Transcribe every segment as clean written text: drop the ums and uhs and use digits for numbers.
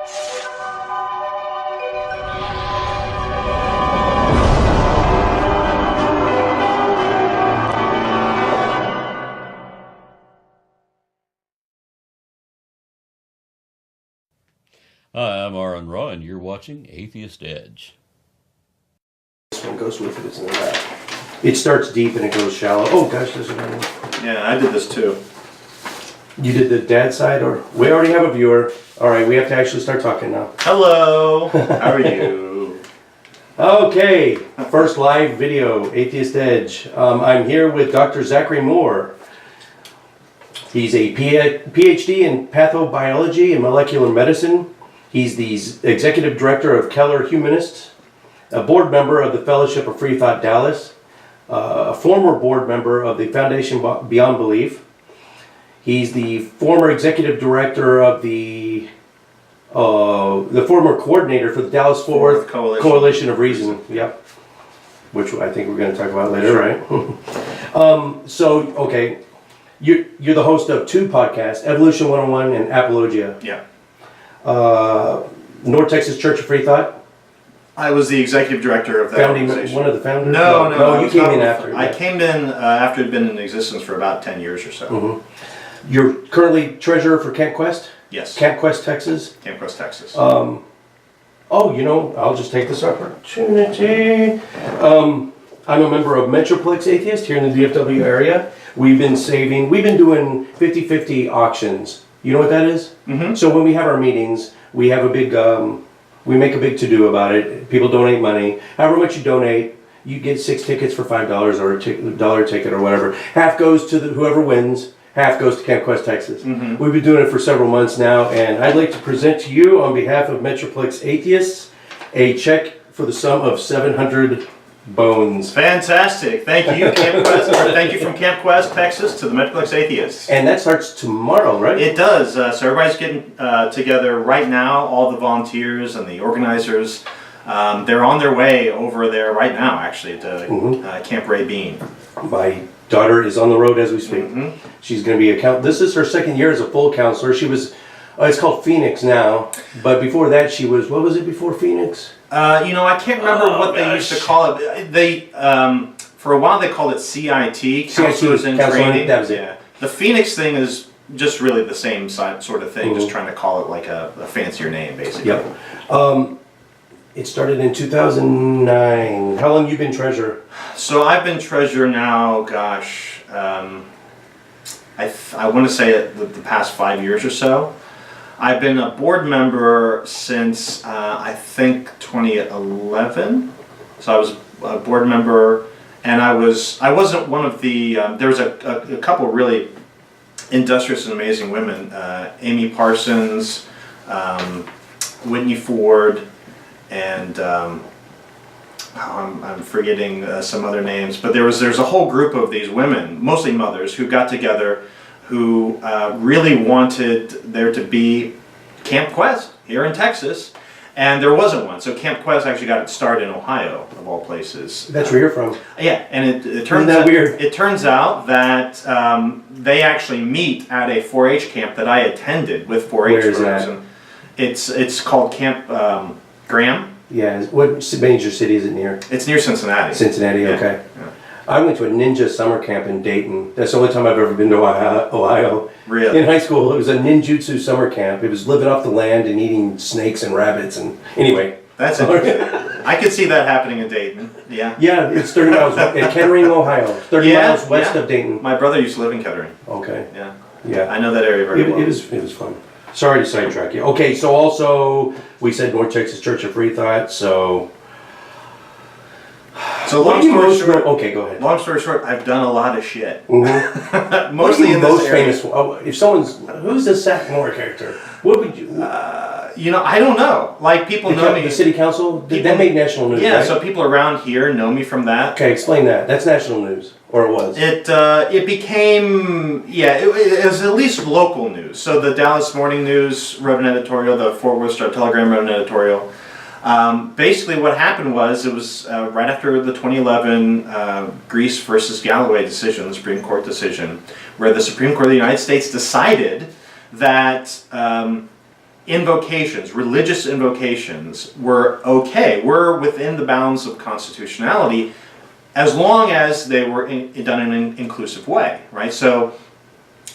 Hi, I'm Aaron Raw, and you're watching Atheist Edge. This one goes with it, isn't it? It starts deep and it goes shallow. Oh gosh, there's another one. Yeah, I did this too. You did the dad side, or we already have a viewer. All right, we have to actually start talking now. Hello, how are you? Okay, first live video, Atheist Edge. I'm here with Dr. Zachary Moore. He's a PhD in pathobiology and molecular medicine. He's the executive director of Keller Humanists, a board member of the Fellowship of Free Thought Dallas, a former board member of the Foundation Beyond Belief. He's the former executive director of the former coordinator for the Dallas Fort Worth Coalition of Reason. Yep, which I think we're going to talk about later, right? Okay, you're the host of two podcasts, Evolution 101 and Apologia. Yeah. North Texas Church of Free Thought. I was the executive director of that organization. One of the founders? No, you came in after. I came in after it had been in existence for about 10 years or so. Mm-hmm. You're currently treasurer for Camp Quest? Yes. Camp Quest, Texas? Camp Quest, Texas. I'll just take this opportunity. I'm a member of Metroplex Atheist here in the DFW area. We've been doing 50-50 auctions. You know what that is? Mm-hmm. So when we have our meetings, we have a big, we make a big to-do about it. People donate money. However much you donate, you get 6 tickets for $5 or a dollar ticket or whatever. Half goes to whoever wins, half goes to Camp Quest, Texas. Mm-hmm. We've been doing it for several months now, and I'd like to present to you, on behalf of Metroplex Atheists, a check for the sum of 700 bones. Fantastic. Thank you, Camp Quest. Or thank you from Camp Quest, Texas, to the Metroplex Atheists. And that starts tomorrow, right? It does. So everybody's getting together right now. All the volunteers and the organizers, they're on their way over there right now, actually, to Camp Ray Bean. My daughter is on the road as we speak. Mm-hmm. She's going to be this is her second year as a full counselor. She was, it's called Phoenix now, but before that she was, what was it before Phoenix? I can't remember what they used to call it. They, for a while they called it CIT, Counselors in Training. That was it. Yeah. The Phoenix thing is just really the same sort of thing, just trying to call it like a fancier name, basically. Yep. It started in 2009. How long have you been treasurer? So I've been treasurer now, gosh, I want to say the past 5 years or so. I've been a board member since I think 2011. So I was a board member, and I wasn't one of the. There was a couple really industrious and amazing women, Amy Parsons, Whitney Ford, and I'm forgetting some other names. But there's a whole group of these women, mostly mothers, who got together, who really wanted there to be Camp Quest here in Texas, and there wasn't one. So Camp Quest actually got its start in Ohio, of all places. That's where you're from. Yeah, and it turns Isn't that out, weird? It turns out that they actually meet at a 4-H camp that I attended with 4-H Where is groups. that? And it's called Camp Graham. Yeah. What major city is it near? It's near Cincinnati. Cincinnati. Yeah. Okay. Yeah. I went to a ninja summer camp in Dayton. That's the only time I've ever been to Ohio. Really? In high school, it was a ninjutsu summer camp. It was living off the land and eating snakes and rabbits. And anyway. That's interesting. I could see that happening in Dayton. Yeah. Yeah, it's 30 miles in Kettering, Ohio. 30 miles west of Dayton. My brother used to live in Kettering. Okay. Yeah. Yeah. I know that area very well. It was fun. Sorry to sidetrack you. Okay, so also we said North Texas Church of Free Thought. So long story short. Okay, go ahead. Long story short, I've done a lot of shit. Mm-hmm. Mostly in this area. Famous for? If who's the Zach Moore character? What would you? I don't know. Like people know me. The city council. That made national news. Yeah, right? so people around here know me from that. Okay, explain that. That's national news, or it was. It became it was at least local news. So the Dallas Morning News wrote an editorial. The Fort Worth Star-Telegram wrote an editorial. Basically, what happened was it was right after the 2011 Greece versus Galloway decision, the Supreme Court decision, where the Supreme Court of the United States decided that invocations, religious invocations, were okay, were within the bounds of constitutionality, as long as they were done in an inclusive way, right? So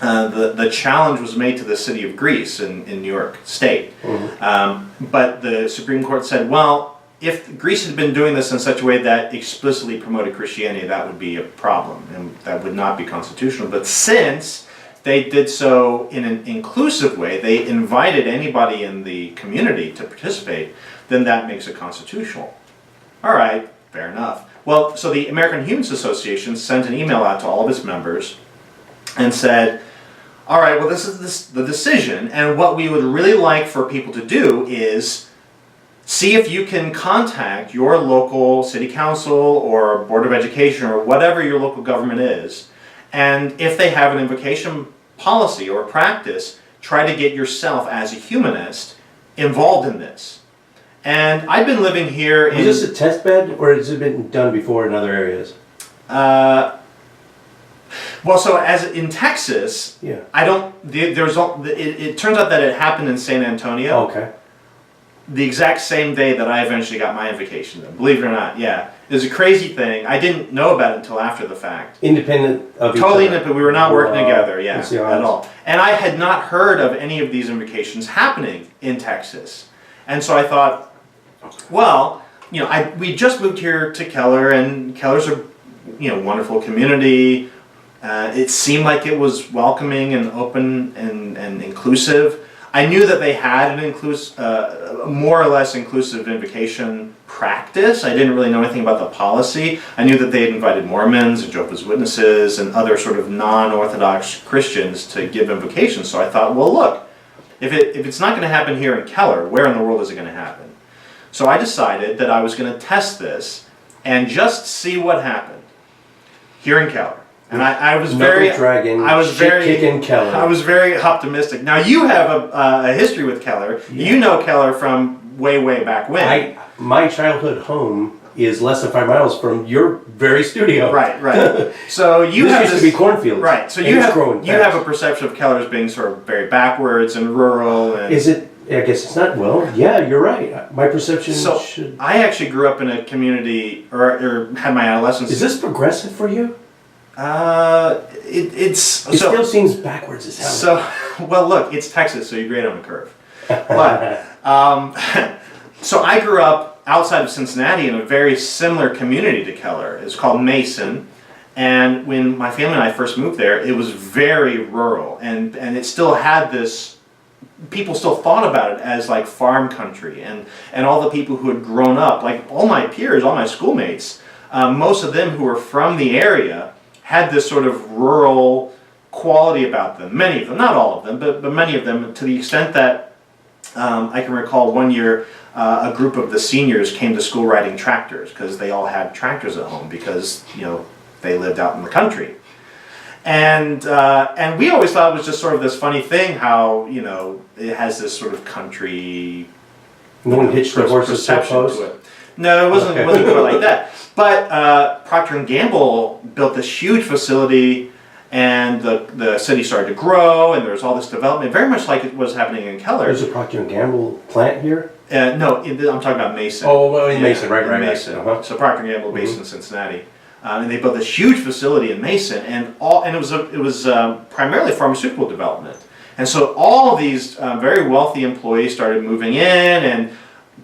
the challenge was made to the city of Greece in New York State. But the Supreme Court said, well, if Greece had been doing this in such a way that explicitly promoted Christianity, that would be a problem, and that would not be constitutional. But since they did so in an inclusive way, they invited anybody in the community to participate, then that makes it constitutional. All right, fair enough. Well, so the American Humanists Association sent an email out to all of its members and said, all right, well, this is the decision, and what we would really like for people to do is see if you can contact your local city council or board of education or whatever your local government is, and if they have an invocation policy or practice, try to get yourself as a humanist involved in this. And I've been living here in... Is this a test bed, or has it been done before in other areas? Well, so as in Texas, Yeah. I don't. It turns out that it happened in San Antonio. Okay. The exact same day that I eventually got my invocation. Believe it or not, yeah, it was a crazy thing. I didn't know about it until after the fact. Independent of each Totally other. independent. We were not working together, yeah, Let's see how at it's- all. And I had not heard of any of these invocations happening in Texas, and so I thought, well, we just moved here to Keller, and Keller's a wonderful community. It seemed like it was welcoming and open and inclusive. I knew that they had an more or less inclusive invocation practice. I didn't really know anything about the policy. I knew that they had invited Mormons and Jehovah's Witnesses and other sort of non-Orthodox Christians to give invocations. So I thought, well, look, if it's not going to happen here in Keller, where in the world is it going to happen? So I decided that I was going to test this and just see what happened here in Keller. And I was very kicking Keller. I was very optimistic. Now you have a history with Keller. Yeah. You know Keller from way back when. My childhood home is less than 5 miles from your very studio. Right. So you this have used to be cornfields. Right. So you have a perception of Keller as being sort of very backwards and rural. And Is it? I guess it's not. Well, yeah, you're right. My perception should. I actually grew up in a community, or had my adolescence. Is this progressive for you? It still seems backwards as hell. So, well, look, it's Texas, so you're great on the curve. But so I grew up outside of Cincinnati in a very similar community to Keller. It's called Mason, and when my family and I first moved there, it was very rural, and it still had this. People still thought about it as like farm country, and all the people who had grown up, like all my peers, all my schoolmates, most of them who were from the area had this sort of rural quality about them. Many of them, not all of them, but many of them, to the extent that I can recall one year a group of the seniors came to school riding tractors because they all had tractors at home because they lived out in the country. And we always thought it was just sort of this funny thing how it has this sort of country. No one hitched the horses so close. To it. No, it wasn't quite like that. But Procter & Gamble built this huge facility, and the city started to grow, and there was all this development, very much like it was happening in Keller. There's a Procter & Gamble plant here? No, I'm talking about Mason. Oh, well, in Mason, right. Mason. Uh-huh. So Procter & Gamble based in Cincinnati. And they built this huge facility in Mason, and it was primarily pharmaceutical development. And so all these very wealthy employees started moving in and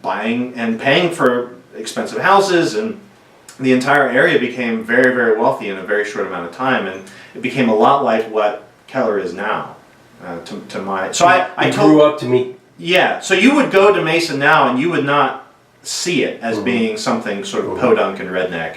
buying and paying for expensive houses, and the entire area became very, very wealthy in a very short amount of time, and it became a lot like what Keller is now. I grew up to meet. Yeah, so you would go to Mason now, and you would not see it as being something sort of podunk and redneck,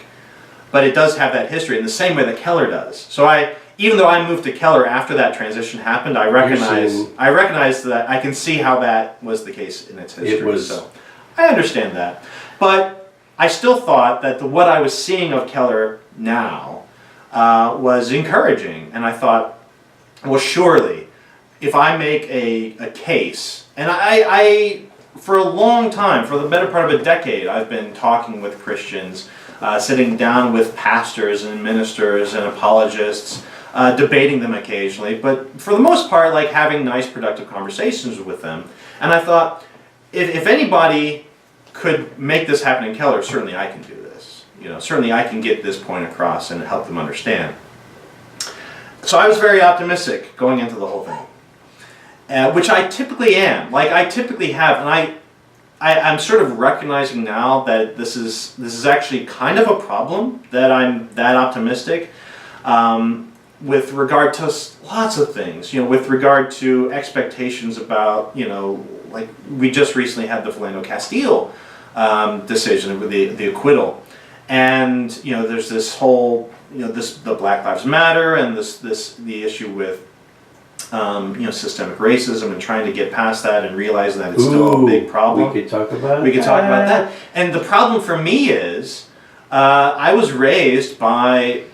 but it does have that history in the same way that Keller does. So even though I moved to Keller after that transition happened, I recognize that I can see how that was the case in its history. So I understand that, but I still thought that what I was seeing of Keller now was encouraging, and I thought, well, surely, if I make a case, and I for a long time, for the better part of a decade, I've been talking with Christians, sitting down with pastors and ministers and apologists, debating them occasionally, but for the most part, like having nice, productive conversations with them. And I thought, if anybody could make this happen in Keller, certainly I can do this. Certainly I can get this point across and help them understand. So I was very optimistic going into the whole thing, which I typically am. Like I typically have, and I'm sort of recognizing now that this is actually kind of a problem that I'm that optimistic with regard to lots of things. With regard to expectations about, like we just recently had the Philando Castile decision with the acquittal, and there's this whole the Black Lives Matter and the issue with systemic racism and trying to get past that and realize that it's still a big problem. We could talk about that. And the problem for me is I was raised by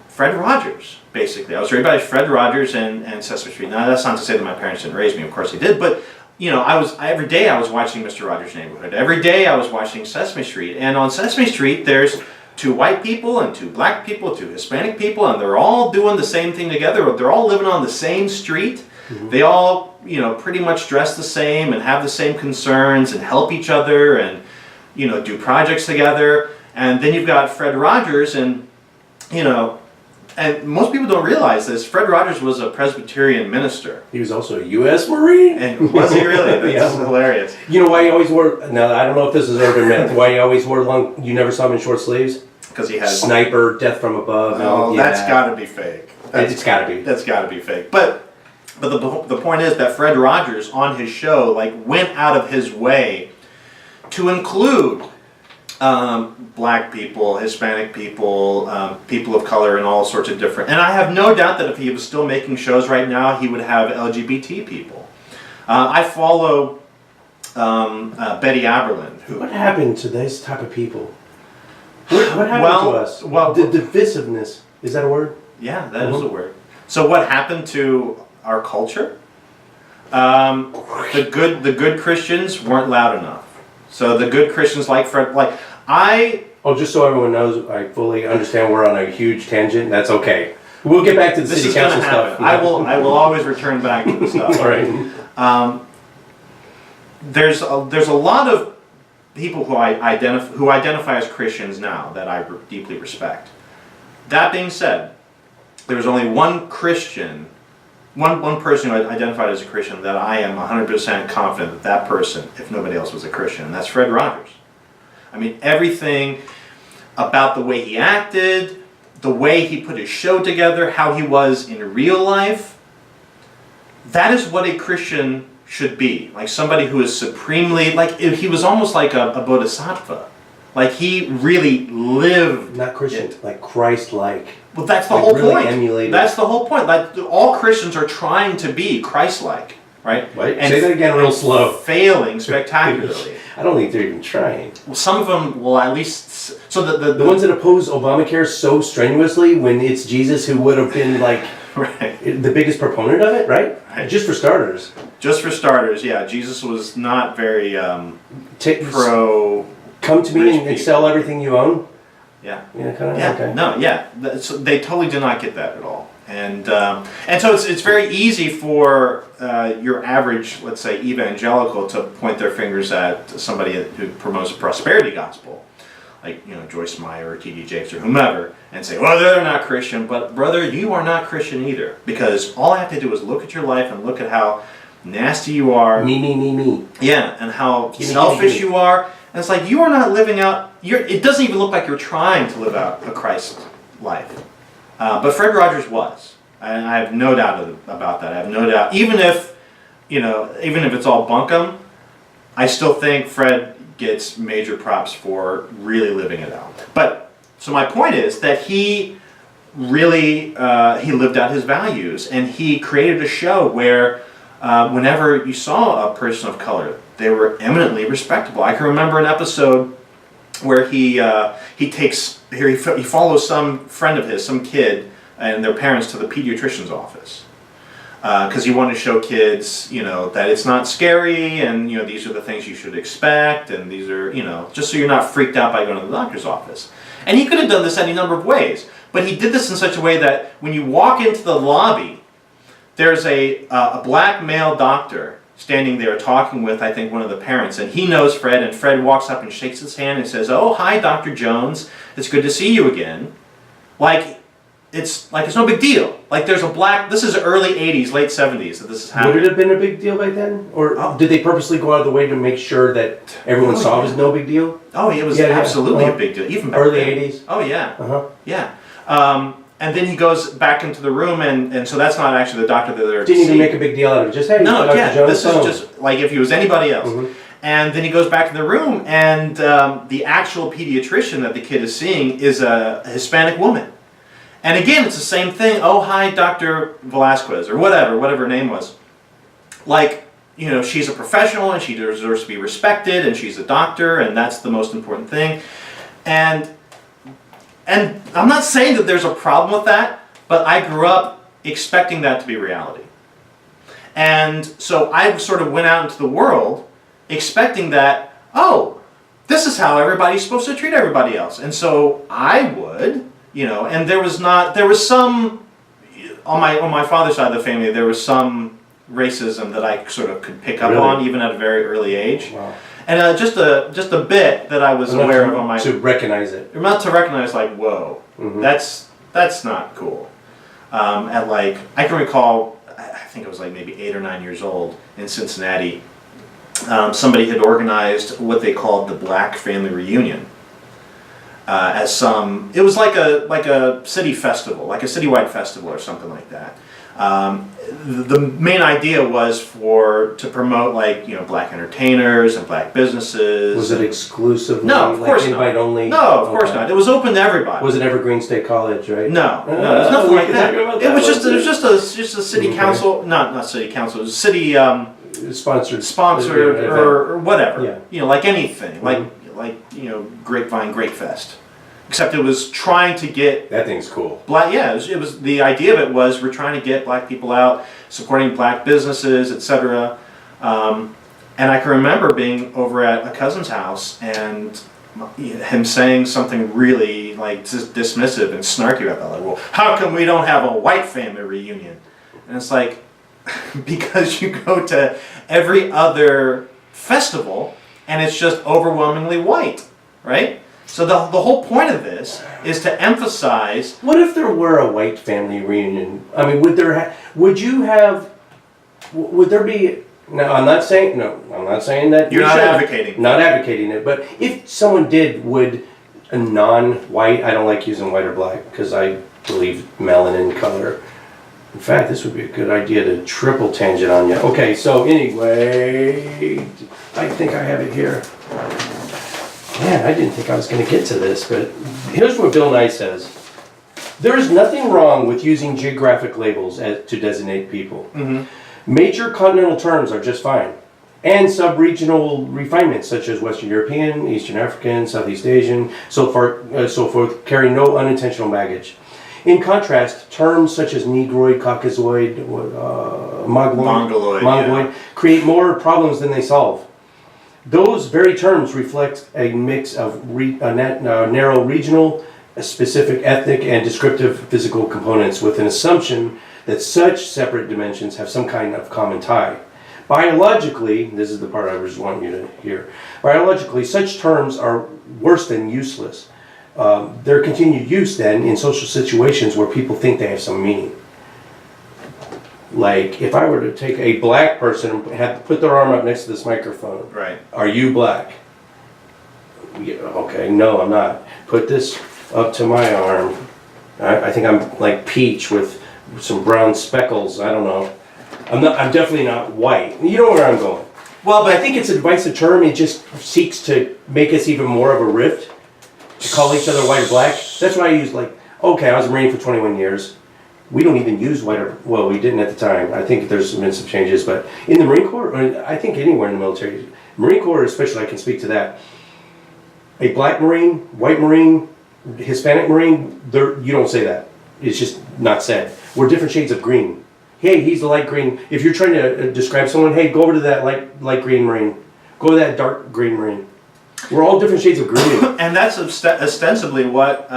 Fred Rogers, basically. I was raised by Fred Rogers and Sesame Street. Now, that's not to say that my parents didn't raise me. Of course they did. But, every day I was watching Mr. Rogers' Neighborhood. Every day I was watching Sesame Street. And on Sesame Street, there's 2 white people and 2 black people, 2 Hispanic people, and they're all doing the same thing together. They're all living on the same street. Mm-hmm. They all, pretty much dress the same and have the same concerns and help each other and, do projects together. And then you've got Fred Rogers and, and most people don't realize this. Fred Rogers was a Presbyterian minister. He was also a U.S. Marine? And was he really? That's hilarious. You know why he always wore, now I don't know if this is urban myth, why he always wore you never saw him in short sleeves? Because he had... Sniper, death from above. No, that's got to be fake. It's got to be. That's got to be fake. But the point is that Fred Rogers on his show went out of his way to include black people, Hispanic people, people of color, and all sorts of different. And I have no doubt that if he was still making shows right now, he would have LGBT people. I follow Betty Aberland. What happened to these type of people? What happened to us? Well, the divisiveness, is that a word? Yeah, that is a word. So what happened to our culture? The good Christians weren't loud enough. So the good Christians like Fred, just so everyone knows, I fully understand we're on a huge tangent. That's okay. We'll get back to the city council stuff. I will always return back to the stuff. All right. There's a lot of people who identify as Christians now that I deeply respect. That being said, there was only one Christian, one person who identified as a Christian that I am 100% confident that person, if nobody else was a Christian, and that's Fred Rogers. I mean, everything about the way he acted, the way he put his show together, how he was in real life, that is what a Christian should be. Like somebody who is supremely, he was almost like a bodhisattva. Like he really lived. Not Christian, like Christ-like. Well, that's the whole really point. Emulated. That's the whole point. Like all Christians are trying to be Christ-like, right? Wait, say that again real slow. Failing spectacularly. I don't think they're even trying. Well, some of them will at least. So the ones that oppose Obamacare so strenuously, when it's Jesus who would have been right. the biggest proponent of it, right? Just for starters. Just for starters, yeah. Jesus was not very pro. Come to me and sell everything you own. Yeah. Yeah, kind of. Yeah. Okay. No. Yeah. So they totally did not get that at all, and so it's very easy for your average, let's say, evangelical to point their fingers at somebody who promotes a prosperity gospel, like Joyce Meyer or T.D. Jakes or whomever, and say, well, they're not Christian. But brother, you are not Christian either, because all I have to do is look at your life and look at how nasty you are. Me. Yeah, and how selfish you are. And it's like you are not living out. It doesn't even look like you're trying to live out a Christ life. But Fred Rogers was, and I have no doubt about that. I have no doubt. Even if it's all bunkum, I still think Fred gets major props for really living it out. But so my point is that he really he lived out his values, and he created a show where whenever you saw a person of color, they were eminently respectable. I can remember an episode where he follows some friend of his, some kid, and their parents to the pediatrician's office because he wanted to show kids, that it's not scary, and these are the things you should expect, and these are, just so you're not freaked out by going to the doctor's office. And he could have done this any number of ways, but he did this in such a way that when you walk into the lobby, there's a black male doctor standing there talking with, I think, one of the parents, and he knows Fred, and Fred walks up and shakes his hand and says, "Oh, hi, Dr. Jones. It's good to see you again." It's no big deal. Like there's a black. This is early '80s, late '70s that this is happening. Would it have been a big deal back then, or did they purposely go out of the way to make sure that everyone saw it was no big deal? Oh, it was absolutely a big deal, even back early then. '80s. Oh yeah, yeah. And then he goes back into the room, and so that's not actually the doctor that they're Didn't even make a big deal out of it. Just hey, no, Dr. yeah. Jones, This is just like if he was anybody else. And then he goes back to the room, and the actual pediatrician that the kid is seeing is a Hispanic woman. And again, it's the same thing. "Oh, hi, Dr. Velasquez," or whatever her name was. Like, you know, she's a professional and she deserves to be respected, and she's a doctor, and that's the most important thing. And I'm not saying that there's a problem with that, but I grew up expecting that to be reality. And so I sort of went out into the world expecting that, oh, this is how everybody's supposed to treat everybody else. And so I would, you know, and there was some, on my father's side of the family, there was some racism that I sort of could pick up on, even at a very early age. Wow. And just a bit that I was aware of on my... To recognize it. Not to recognize, like, whoa, that's not cool. I can recall, I think it was like maybe 8 or 9 years old in Cincinnati, somebody had organized what they called the Black Family Reunion. It was like a city festival, like a citywide festival or something like that. The main idea was to promote black entertainers and black businesses. Was it exclusively? No, of course not. Invite only? No, of course not. It was open to everybody. Was it Evergreen State College, right? No, there's nothing like that. It was just a city council, not city council. It was city sponsored or whatever. Yeah. You know, like anything, Grapevine Grape Fest. Except it was trying to get... That thing's cool. It was the idea of it was we're trying to get black people out, supporting black businesses, etc. And I can remember being over at a cousin's house and him saying something really just dismissive and snarky about that. Like, well, how come we don't have a white family reunion? And it's like, because you go to every other festival and it's just overwhelmingly white, right? So the whole point of this is to emphasize... What if there were a white family reunion? I mean, would there be... No, I'm not saying that... You're not advocating. Not advocating it, but if someone did, would a non-white... I don't like using white or black, because I believe melanin color. In fact, this would be a good idea to triple tangent on you. Okay, so anyway... I think I have it here. Man, I didn't think I was going to get to this, but here's what Bill Nye says. There is nothing wrong with using geographic labels to designate people. Major continental terms are just fine. And sub-regional refinements such as Western European, Eastern African, Southeast Asian, so forth, carry no unintentional baggage. In contrast, terms such as Negroid, Caucasoid, Mongoloid create more problems than they solve. Those very terms reflect a mix of narrow regional, specific ethnic, and descriptive physical components with an assumption that such separate dimensions have some kind of common tie. Biologically, this is the part I just want you to hear, biologically, such terms are worse than useless. Their continued use then in social situations where people think they have some meaning. Like, if I were to take a black person and have to put their arm up next to this microphone. Right. Are you black? Yeah, okay, no, I'm not. Put this up to my arm. I think I'm like peach with some brown speckles. I don't know. I'm definitely not white. You know where I'm going. Well, but I think it's a divisive term. It just seeks to make us even more of a rift. To call each other white or black. That's why I use okay, I was a Marine for 21 years. We don't even use white or, well, we didn't at the time. I think there's been some changes, but in the Marine Corps, or I think anywhere in the military, Marine Corps especially, I can speak to that. A black Marine, white Marine, Hispanic Marine, you don't say that. It's just not said. We're different shades of green. Hey, he's the light green. If you're trying to describe someone, hey, go over to that light green Marine. Go to that dark green Marine. We're all different shades of green. And that's ostensibly what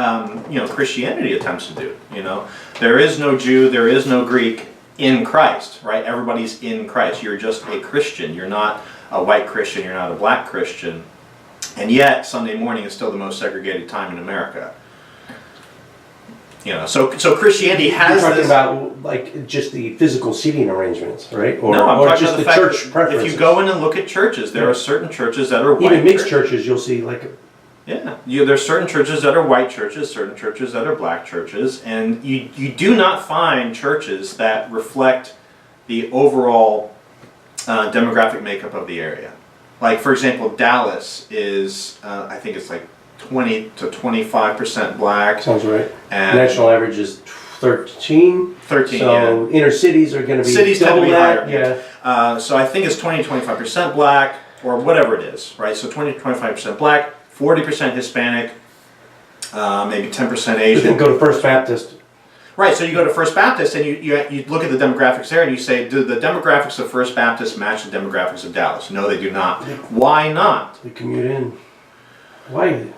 Christianity attempts to do. You know, there is no Jew, there is no Greek. in Christ, right? Everybody's in Christ. You're just a Christian. You're not a white Christian. You're not a black Christian. And yet, Sunday morning is still the most segregated time in America. You know, so Christianity has You're talking this. about like just the physical seating arrangements, right? Or, No, I'm or talking just about the the fact church that preferences. if you go in and look at churches, there are certain churches that are white. Even mixed churches, you'll see like. Yeah, there's certain churches that are white churches, certain churches that are black churches, and you do not find churches that reflect the overall demographic makeup of the area. Like, for example, Dallas is, I think it's like 20 to 25% black. Sounds right. And National average is 13. 13, So inner cities are going to be Cities tend to double be that. higher. Yeah. So I think it's 20 to 25% black, or whatever it is, right? So 20 to 25% black, 40% Hispanic, maybe 10% But then Asian. go to First Baptist. Right, so you go to First Baptist and you look at the demographics there and you say, do the demographics of First Baptist match the demographics of Dallas? No, they do not. Why not? They commute in. Why?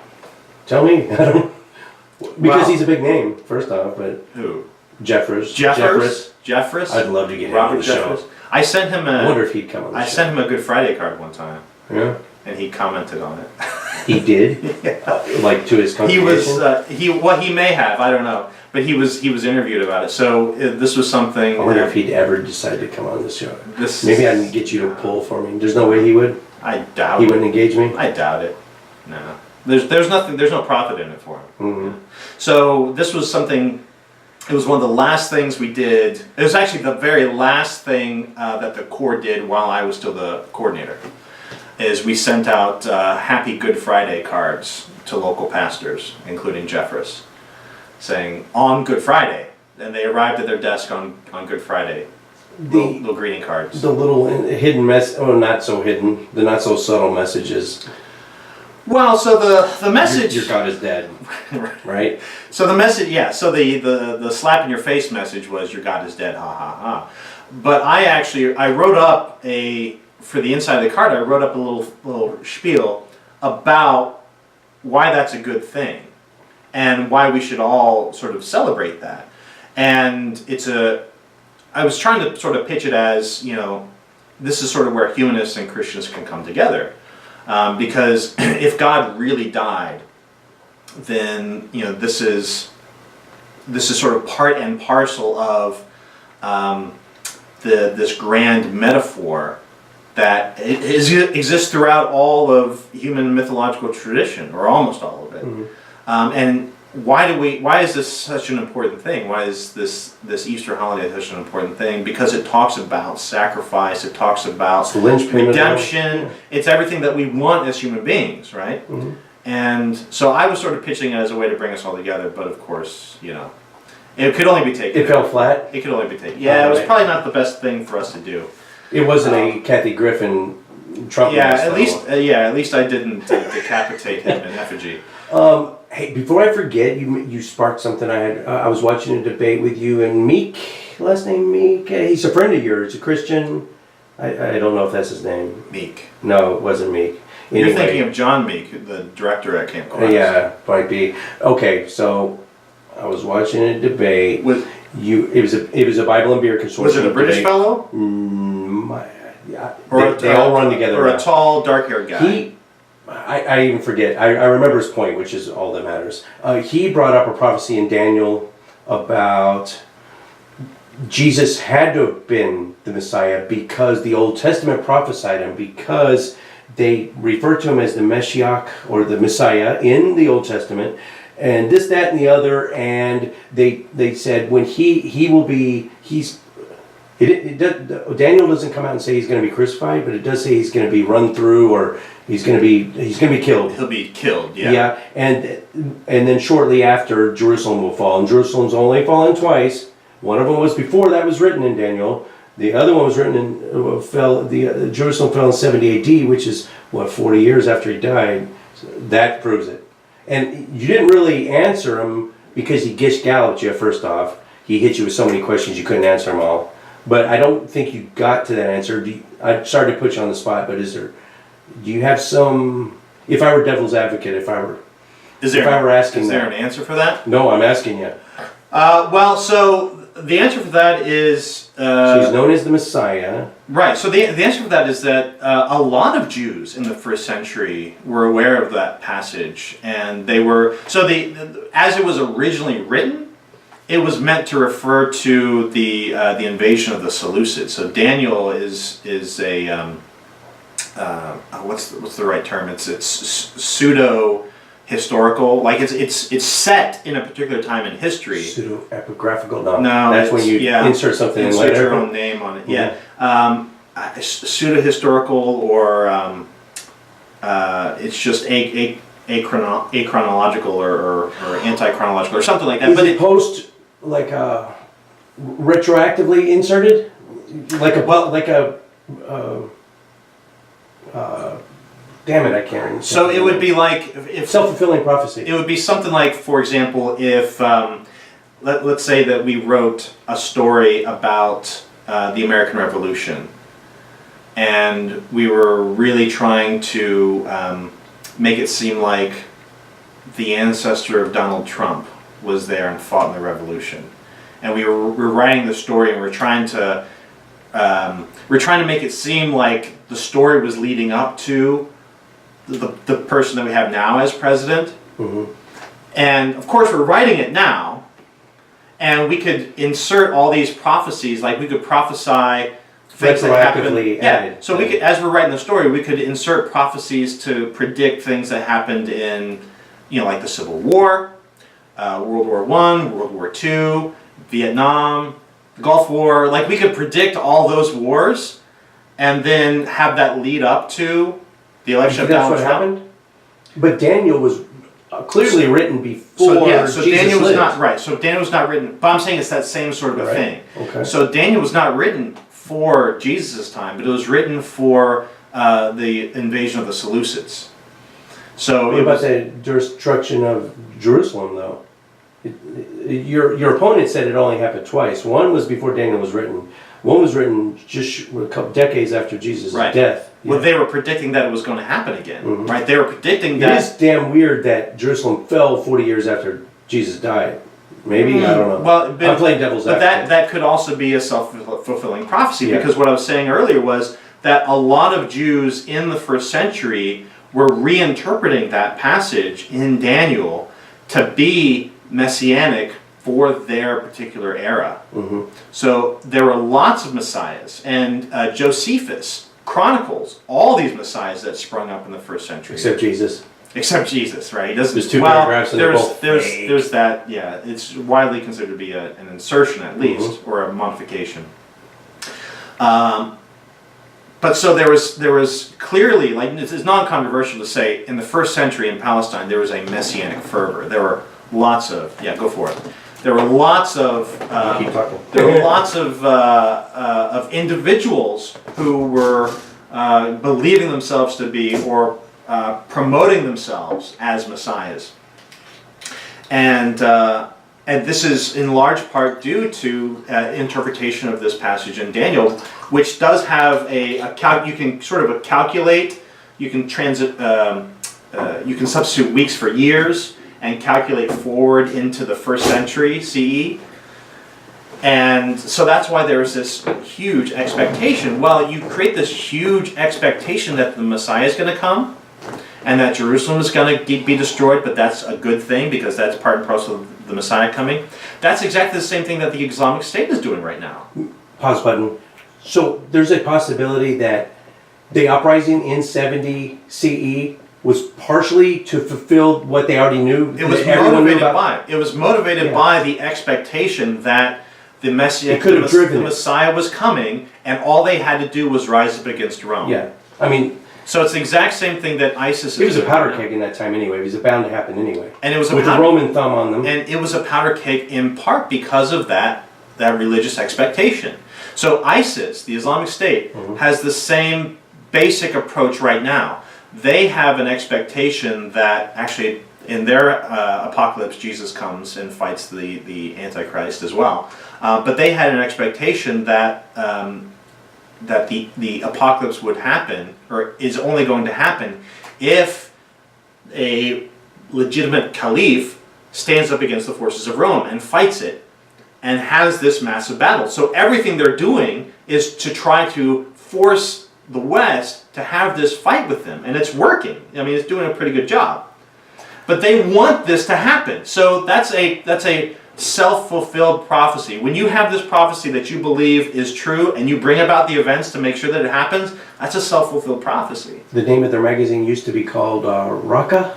Tell me. I don't. Because Well- he's a big name, first off, but Who? Jeffress. Jeffress? I'd love to get him Robert on the show. Jeffress. I sent him I wonder a. if he'd come on the I show. sent him a Good Friday card one time, Yeah. and he commented on it. He did? Like to his He congregation? was he may have, I don't know, but he was interviewed about it. So this was something. I wonder if he'd ever decide to come on the show. This Maybe I can get you to pull for me. There's no way he would? I doubt He it. wouldn't engage me? I doubt it. No, there's nothing. There's no profit in it for him. Mm-hmm. So this was something. It was one of the last things we did. It was actually the very last thing that the Corps did while I was still the coordinator. Is we sent out Happy Good Friday cards to local pastors, including Jeffress, saying on Good Friday, and they arrived at their desk on Good Friday. Little greeting cards. The little hidden not so hidden, the not so subtle messages. Well, so the message. Your God is dead, right? So the message, yeah. So the slap in your face message was your God is dead, ha ha ha. But I wrote up for the inside of the card. I wrote up a little spiel about why that's a good thing, and why we should all sort of celebrate that. And I was trying to sort of pitch it as, you know, this is sort of where humanists and Christians can come together. Because if God really died, then, you know, this is sort of part and parcel of this grand metaphor that exists throughout all of human mythological tradition, or almost all of it. Mm-hmm. And why is this such an important thing? Why is this Easter holiday such an important thing? Because it talks about sacrifice, it talks about It's the linchpin of it all. redemption, it's everything that we want as human beings, right? Mm-hmm. And so I was sort of pitching it as a way to bring us all together, but of course, you know, it could only be taken. It fell flat. It could only be taken. Yeah, it was Right. probably not the best thing for us to do. It wasn't a Kathy Griffin Trump. Yeah, mask, at least I didn't decapitate him in effigy. Hey, before I forget, you sparked something. I was watching a debate with you and Meek. Last name Meek. He's a friend of yours, a Christian. I don't know if that's his name. Meek. No, it wasn't Meek. Anyway, You're thinking of John Meek, the director at Camp Clark. yeah, might be. Okay, so I was watching a debate. Was It was a Bible and Beer consortium. it a British debate. fellow? Yeah, Or they all run together. Or now. a tall, dark-haired guy? I even forget. I remember his point, which is all that matters. He brought up a prophecy in Daniel about Jesus had to have been the Messiah because the Old Testament prophesied him, because they refer to him as the Meshiach or the Messiah in the Old Testament, and this, that, and the other. And they said when he will be, Daniel doesn't come out and say he's going to be crucified, but it does say he's going to be run through, or he's going to be killed. He'll be killed, yeah. Yeah, and then shortly after, Jerusalem will fall, and Jerusalem's only fallen twice. One of them was before that was written in Daniel. The other one was written in Jerusalem fell in 70 AD, which is 40 years after he died. So that proves it. And you didn't really answer him because he gish-galloped you. First off, he hit you with so many questions you couldn't answer them all. But I don't think you got to that answer. I'm sorry to put you on the spot, but do you have some? If I were devil's advocate, if I were asking, is there an answer for that? No, I'm asking you. Well, so the answer for that is So he's known as the Messiah. right. So the answer for that is that a lot of Jews in the first century were aware of that passage, and they were as it was originally written, it was meant to refer to the invasion of the Seleucids. So Daniel is a what's the right term? It's pseudo historical, like it's set in a particular time in history. Pseudo epigraphical. No, that's when you insert something insert in later. your own name on it. Yeah, pseudo historical, or it's just achronological or anti-chronological or something like that. Is But it post like retroactively inserted, damn it, I can't remember. So it would be like if self-fulfilling prophecy. it would be something like, for example, if let's say that we wrote a story about the American Revolution, and we were really trying to make it seem like the ancestor of Donald Trump was there and fought in the revolution, and we're writing the story, and we're trying to make it seem like the story was leading up to the person that we have now as president. Mm-hmm. And of course we're writing it now, and we could insert all these prophecies, like we could prophesy things that happened. Added. So we could, as we're writing the story, we could insert prophecies to predict things that happened in, like the Civil War, World War I, World War II, Vietnam, the Gulf War. Like we could predict all those wars, and then have that lead up to the election of Donald Trump. Happened? But Daniel was clearly written before. So Jesus Daniel was lived. not right. So Daniel was not written. But I'm saying it's that same sort of a thing. Okay. So Daniel was not written for Jesus' time, but it was written for the invasion of the Seleucids. So what about the destruction of Jerusalem, though? Your opponent said it only happened twice. One was before Daniel was written. One was written just a couple decades after Jesus' death. Well, they were predicting that it was going to happen again, Mm-hmm. right? They were predicting that. It is damn weird that Jerusalem fell 40 years after Jesus died. Maybe, I don't know. Well, I'm playing devil's advocate. But that could also be a self-fulfilling prophecy, Yeah. because what I was saying earlier was that a lot of Jews in the first century were reinterpreting that passage in Daniel to be messianic for their particular era. Mm-hmm. So there were lots of messiahs, and Josephus chronicles all these messiahs that sprung up in the first century. Except Jesus. Except Jesus, right? He doesn't. There's two paragraphs and they're both fake. There's that. Yeah, it's widely considered to be an insertion, at least, or a modification. But so there was clearly, like, it's non-controversial to say, in the first century in Palestine there was a messianic fervor. There were lots of go for it. There were lots of Keep talking. there were lots of individuals who were believing themselves to be, or promoting themselves as messiahs, and this is in large part due to interpretation of this passage in Daniel, which does have you can sort of calculate, you can you can substitute weeks for years and calculate forward into the first century CE. And so that's why there's this huge expectation. Well, you create this huge expectation that the Messiah is going to come and that Jerusalem is going to be destroyed, but that's a good thing because that's part and parcel of the Messiah coming. That's exactly the same thing that the Islamic State is doing right now. Pause button. So there's a possibility that the uprising in 70 CE was partially to fulfill what they already knew. It was motivated by the expectation that the Messiah was coming, and all they had to do was rise up against Rome. Yeah, I mean, so it's the exact same thing that ISIS is doing. It was a powder keg in that time anyway. It was bound to happen anyway. And it was with the Roman thumb on them. And it was a powder keg in part because of that religious expectation. So ISIS, the Islamic State, has the same basic approach right now. They have an expectation that actually in their apocalypse Jesus comes and fights the Antichrist as well. But they had an expectation that that the apocalypse would happen, or is only going to happen, if a legitimate caliph stands up against the forces of Rome and fights it. and has this massive battle. So everything they're doing is to try to force the West to have this fight with them, and it's working. I mean, it's doing a pretty good job. But they want this to happen. So that's a self-fulfilled prophecy. When you have this prophecy that you believe is true and you bring about the events to make sure that it happens, that's a self-fulfilled prophecy. The name of their magazine used to be called Raqqa,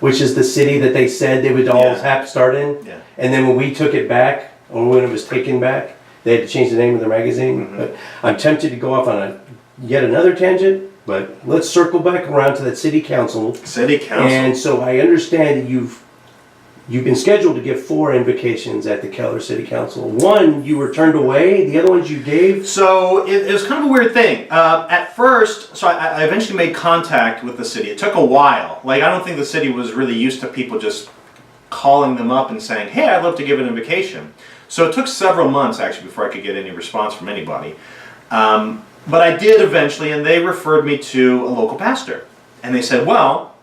which is the city that they said they would all have start in. Yeah. And then when we took it back, or when it was taken back, they had to change the name of their magazine. Mm-hmm. But I'm tempted to go off on yet another tangent, but let's circle back around to that city council. City council. And so I understand that you've been scheduled to give 4 invocations at the Keller City Council. 1 you were turned away, the other ones you gave. So it was kind of a weird thing. At first, so I eventually made contact with the city. It took a while. Like, I don't think the city was really used to people just calling them up and saying, hey, I'd love to give an invocation. So it took several months, actually, before I could get any response from anybody. But I did eventually, and they referred me to a local pastor. And they said, well,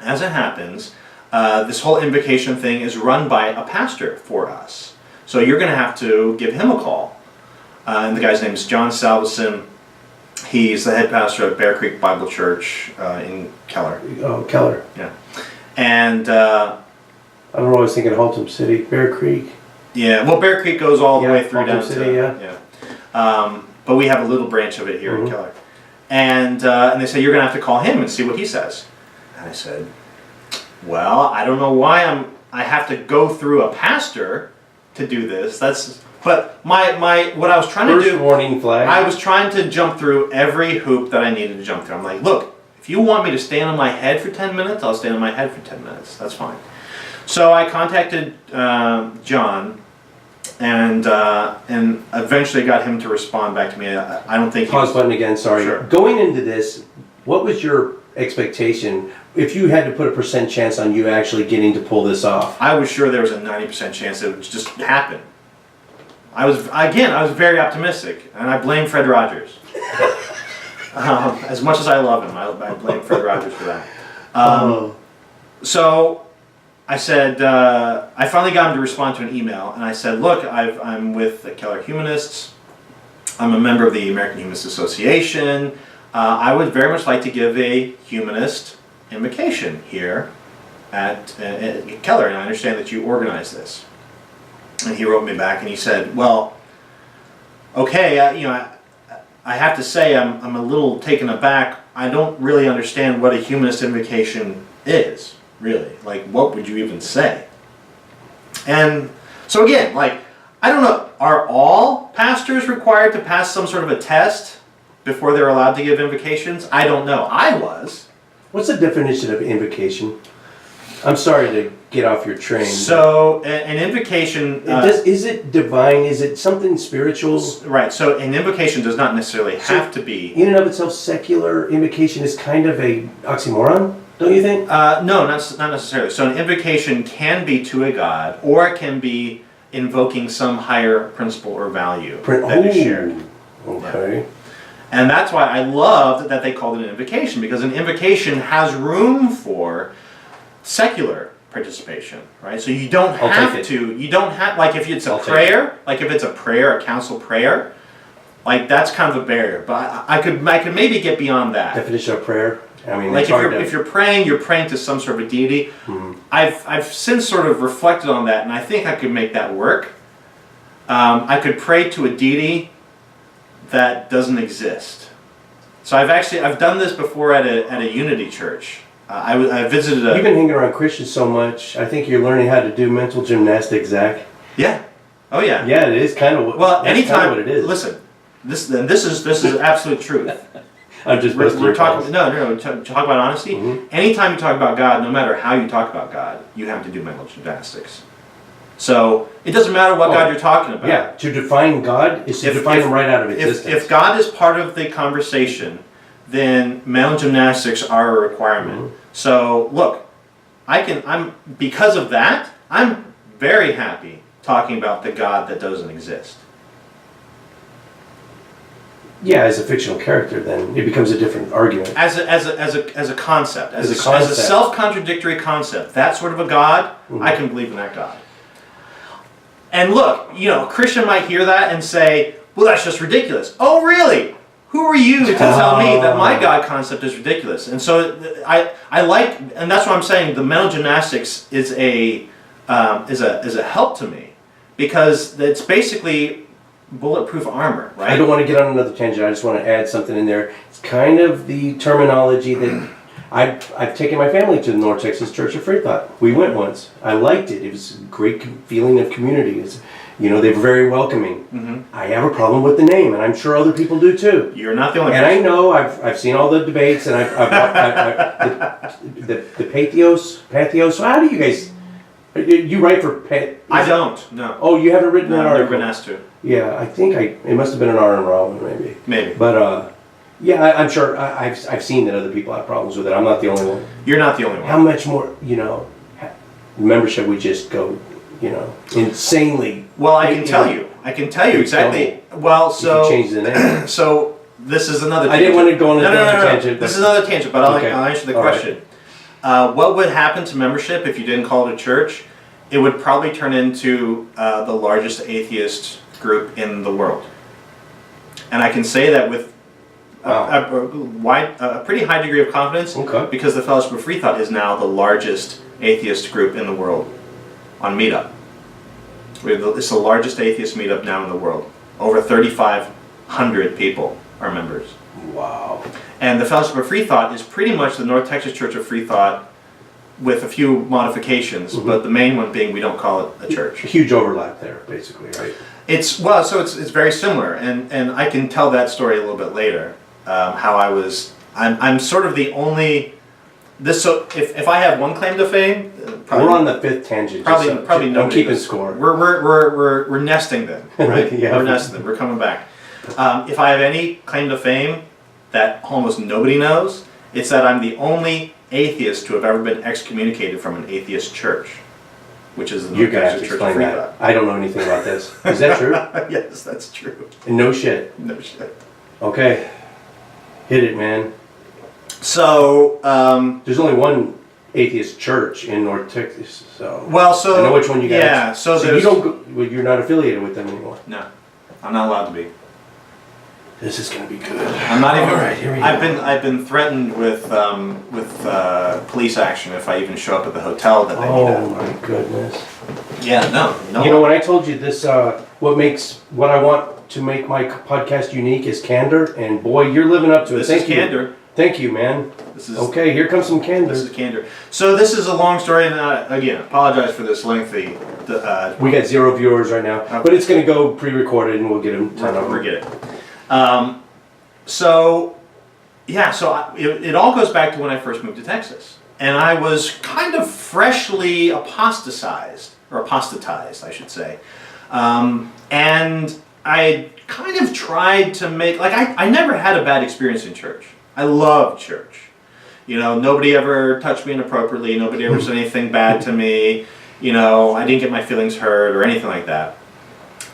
as it happens, this whole invocation thing is run by a pastor for us. So you're going to have to give him a call. And the guy's name is John Salveson. He's the head pastor at Bear Creek Bible Church in Keller. Oh, Keller. Yeah. And I don't know, I was thinking Haltom City, Bear Creek. yeah, well, Bear Creek goes all the way through Haltom down City, to yeah. But we have a little branch of it here in Keller. And they said, you're going to have to call him and see what he says. And I said, well, I don't know why I have to go through a pastor to do this. But what I was trying to do. First warning flag. I was trying to jump through every hoop that I needed to jump through. I'm like, look, if you want me to stand on my head for 10 minutes, I'll stand on my head for 10 minutes. That's fine. So I contacted John, and eventually got him to respond back to me. I don't think. Pause button again. Sorry. Sure. Going into this, what was your expectation if you had to put a % chance on you actually getting to pull this off? I was sure there was a 90% chance it would just happen. I was very optimistic, and I blame Fred Rogers. As much as I love him, I blame Fred Rogers for that. So I said, I finally got him to respond to an email, and I said, look, I'm with the Keller Humanists. I'm a member of the American Humanist Association. I would very much like to give a humanist invocation here at Keller, and I understand that you organize this. And he wrote me back, and he said, well, okay, I have to say I'm a little taken aback. I don't really understand what a humanist invocation is, really. Like, what would you even say? And so again, like, I don't know, are all pastors required to pass some sort of a test before they're allowed to give invocations? I don't know. I was. What's the definition of invocation? I'm sorry to get off your train. So, an invocation... is it divine? Is it something spiritual? Right, so an invocation does not necessarily have to be... In and of itself, secular invocation is kind of a oxymoron, don't you think? No, not necessarily. So an invocation can be to a god, or it can be invoking some higher principle or value that is shared. Okay. Yeah. And that's why I loved that they called it an invocation, because an invocation has room for secular participation, right? So you don't have to, like if it's a prayer, like if it's a prayer, a council prayer, like that's kind of a barrier. But I could maybe get beyond that. Definition of prayer? I mean, like if you're praying to some sort of a deity. Mm-hmm. I've since sort of reflected on that, and I think I could make that work. I could pray to a deity that doesn't exist. So I've done this before at a Unity church. I visited a... You've been hanging around Christians so much, I think you're learning how to do mental gymnastics, Zach. Yeah. Oh yeah. Yeah, it is kind of well. Anytime. Kind of what it is. Listen, this is absolute truth. I'm just we're talking. No. Talk about honesty. Mm-hmm. Anytime you talk about God, no matter how you talk about God, you have to do mental gymnastics. So it doesn't matter what God you're talking about. Yeah. To define God is to define him right out of existence. If God is part of the conversation, then mental gymnastics are a requirement. Mm-hmm. So look, because of that, I'm very happy talking about the God that doesn't exist. Yeah, as a fictional character, then it becomes a different argument. As a concept, as a self-contradictory concept, that sort of a God, I can believe in that God. And look, a Christian might hear that and say, well, that's just ridiculous. Oh, really? Who are you to tell me that my God concept is ridiculous? And so I like, and that's what I'm saying, the mental gymnastics is a help to me, because it's basically bulletproof armor, right? I don't want to get on another tangent. I just want to add something in there. It's kind of the terminology that I've taken my family to the North Texas Church of Free Thought. We went once. I liked it. It was a great feeling of community. They were very welcoming. Mm-hmm. I have a problem with the name, and I'm sure other people do too. You're not the only And person. I know I've seen all the debates, and the Pathos. How do you guys? You write for I don't. No. Oh, you haven't written that I've article? never been asked to. Yeah, I think it must have been an R and Rowan maybe. Maybe. But yeah, I'm sure I've seen that other people have problems with it. I'm not the only one. You're not the only one. How much more membership we just go insanely. Well, I can tell you. I can tell you exactly. Well, so if you change the name. So this is another. I didn't want to go on a tangent. This is another tangent, but Okay. I'll answer the All question. What would happen to membership if you didn't call it a church? It would probably turn into the largest atheist group in the world, and I can say that with a pretty high degree of confidence, Okay. because the Fellowship of Free Thought is now the largest atheist group in the world on Meetup. It's the largest atheist meetup now in the world. Over 3,500 people are members. Wow. And the Fellowship of Free Thought is pretty much the North Texas Church of Free Thought with a few modifications, but the main one being we don't call it a church. Huge overlap there, basically, right? It's very similar, and I can tell that story a little bit later. How I'm sort of the only. So if I have one claim to fame, probably, we're on the fifth tangent. Probably I'm nobody keeping does. score. We're nesting them, right? Yeah. We're nesting them. We're coming back. If I have any claim to fame that almost nobody knows, it's that I'm the only atheist to have ever been excommunicated from an atheist church, which is the You're North gonna have to Texas Church of explain Free that. I don't know anything about this. Is that true? Thought. Yes, that's true. No shit. No shit. Okay. Hit it, man. So, There's only one atheist church in North Texas, so. well, so I know which one you got. Yeah, so you there's don't go, well, you're not affiliated with them anymore. no, I'm not allowed to be. This is gonna be good. I'm not even. All right, here we go. I've been threatened with police action if I even show up at the hotel that they meet Oh at. my goodness. Yeah, no. You know, when I told you this, what I want to make my podcast unique is candor, and boy, you're living up to it. This Thank is you. candor. Thank you, man. This is Okay, here comes some candor. This is candor. So this is a long story, and again, apologize for this lengthy. We got 0 viewers right now, Okay. but it's gonna go pre-recorded, and we'll get them. Forget it. So it all goes back to when I first moved to Texas, and I was kind of freshly apostatized, I should say, and I kind of tried to make I never had a bad experience in church. I loved church. Nobody ever touched me inappropriately. Nobody ever said anything bad to me. I didn't get my feelings hurt or anything like that.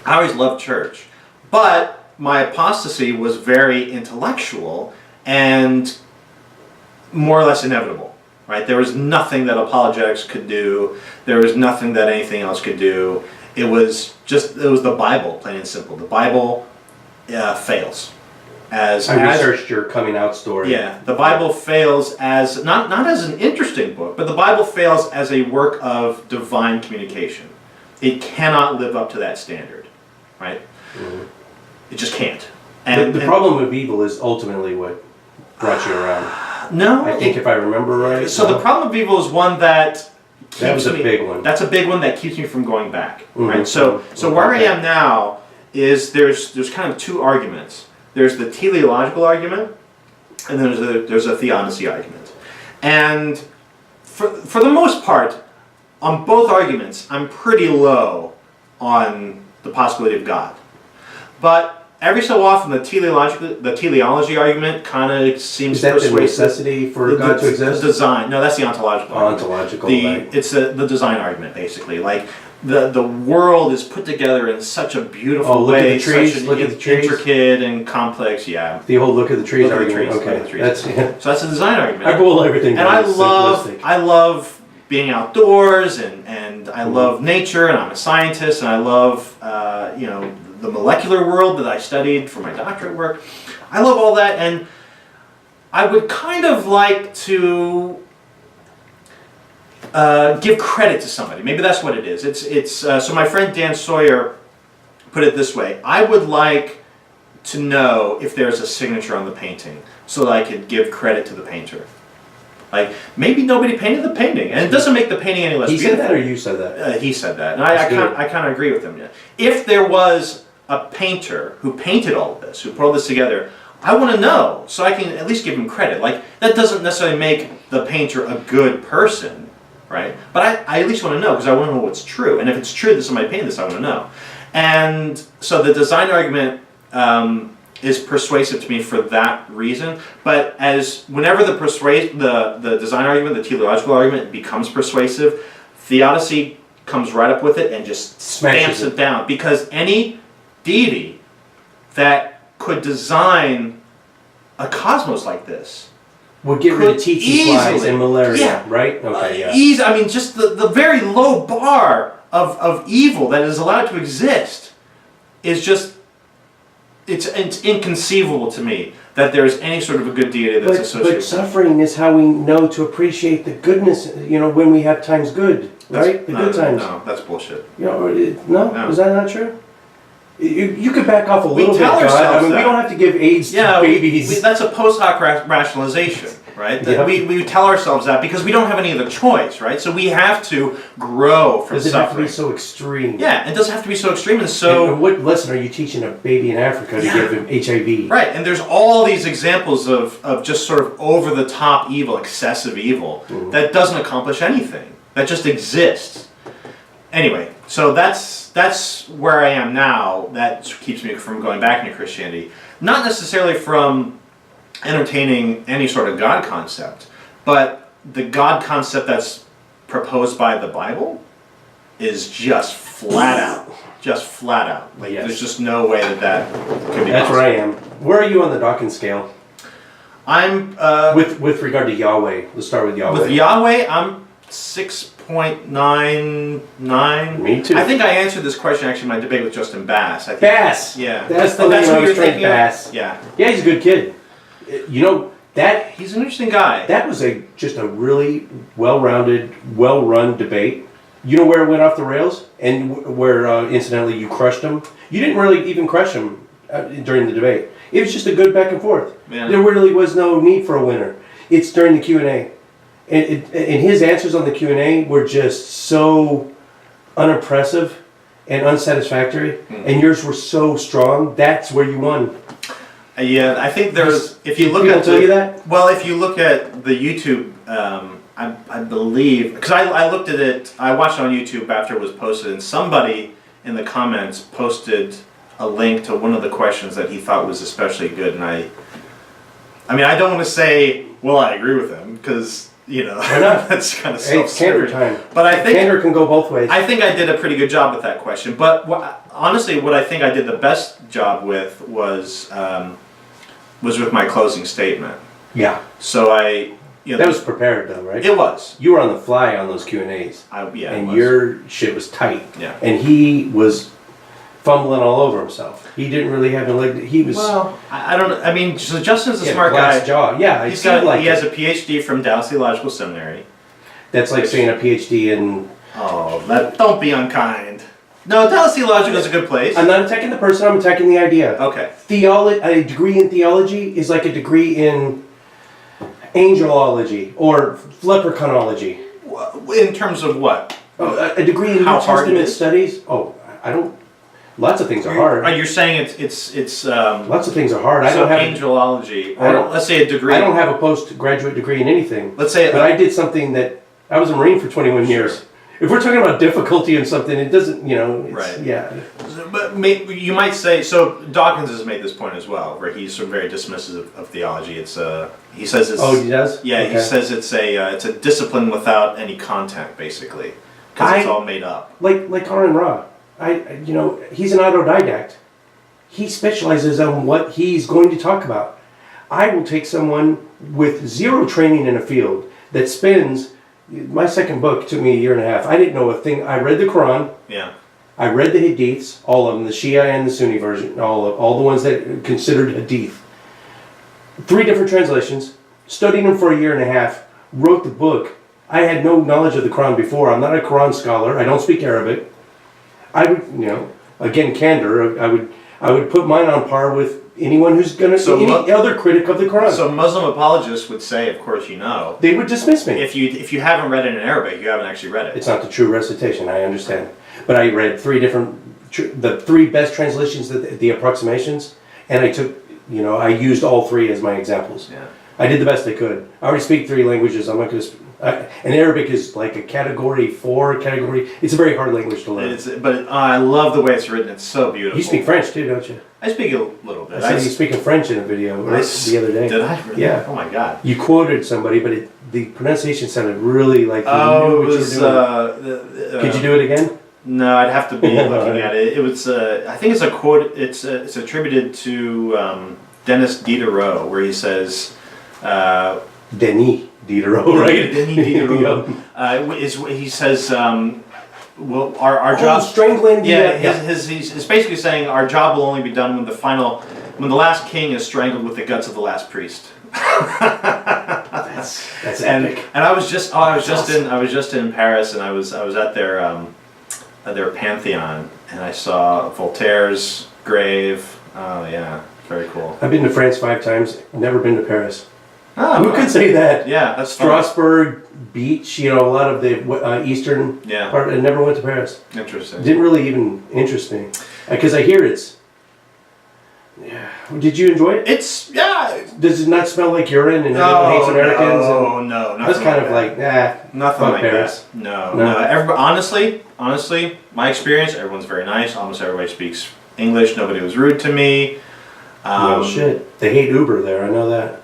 I always loved church, but my apostasy was very intellectual and more or less inevitable, right? There was nothing that apologetics could do. There was nothing that anything else could do. It was the Bible, plain and simple. The Bible fails. I researched your coming out story. Yeah, the Bible fails as, not as an interesting book, but the Bible fails as a work of divine communication. It cannot live up to that standard, right? Mm-hmm. It just can't. The problem of evil is ultimately what brought you around. No. I think if I remember right. So the problem of evil is one that keeps That was a me, big one. That's a big one that keeps me from going back, Mhm. right? So where I am now is there's kind of two arguments. There's the teleological argument, and there's a theodicy argument. And for the most part, on both arguments, I'm pretty low on the possibility of God. But every so often, the teleology argument kind of seems Is that the persuasive. necessity for God to exist? The design. No, that's the ontological argument. Ontological. Right. It's the design argument, basically. Like, the world is put together in such a beautiful look at way, the trees, such an look at the trees. intricate and complex, yeah. The whole look at the trees Look at the argument. trees, look Okay, at the trees. that's So that's a design argument. I boil everything And down. I to love simplistic. being outdoors and and I love nature, and I'm a scientist, and I love the molecular world that I studied for my doctorate work. I love all that, and I would kind of like to give credit to somebody. Maybe that's what it is. It's so my friend Dan Sawyer put it this way: I would like to know if there's a signature on the painting, so that I could give credit to the painter. Like, maybe nobody painted the painting, and it doesn't make the painting any less beautiful. He said that, or you said that? He said that, and I kind of agree with him. Yeah. If there was a painter who painted all of this, who put all this together, I want to know, so I can at least give him credit. Like, that doesn't necessarily make the painter a good person, right? But I at least want to know, because I want to know what's true. And if it's true that somebody painted this, I want to know. And so the design argument is persuasive to me for that reason. But whenever the design argument, the teleological argument becomes persuasive, theodicy comes right up with it and just stamps it down. Because any deity that could design a cosmos like this would get rid of tsetse flies and malaria, right? Okay, yeah. I mean, just the very low bar of evil that is allowed to exist is just, it's inconceivable to me that there's any sort of a good deity that's associated. But suffering is how we know to appreciate the goodness, when we have times good, right? The good times. No, that's bullshit. No? Is that not true? You could back off a little bit, God. I mean, we don't have to give AIDS to babies. That's a post hoc rationalization, right? Yeah. We tell ourselves that because we don't have any other choice, right? So we have to grow from suffering. Does it have to be so extreme? Yeah, it doesn't have to be so extreme. And so, and what lesson are you teaching a baby in Africa to give him HIV? Right, and there's all these examples of just sort of over-the-top evil, excessive evil, that doesn't accomplish anything. That just exists. Anyway, so that's where I am now. That keeps me from going back into Christianity. Not necessarily from entertaining any sort of God concept, but the God concept that's proposed by the Bible is just flat out. Like, there's just no way that could be That's possible. where I am. Where are you on the Dawkins scale? I'm... with regard to Yahweh. Let's start with Yahweh. With Yahweh, I'm 6.99. Me too. I think I answered this question actually in my debate with Justin Bass. Bass! Yeah. That's the name I was trying, Bass. Yeah. Yeah, he's a good kid. He's an interesting guy. That was just a really well-rounded, well-run debate. You know where it went off the rails? And where, incidentally, you crushed him? You didn't really even crush him during the debate. It was just a good back and forth. Yeah. There really was no need for a winner. It's during the Q&A. And his answers on the Q&A were just so unimpressive and unsatisfactory, and yours were so strong. That's where you won. Yeah, I think there's. If you look people at tell you that? Well, if you look at the YouTube, I believe, because I looked at it. I watched it on YouTube after it was posted, and somebody in the comments posted a link to one of the questions that he thought was especially good, and I mean, I don't want to say, well, I agree with him, because. Why not? That's kind of Hey, it's candor self-serving. time. But I think candor can go both ways. I think I did a pretty good job with that question. But honestly, what I think I did the best job with was with my closing statement. Yeah. So that was prepared though, right? It was. You were on the fly on those Q&As. Yeah. And your shit was tight. Yeah. And he was fumbling all over himself. He didn't really have a leg. He was. Well, I don't know. I mean, so Justin's a Yeah, smart glass guy. jaw. Yeah, He has a PhD from Dallas Theological Seminary. That's like saying a PhD in. Oh, don't be unkind. No, Dallas Theological is a good place. I'm not attacking the person. I'm attacking the idea. Okay. A degree in theology is like a degree in angelology or leprechaunology. In terms of what? A degree in New How hard it Testament is? studies. Oh, I don't. Lots of things are hard. You're saying it's Lots of things are hard. I so don't have. angelology, I or don't- let's say a degree. I don't have a postgraduate degree in anything. Let's say, But I did something that I was a Marine for 21 years. If we're talking about difficulty in something, it doesn't. It's, Right. Yeah. But you might say so. Dawkins has made this point as well, where he's sort of very dismissive of theology. He says it's. Oh, he does. Yeah, Okay. he says it's a discipline without any content, basically, because it's all made up. Like Aaron Ra. He's an autodidact. He specializes on what he's going to talk about. I will take someone with zero training in a field that spends My second book took me a year and a half. I didn't know a thing. I read the Quran. Yeah. I read the Hadiths, all of them, the Shia and the Sunni version, all the ones that are considered Hadith. 3 different translations. Studied them for a year and a half. Wrote the book. I had no knowledge of the Quran before. I'm not a Quran scholar. I don't speak Arabic. I would, again, candor. I would put mine on par with anyone who's going to any other critic of the Quran. So Muslim apologists would say, of course, they would dismiss me. if you haven't read it in Arabic, you haven't actually read it. It's not the true recitation. I understand, but I read 3 different, the 3 best translations, the approximations, and I took, I used all 3 as my examples. Yeah. I did the best I could. I already speak 3 languages. I'm not going to. And Arabic is like a category 4 category. It's a very hard language to learn. But I love the way it's written. It's so beautiful. You speak French too, don't you? I speak a little bit. I saw you speaking French in a video the other day. Did I? Really? Yeah. Oh my God. You quoted somebody, but the pronunciation sounded really like you knew Oh, what it was. you were doing. Could you do it again? No, I'd have to be looking at it. It was. I think it's a quote. It's attributed to Dennis Diderot, where he says. Denis Diderot, right? Denis Diderot. He says, well, our job. Strangling. He's basically saying our job will only be done when the last king is strangled with the guts of the last priest. That's epic. And I was just in Paris, and I was at their Pantheon, and I saw Voltaire's grave. Oh yeah, very cool. I've been to France 5 times. Never been to Paris. Oh, who could say that? Yeah, that's Strasbourg, Beach, a lot of the eastern part. I never went to Paris. Interesting. Didn't really even interest me because I hear it's. Yeah. Did you enjoy it? It's Does it not smell like urine and everyone hates Americans? No. That's kind of like nothing fuck like Paris. that. No. Everybody, honestly, my experience. Everyone's very nice. Almost everybody speaks English. Nobody was rude to me. Well, shit. They hate Uber there. I know that.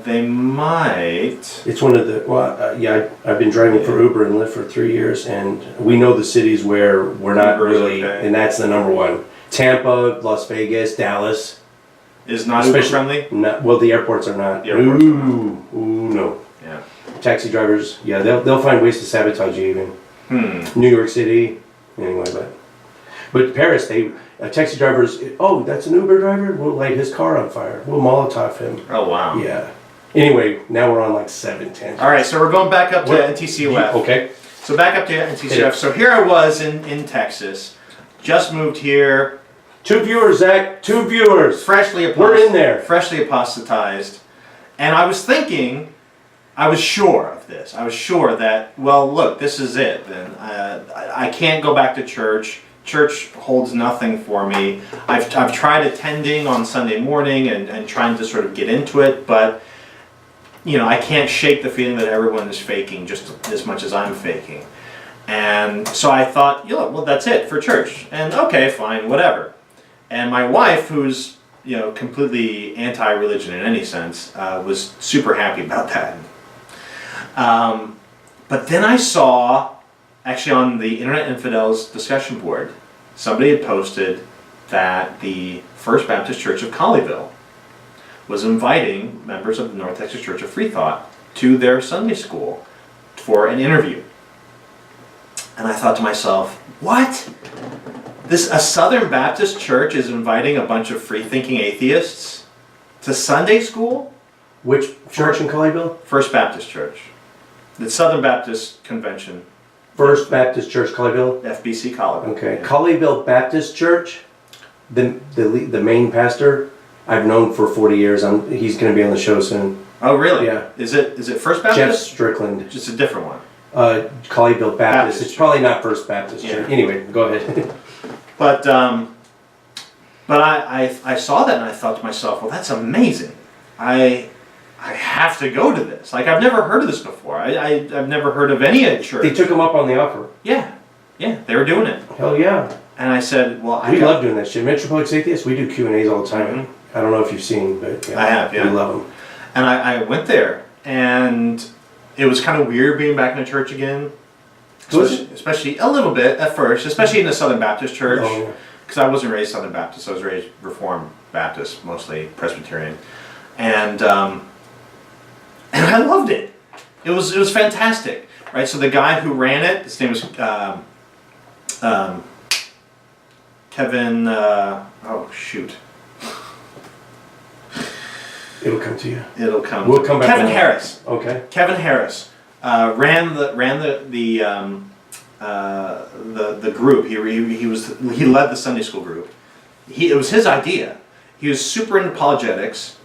They might. It's one of the I've been driving for Uber and Lyft for 3 years, and we know the cities where we're not Uber really, okay. and that's the number one. Tampa, Las Vegas, Dallas. Is not Uber friendly? Well, the airports are not. The airports are not. Ooh, no. Yeah. Taxi drivers, they'll find ways to sabotage you even. New York City, anyway, but Paris, taxi drivers, that's an Uber driver? We'll light his car on fire. We'll Molotov him. Oh, wow. Yeah. Anyway, now we're on like 7 tangents. All right, so we're going back up to NTCOF. Okay. So back up to NTCOF. So here I was in Texas, just moved here. 2 viewers, Zach. 2 viewers. We're in there. Freshly apostatized. And I was thinking, I was sure of this. I was sure that, well, look, this is it. Then I can't go back to church. Church holds nothing for me. I've tried attending on Sunday morning and trying to sort of get into it, but I can't shake the feeling that everyone is faking just as much as I'm faking. And so I thought, well, that's it for church. And okay, fine, whatever. And my wife, who's completely anti-religion in any sense, was super happy about that. But then I saw, actually on the Internet Infidels discussion board, somebody had posted that the First Baptist Church of Colleyville was inviting members of the North Texas Church of Free Thought to their Sunday school for an interview. And I thought to myself, what? A Southern Baptist church is inviting a bunch of free-thinking atheists to Sunday school? Which church in Colleyville? First Baptist Church. The Southern Baptist Convention. First Baptist Church, Colleyville? FBC Colleyville. Okay. Yeah. Colleyville Baptist Church, the main pastor, I've known for 40 years. He's going to be on the show soon. Oh, really? Yeah. Is it First Baptist? Jeff Strickland. Just a different one. Colleyville Baptist. It's probably not First Baptist Church. Anyway, go ahead. But I saw that and I thought to myself, well, that's amazing. I have to go to this. Like, I've never heard of this before. I've never heard of any church. They took him up on the offer. Yeah, they were doing it. Hell yeah. And I said, well, we love doing that shit. Metroplex Atheist, we do Q&As all the time. Mm-hmm. I don't know if you've seen, but I have, yeah. We love them. And I went there, and it was kind of weird being back in a church again. Especially a little bit at first, especially in the Southern Baptist Church. Oh, yeah. Because I wasn't raised Southern Baptist, I was raised Reformed Baptist, mostly Presbyterian. And I loved it. it was fantastic, right? So the guy who ran it, his name was Kevin. Oh shoot. It'll come to you. It'll come. We'll come back. Kevin Harris. Okay. Kevin Harris ran the group. He led the Sunday school group. It was his idea. He was super into apologetics.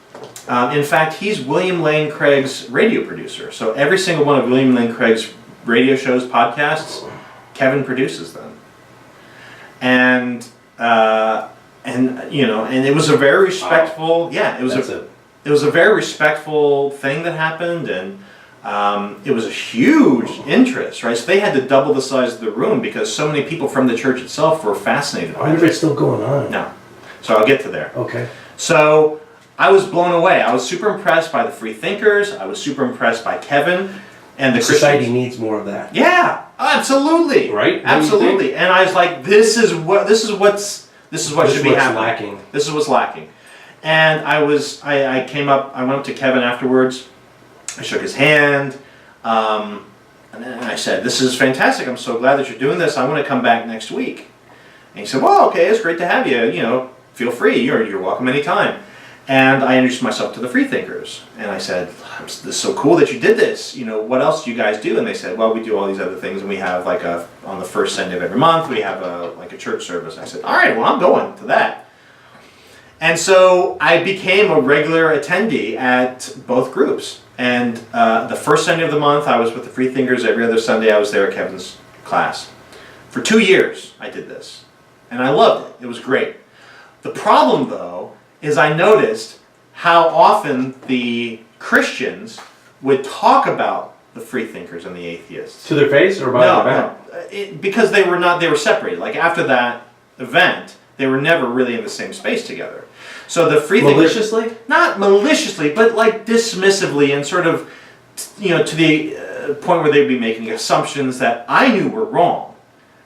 In fact, he's William Lane Craig's radio producer. So every single one of William Lane Craig's radio shows, podcasts, Kevin produces them. And it was a very respectful. Yeah, it was It was a very respectful thing that happened, and it was a huge interest, right? So they had to double the size of the room because so many people from the church itself were fascinated I by wonder if it. it's still going on. No. So I'll get to there. Okay. So I was blown away. I was super impressed by the free thinkers. I was super impressed by Kevin and the Society Christians. needs more of that. Yeah, absolutely. Right? Absolutely. And I was like, this is what should be happening. Lacking. This is what's lacking. And I came up, I went up to Kevin afterwards, I shook his hand, and I said, this is fantastic, I'm so glad that you're doing this, I want to come back next week. And he said, well, okay, it's great to have you, feel free, you're welcome anytime. And I introduced myself to the freethinkers, and I said, this is so cool that you did this, what else do you guys do? And they said, well, we do all these other things, and we have on the first Sunday of every month, we have a church service. I said, all right, well, I'm going to that. And so I became a regular attendee at both groups. And the first Sunday of the month, I was with the Freethinkers. Every other Sunday, I was there at Kevin's class. For 2 years, I did this. And I loved it. It was great. The problem, though, is I noticed how often the Christians would talk about the Freethinkers and the Atheists. To their face or behind their back? No, because they were separated. Like after that event, they were never really in the same space together. So the freethinkers, maliciously? Not maliciously, but like dismissively and sort of, to the point where they'd be making assumptions that I knew were wrong.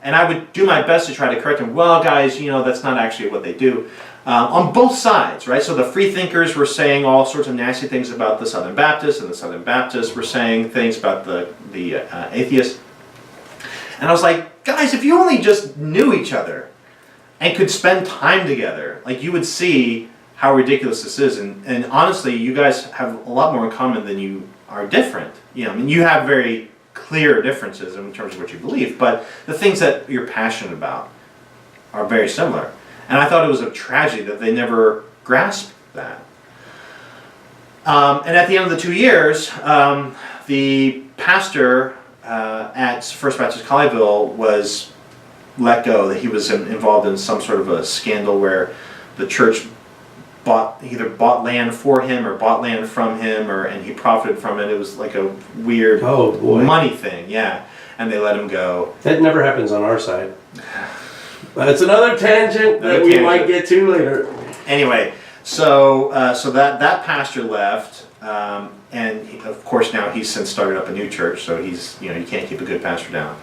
And I would do my best to try to correct them. Well, guys, that's not actually what they do. On both sides, right? So the freethinkers were saying all sorts of nasty things about the Southern Baptists, and the Southern Baptists were saying things about the atheists. And I was like, guys, if you only just knew each other and could spend time together, like you would see how ridiculous this is. And honestly, you guys have a lot more in common than you are different. You have very clear differences in terms of what you believe, but the things that you're passionate about are very similar. And I thought it was a tragedy that they never grasped that. And at the end of the 2 years, the pastor at First Baptist Colleyville was let go, that he was involved in some sort of a scandal where the church either bought land for him or bought land from him, and he profited from it. It was like a weird money thing, yeah. And they let him go. That never happens on our side. But it's another tangent that we might get to later. Anyway, so that pastor left, and of course now he's since started up a new church. So he's you can't keep a good pastor down.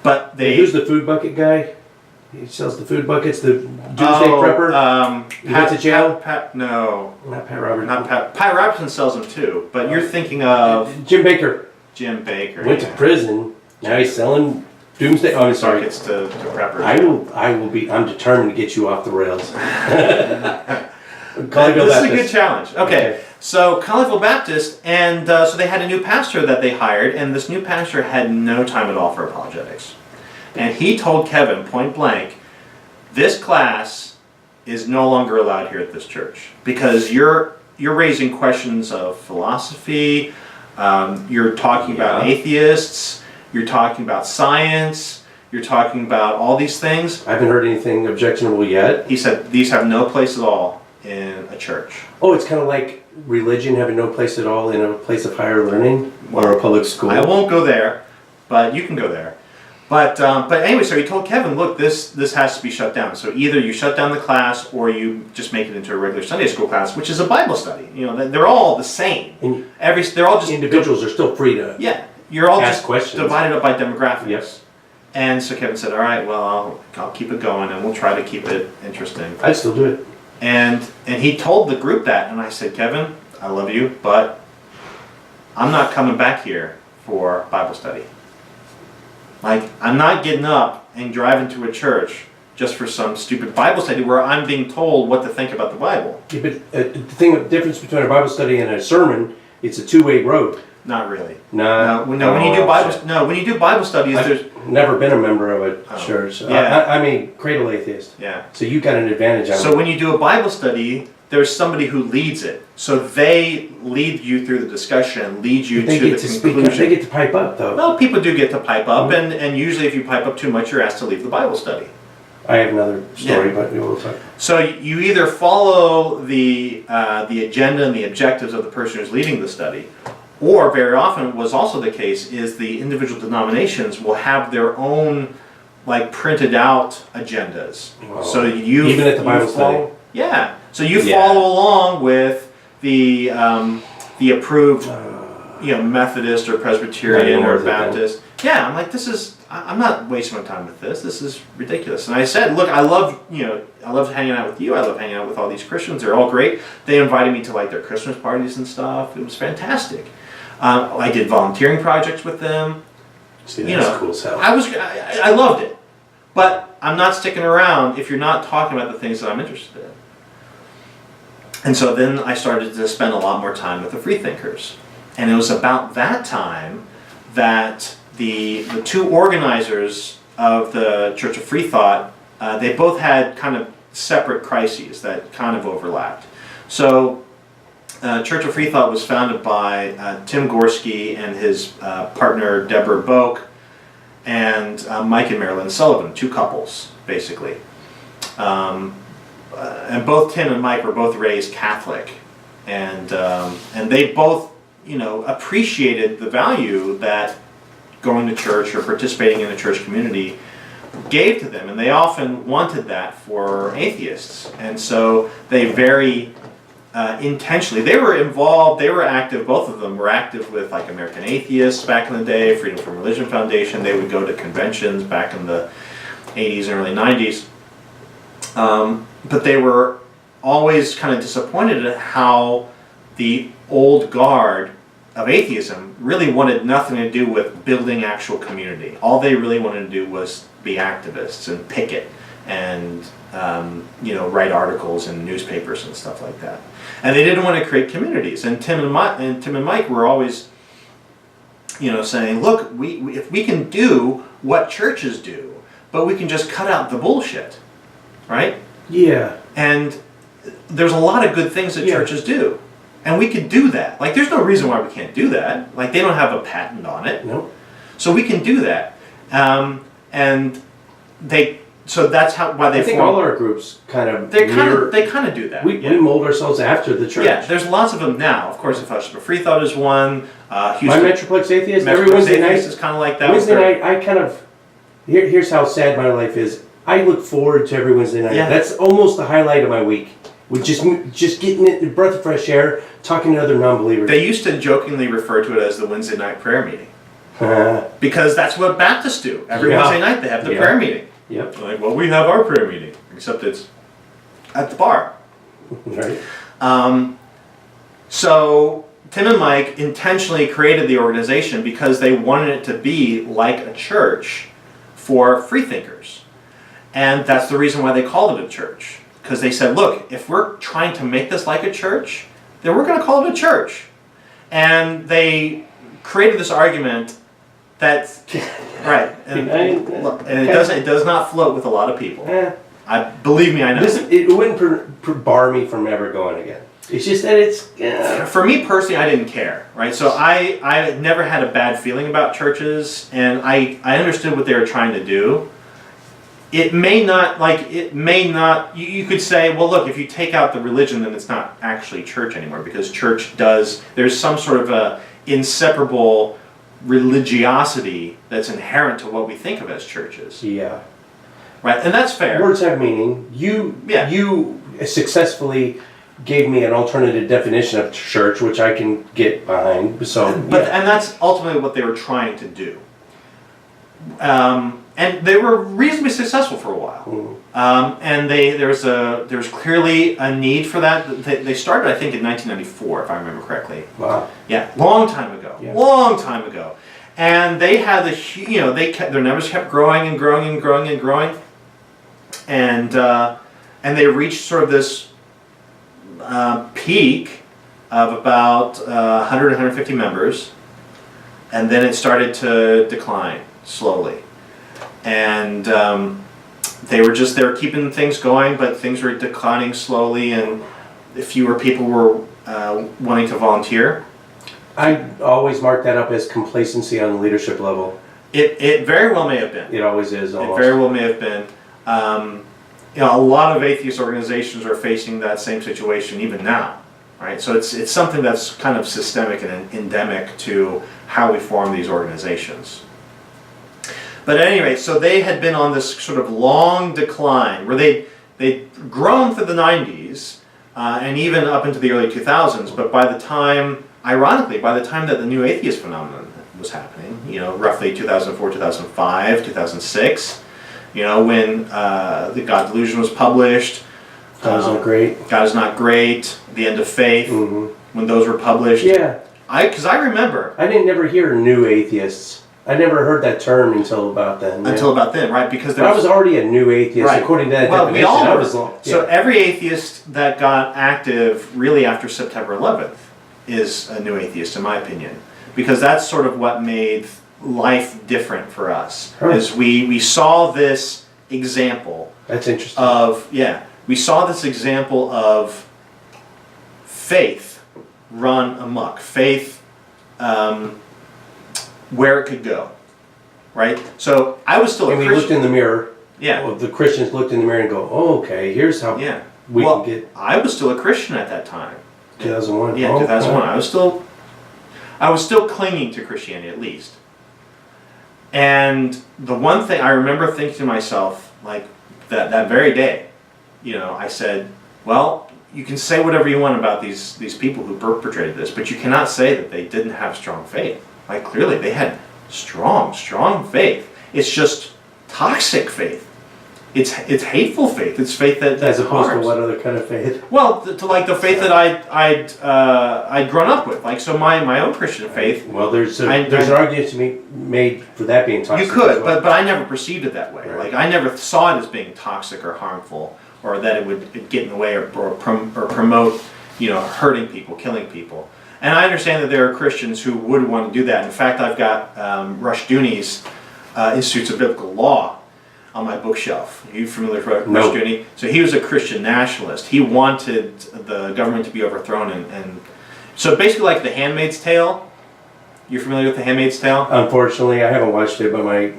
But who's the food bucket guy? He sells the food buckets. The Doomsday Prepper. He went to jail. No, not Pat Robertson. Not Pat. Pat Robertson sells them too. But you're thinking of Jim Baker. Jim Baker went to prison. Now he's selling Doomsday. Oh, I'm sorry. Buckets to preppers. I will be. I'm determined to get you off the rails. This is a good challenge. Okay. So Colleyville Baptist, and so they had a new pastor that they hired, and this new pastor had no time at all for apologetics. And he told Kevin point blank, this class is no longer allowed here at this church because you're raising questions of philosophy, you're talking about atheists, you're talking about science, you're talking about all these things. I haven't heard anything objectionable yet. He said these have no place at all in a church. Oh, it's kind of like religion having no place at all in a place of higher learning or a public school. I won't go there, but you can go there. But anyway, so he told Kevin, look, this has to be shut down. So either you shut down the class or you just make it into a regular Sunday school class, which is a Bible study. They're all the same. They're all just individuals are still free to you're all ask just questions. Divided up by demographics. Yes. And so Kevin said, all right, well, I'll keep it going and we'll try to keep it interesting. I'd still do it. And he told the group that, and I said, Kevin, I love you, but I'm not coming back here for Bible study. Like, I'm not getting up and driving to a church just for some stupid Bible study where I'm being told what to think about the Bible. Yeah, but the difference between a Bible study and a sermon, it's a two-way road. Not really. No, when you do Bible studies, there's never been a member of a church. Yeah. I'm a cradle atheist. Yeah. So you got an advantage on So when you do a Bible study, there's somebody who leads it. So they lead you through the discussion, lead you to the conclusion. They get to pipe up, though. Well, people do get to pipe up, and usually if you pipe up too much, you're asked to leave the Bible study. I have another story, but we'll talk. So you either follow the agenda and the objectives of the person who's leading the study, or very often, what's also the case is the individual denominations will have their own, like, printed out agendas. Wow. So even at the Bible study. Yeah. So you follow along with the approved, Methodist or Presbyterian or Baptist. Yeah, I'm like, I'm not wasting my time with this. This is ridiculous. And I said, look, I love hanging out with you. I love hanging out with all these Christians. They're all great. They invited me to, like, their Christmas parties and stuff. It was fantastic. I did volunteering projects with them. See, that's cool as hell. I loved it. But I'm not sticking around if you're not talking about the things that I'm interested in. And so then I started to spend a lot more time with the freethinkers. And it was about that time that the two organizers of the Church of Free Thought, they both had kind of separate crises that kind of overlapped. So Church of Free Thought was founded by Tim Gorski and his partner Deborah Boak and Mike and Marilyn Sullivan, two couples, basically. And both Tim and Mike were both raised Catholic, and they both, appreciated the value that going to church or participating in a church community gave to them, and they often wanted that for atheists. And so they very intentionally, they were involved, they were active, both of them were active with, like, American Atheists back in the day, Freedom from Religion Foundation. They would go to conventions back in the 80s and early 90s. But they were always kind of disappointed at how the old guard of atheism really wanted nothing to do with building actual community. All they really wanted to do was be activists and picket and write articles in newspapers and stuff like that. And they didn't want to create communities. And Tim and Mike were always, saying, look, if we can do what churches do, but we can just cut out the bullshit, right? Yeah. And there's a lot of good things that churches do. And we could do that. Like, there's no reason why we can't do that. Like, they don't have a patent on it. Nope. So we can do that. So that's why they I think form. all our groups kind of They kind of do that. We mold ourselves after the church. Yeah, there's lots of them now. Of course, the Fellowship of Free Thought is one. Houston, my Metroplex Atheist, every Metroplex Wednesday night Atheist is kind of like that. Wednesday night, I kind of here's how sad my life is. I look forward to every Wednesday night. Yeah. That's almost the highlight of my week. With just getting a breath of fresh air, talking to other non-believers. They used to jokingly refer to it as the Wednesday night prayer meeting. Because that's what Baptists do. Every Wednesday night they have the prayer meeting. Yep. Like, well, we have our prayer meeting, except it's at the bar. Right. So Tim and Mike intentionally created the organization because they wanted it to be like a church for freethinkers. And that's the reason why they called it a church. Because they said, look, if we're trying to make this like a church, then we're going to call it a church. And they created this argument that's right, and it does not float with a lot of people. Believe me, I know. It wouldn't bar me from ever going again. It's just that it's... For me personally, I didn't care, right? So I never had a bad feeling about churches, and I understood what they were trying to do. It may not, you could say, well, look, if you take out the religion, then it's not actually church anymore, because there's some sort of a inseparable religiosity that's inherent to what we think of as churches. Yeah. Right, and that's fair. Words have meaning. You successfully gave me an alternative definition of church, which I can get behind. And that's ultimately what they were trying to do. and they were reasonably successful for a while. And there's clearly a need for that. They started, I think, in 1994, if I remember correctly. Wow. Yeah, long time ago. Yeah. Long time ago. And they had their numbers kept growing and growing and growing and growing, and they reached sort of this peak of about 100, 150 members, and then it started to decline slowly. And they were keeping things going, but things were declining slowly, and fewer people were wanting to volunteer. I always mark that up as complacency on the leadership level. It very well may have been. It always is, almost. It very well may have been. A lot of atheist organizations are facing that same situation even now, right? So it's something that's kind of systemic and endemic to how we form these organizations. But at any rate, so they had been on this sort of long decline where they'd grown through the 90s and even up into the early 2000s, but ironically, by the time that the new atheist phenomenon was happening, roughly 2004, 2005, 2006, when the God Delusion was published. God is Not Great. God is Not Great, The End of Faith, when those were published. Yeah. Because I remember. I didn't never hear new atheists. I never heard that term until about then. Until about then, right? Because I was already a new atheist, right. According to that definition. We all were. So every atheist that got active really after September 11th is a new atheist, in my opinion. Because that's sort of what made life different for us. Is we saw this example. That's interesting. We saw this example of faith run amok. Faith where it could go. Right? So I was still a Christian. And we looked in the mirror. Yeah. Well, the Christians looked in the mirror and go, oh, okay, here's how we can get... I was still a Christian at that time. 2001. Yeah, 2001. I was still clinging to Christianity, at least. And the one thing I remember thinking to myself, like that very day, I said, well, you can say whatever you want about these people who perpetrated this, but you cannot say that they didn't have strong faith. Like, clearly they had strong faith. It's just toxic faith. It's hateful faith. It's faith that as opposed harms. to what other kind of faith? Well, to like the faith that I'd grown up with. Like, so my own Christian faith. Well, there's an argument to be made for that being toxic. You could, as well. but I never perceived it that way. Right. Like, I never saw it as being toxic or harmful, or that it'd get in the way or promote, hurting people, killing people. And I understand that there are Christians who would want to do that. In fact, I've got Rushdoony's Institutes of Biblical Law on my bookshelf. Are you familiar with Rushdoony? So he was a Christian nationalist. He wanted the government to be overthrown, and so basically like The Handmaid's Tale. You're familiar with The Handmaid's Tale? Unfortunately, I haven't watched it, but my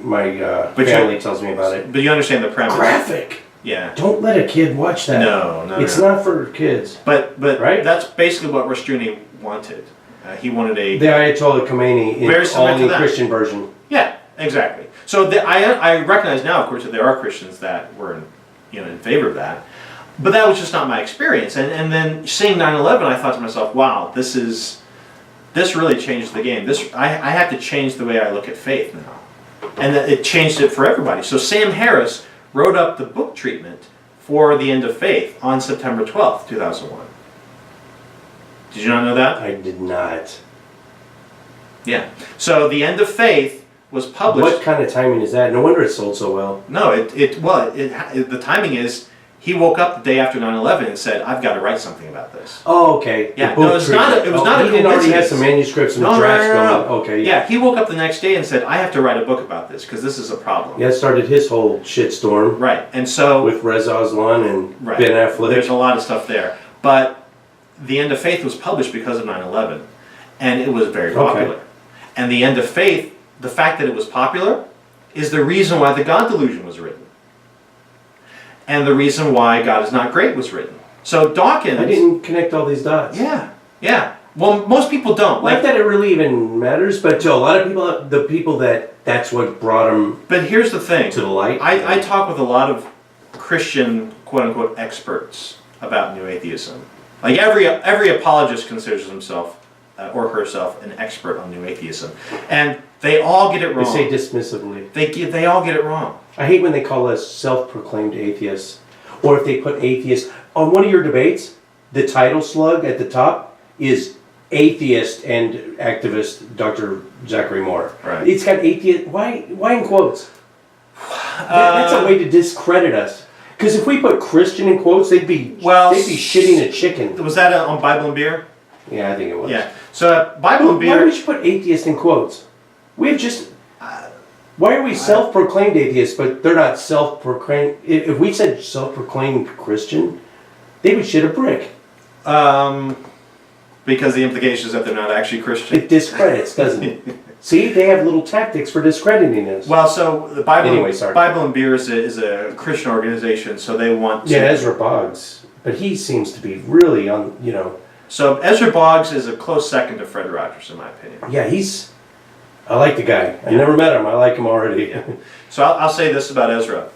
family tells me about it. But you understand the premise. Graphic. Yeah. Don't let a kid watch that. No. It's not for kids. But right? That's basically what Rushdoony wanted. He wanted the Ayatollah Khomeini in all the Christian version. Yeah, exactly. So I recognize now, of course, that there are Christians that were in favor of that. But that was just not my experience. And then seeing 9/11, I thought to myself, wow, this really changed the game. I have to change the way I look at faith now. And that it changed it for everybody. So Sam Harris wrote up the book treatment for The End of Faith on September 12th, 2001. Did you not know that? I did not. Yeah. So The End of Faith was published. What kind of timing is that? No wonder it sold so well. No, the timing is he woke up the day after 9/11 and said, "I've got to write something about this." Oh, okay. Yeah. No, it was not a He coincidence. didn't already have some manuscripts and drafts going. Okay. Yeah, he woke up the next day and said, "I have to write a book about this because this is a problem." Yeah, it started his whole shitstorm. Right, and so with Reza Aslan and Ben Affleck. There's a lot of stuff there, but The End of Faith was published because of 9/11, and it was very popular. Okay. And The End of Faith, the fact that it was popular, is the reason why the God Delusion was written, and the reason why God is Not Great was written. So Dawkins. I didn't connect all these dots. Yeah. Well, most people don't. Not that it really even matters, but to a lot of people, the people that's what brought them. But here's the thing. To the light. I talk with a lot of Christian quote unquote experts about new atheism. Like every apologist considers himself or herself an expert on new atheism, and they all get it wrong. They say dismissively. They all get it wrong. I hate when they call us self-proclaimed atheists, or if they put atheist on one of your debates. The title slug at the top is atheist and activist Dr. Zachary Moore. Right. It's got atheist. Why in quotes? That's a way to discredit us. Because if we put Christian in quotes, they'd be shitting a chicken. Was that on Bible and Beer? Yeah, I think it was. Yeah. So Bible and Beer. Why would you put atheist in quotes? We have just. Why are we self-proclaimed atheists, but they're not self-proclaimed? If we said self-proclaimed Christian, they would shit a brick. Because the implication is that they're not actually Christian. It discredits, doesn't it? See, they have little tactics for discrediting us. Well, so the Bible, Anyway, sorry. Bible and Beer is a Christian organization, so they want to... Yeah, Ezra Boggs, but he seems to be really on, So Ezra Boggs is a close second to Fred Rogers, in my opinion. Yeah, I like the guy. I never met him. I like him already. Yeah. So I'll say this about Ezra,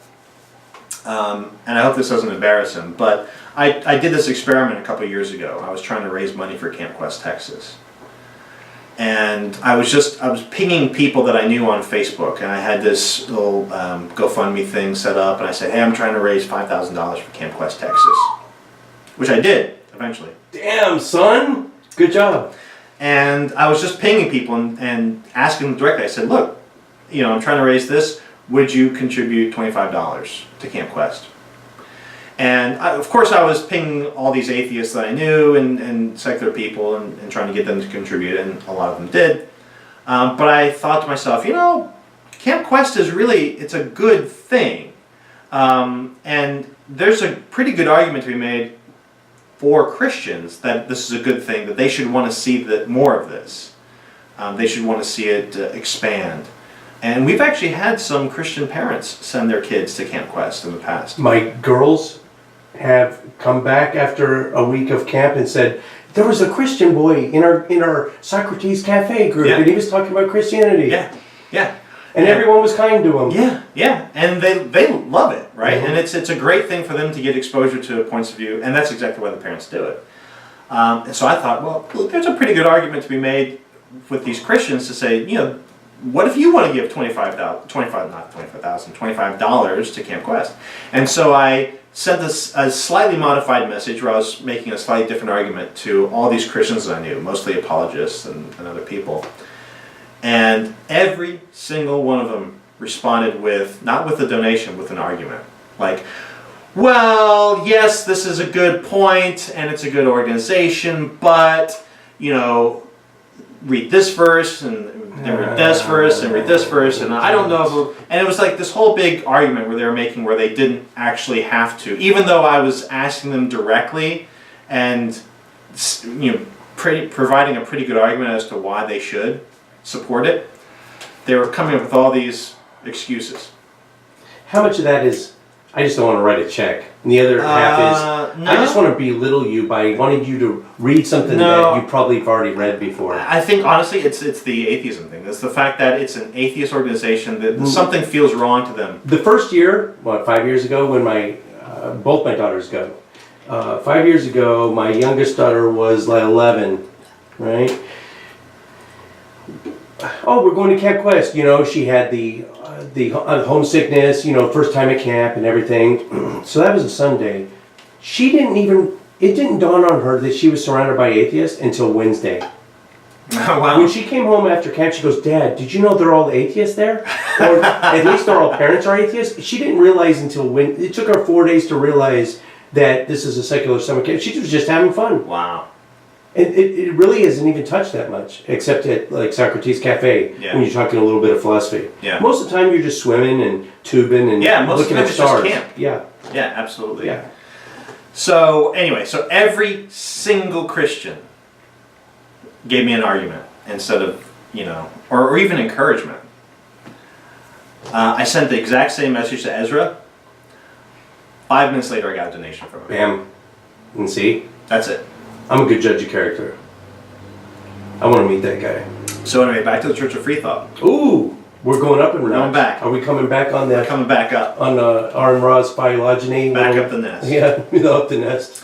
and I hope this doesn't embarrass him, but I did this experiment a couple of years ago. I was trying to raise money for Camp Quest, Texas. And I was pinging people that I knew on Facebook, and I had this little GoFundMe thing set up, and I said, hey, I'm trying to raise $5,000 for Camp Quest, Texas, which I did eventually. Damn, son! Good job. And I was just pinging people and asking them directly. I said, look, I'm trying to raise this. Would you contribute $25 to Camp Quest? And of course I was pinging all these atheists that I knew and secular people and trying to get them to contribute, and a lot of them did. But I thought to myself, Camp Quest is it's a good thing. And there's a pretty good argument to be made for Christians that this is a good thing, that they should want to see more of this. They should want to see it expand. And we've actually had some Christian parents send their kids to Camp Quest in the past. My girls have come back after a week of camp and said, there was a Christian boy in our Socrates Cafe group, and he was talking about Christianity. Yeah. And everyone was kind to him. Yeah. And they love it, right? Mm-hmm. And it's a great thing for them to get exposure to points of view, and that's exactly why the parents do it. And so I thought, well, there's a pretty good argument to be made with these Christians to say, what if you want to give $25 to Camp Quest? And so I sent a slightly modified message where I was making a slightly different argument to all these Christians that I knew, mostly apologists and other people. And every single one of them responded not with a donation, with an argument. Like, well, yes, this is a good point and it's a good organization, but, read this verse and then read this verse and read this verse, and I don't know and it was like this whole big argument where they were making where they didn't actually have to, even though I was asking them directly and providing a pretty good argument as to why they should support it. They were coming up with all these excuses. How much of that is, I just don't want to write a check, and the other half is, I just want to belittle you by wanting you to read something that you probably have already read before. I think, honestly, it's the atheism thing. It's the fact that it's an atheist organization, that something feels wrong to them. The first year, 5 years ago, when both my daughters go, 5 years ago, my youngest daughter was like 11, right? Oh, we're going to Camp Quest. She had the homesickness, first time at camp and everything. So that was a Sunday. It didn't dawn on her that she was surrounded by atheists until Wednesday. Oh, wow. When she came home after camp, she goes, Dad, did you know they're all atheists there? Or at least they're all parents are atheists? She didn't realize until it took her 4 days to realize that this is a secular summer camp. She was just having fun. Wow. And it really hasn't even touched that much, except at like Socrates Cafe, when you're talking a little bit of philosophy. Yeah. Most of the time you're just swimming and tubing and looking at stars. Just camp. Yeah. Yeah, absolutely. Yeah. So anyway, every single Christian gave me an argument instead of, or even encouragement. I sent the exact same message to Ezra. 5 minutes later, I got a donation from him. Bam. And see? That's it. I'm a good judge of character. I want to meet that guy. So anyway, back to the Church of Free Thought. Ooh, we're going up in rank. Going back. Are we coming back on that? We're coming back up. On R and Ra's phylogeny? Back up the nest. Yeah, up the nest.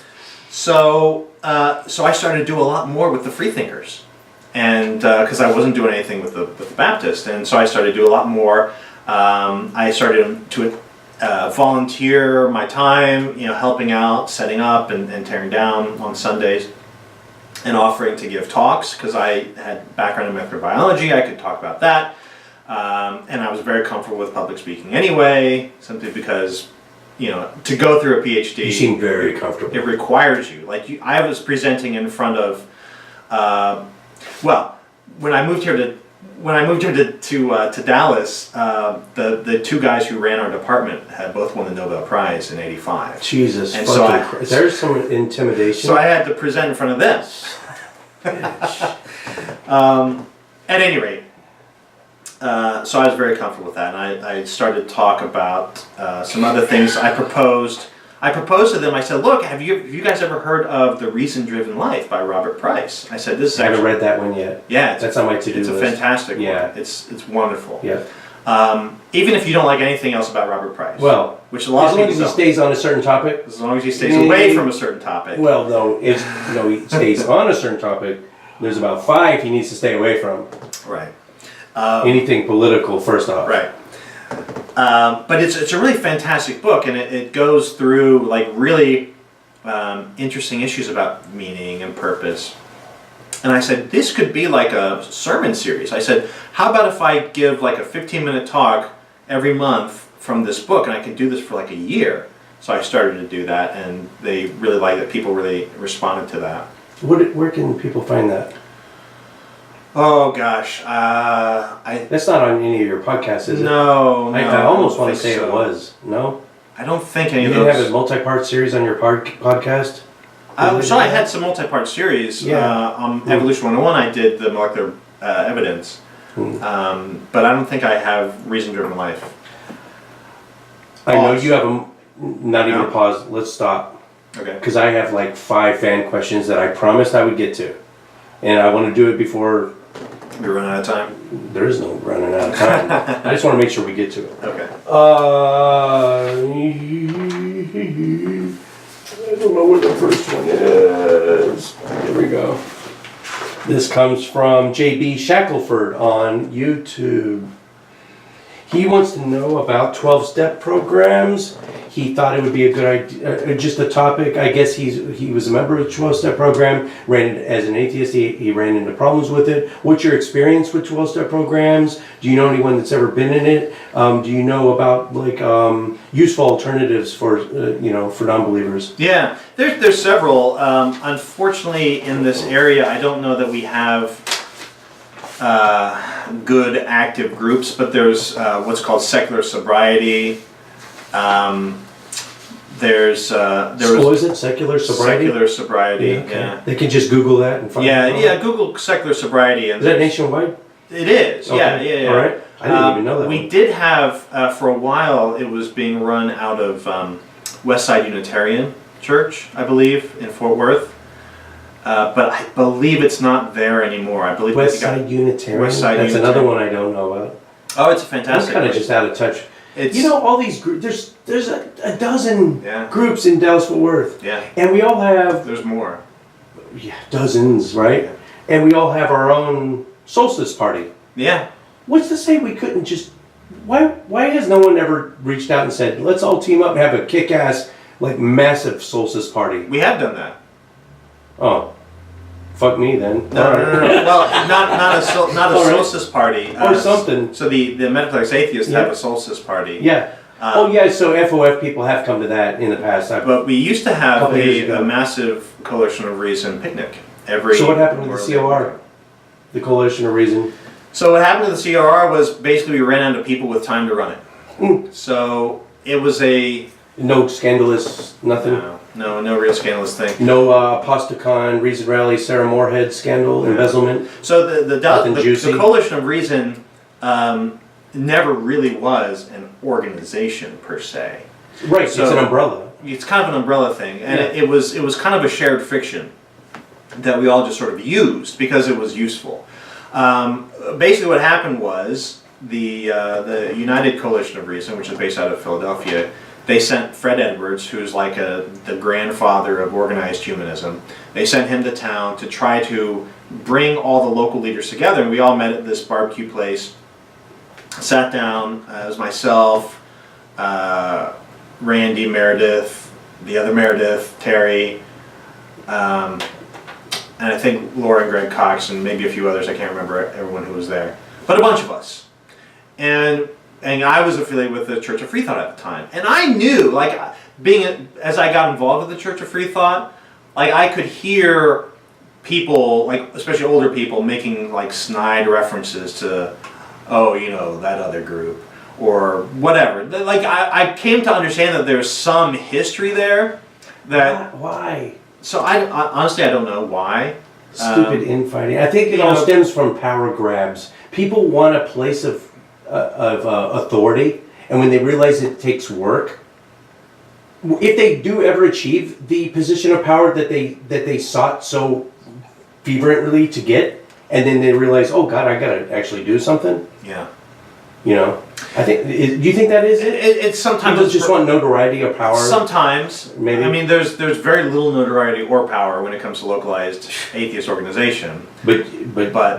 So I started to do a lot more with the freethinkers. and because I wasn't doing anything with the Baptist, and so I started to do a lot more. I started to volunteer my time, helping out, setting up and tearing down on Sundays, and offering to give talks because I had background in molecular biology. I could talk about that, and I was very comfortable with public speaking anyway, simply because to go through a PhD, You seem very comfortable. it requires you. I was presenting in front of, when I moved here to Dallas, the two guys who ran our department had both won the Nobel Prize in '85. Jesus And fucking so Christ. There's some intimidation. So I had to present in front of them. At any rate, so I was very comfortable with that, and I started to talk about some other things. I proposed to them. I said, "Look, have you guys ever heard of The Reason-Driven Life by Robert Price?" I said, "This is I haven't actually read that one yet. yeah, That's on my to-do it's list. a fantastic Yeah. one. It's wonderful. Yeah. Even if you don't like anything else about Robert Price, Well, which a lot as of long people as he don't. stays on a certain topic. As long as he stays away from a certain topic. Well, no, he stays on a certain topic. There's about 5 he needs to stay away from. Right. Anything political, first off. Right. But it's a really fantastic book, and it goes through really interesting issues about meaning and purpose. And I said, this could be like a sermon series. I said, how about if I give a 15-minute talk every month from this book, and I can do this for a year. So I started to do that, and they really liked it. People really responded to that. Where can people find that? Oh gosh, That's not on any of your podcasts, is it? No, I almost want to think say so. it was. No? I don't think any You of didn't those. have a multi-part series on your podcast? So I had some multi-part series. Yeah. On Evolution 101, I did the molecular evidence. But I don't think I have Reason-Driven Life. I know Pause. you have a... Not even No. a pause. Let's stop. Okay. Because I have 5 fan questions that I promised I would get to. And I want to do it before... We run out of time. There is no running out of time. I just want to make sure we get to it. Okay. I don't know where the first one is. Here we go. This comes from JB Shackelford on YouTube. He wants to know about 12-step programs. He thought it would be a good idea, just a topic. I guess he was a member of the 12-step program, as an atheist, he ran into problems with it. What's your experience with 12-step programs? Do you know anyone that's ever been in it? Do you know about useful alternatives for non-believers? Yeah, there's several. Unfortunately, in this area, I don't know that we have good active groups, but there's what's called secular sobriety. What is it? Secular sobriety? Secular sobriety, Yeah, yeah. They can just Google that and find it. Yeah, Google secular sobriety. And Is that nationwide? it is, yeah. All right. I didn't even know that. We did have, for a while, it was being run out of Westside Unitarian Church, I believe, in Fort Worth. But I believe it's not there anymore. I believe Westside Unitarian? Westside That's Unitarian. another one I don't know about. Oh, it's a I'm fantastic. kind of place. just out of touch. It's, All these groups, there's a dozen Yeah. groups in Dallas-Fort Worth. Yeah, And we all have there's more. dozens, right? Yeah. And we all have our own solstice party. Yeah. What's to say we couldn't just... Why has no one ever reached out and said, let's all team up and have a kick-ass, massive solstice party? We have done that. Oh. Fuck me then. No. All right. Well, not a All right. solstice party. Or something. So the Metaplex Atheists Yeah. have a solstice party. Yeah. So FOF people have come to that in the past. But we used to have Couple years ago. a massive Coalition of Reason picnic every. So what happened with the Memorial COR? Day. The Coalition of Reason? So what happened to the CRR was basically we ran out of people with time to run it. So it was a No scandalous, nothing? no real scandalous thing. No Apostacon, Reason Rally, Sarah Moorhead scandal, embezzlement? So the Nothing juicy? Coalition of Reason never really was an organization per se. Right, So- it's an umbrella. It's kind of an umbrella thing, and Yeah. it was kind of a shared fiction that we all just sort of used because it was useful. Basically, what happened was the United Coalition of Reason, which is based out of Philadelphia, they sent Fred Edwards, who's like the grandfather of organized humanism. They sent him to town to try to bring all the local leaders together, and we all met at this barbecue place. Sat down. It was myself, Randy, Meredith, the other Meredith, Terry, and I think Laura and Greg Cox, and maybe a few others. I can't remember everyone who was there, but a bunch of us. And I was affiliated with the Church of Free Thought at the time, and I knew, like, as I got involved with the Church of Free Thought, like, I could hear people, like, especially older people, making like snide references to, oh, you know, that other group or whatever. Like, I came to understand that there's some history there. That why? So I honestly I don't know why. Stupid infighting. I think it all stems from power grabs. People want a place of authority, and when they realize it takes work, if they do ever achieve the position of power that they sought so fervently to get, and then they realize, oh God, I gotta actually do something. Yeah. You know, I think. Do you think that is it? It's sometimes people just want notoriety or power. Sometimes, maybe. I mean, there's very little notoriety or power when it comes to localized atheist organization. But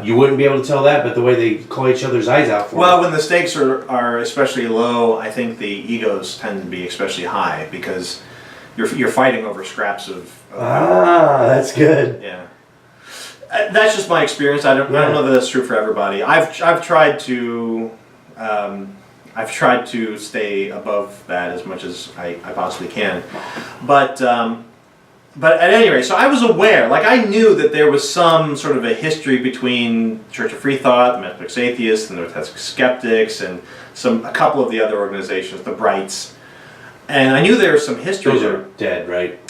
you wouldn't be able to tell that. But the way they call each other's eyes out for. Well, when the stakes are especially low, I think the egos tend to be especially high because you're fighting over scraps of power. That's good. Yeah. That's just my experience. I don't know that that's true for everybody. I've tried to stay above that as much as I possibly can, but at any rate, so I was aware, like I knew that there was some sort of a history between Church of Free Thought, the Metaphysics Atheists, and the Metaphysics Skeptics, and a couple of the other organizations, the Brights, and I knew there was some history. Those are dead, right?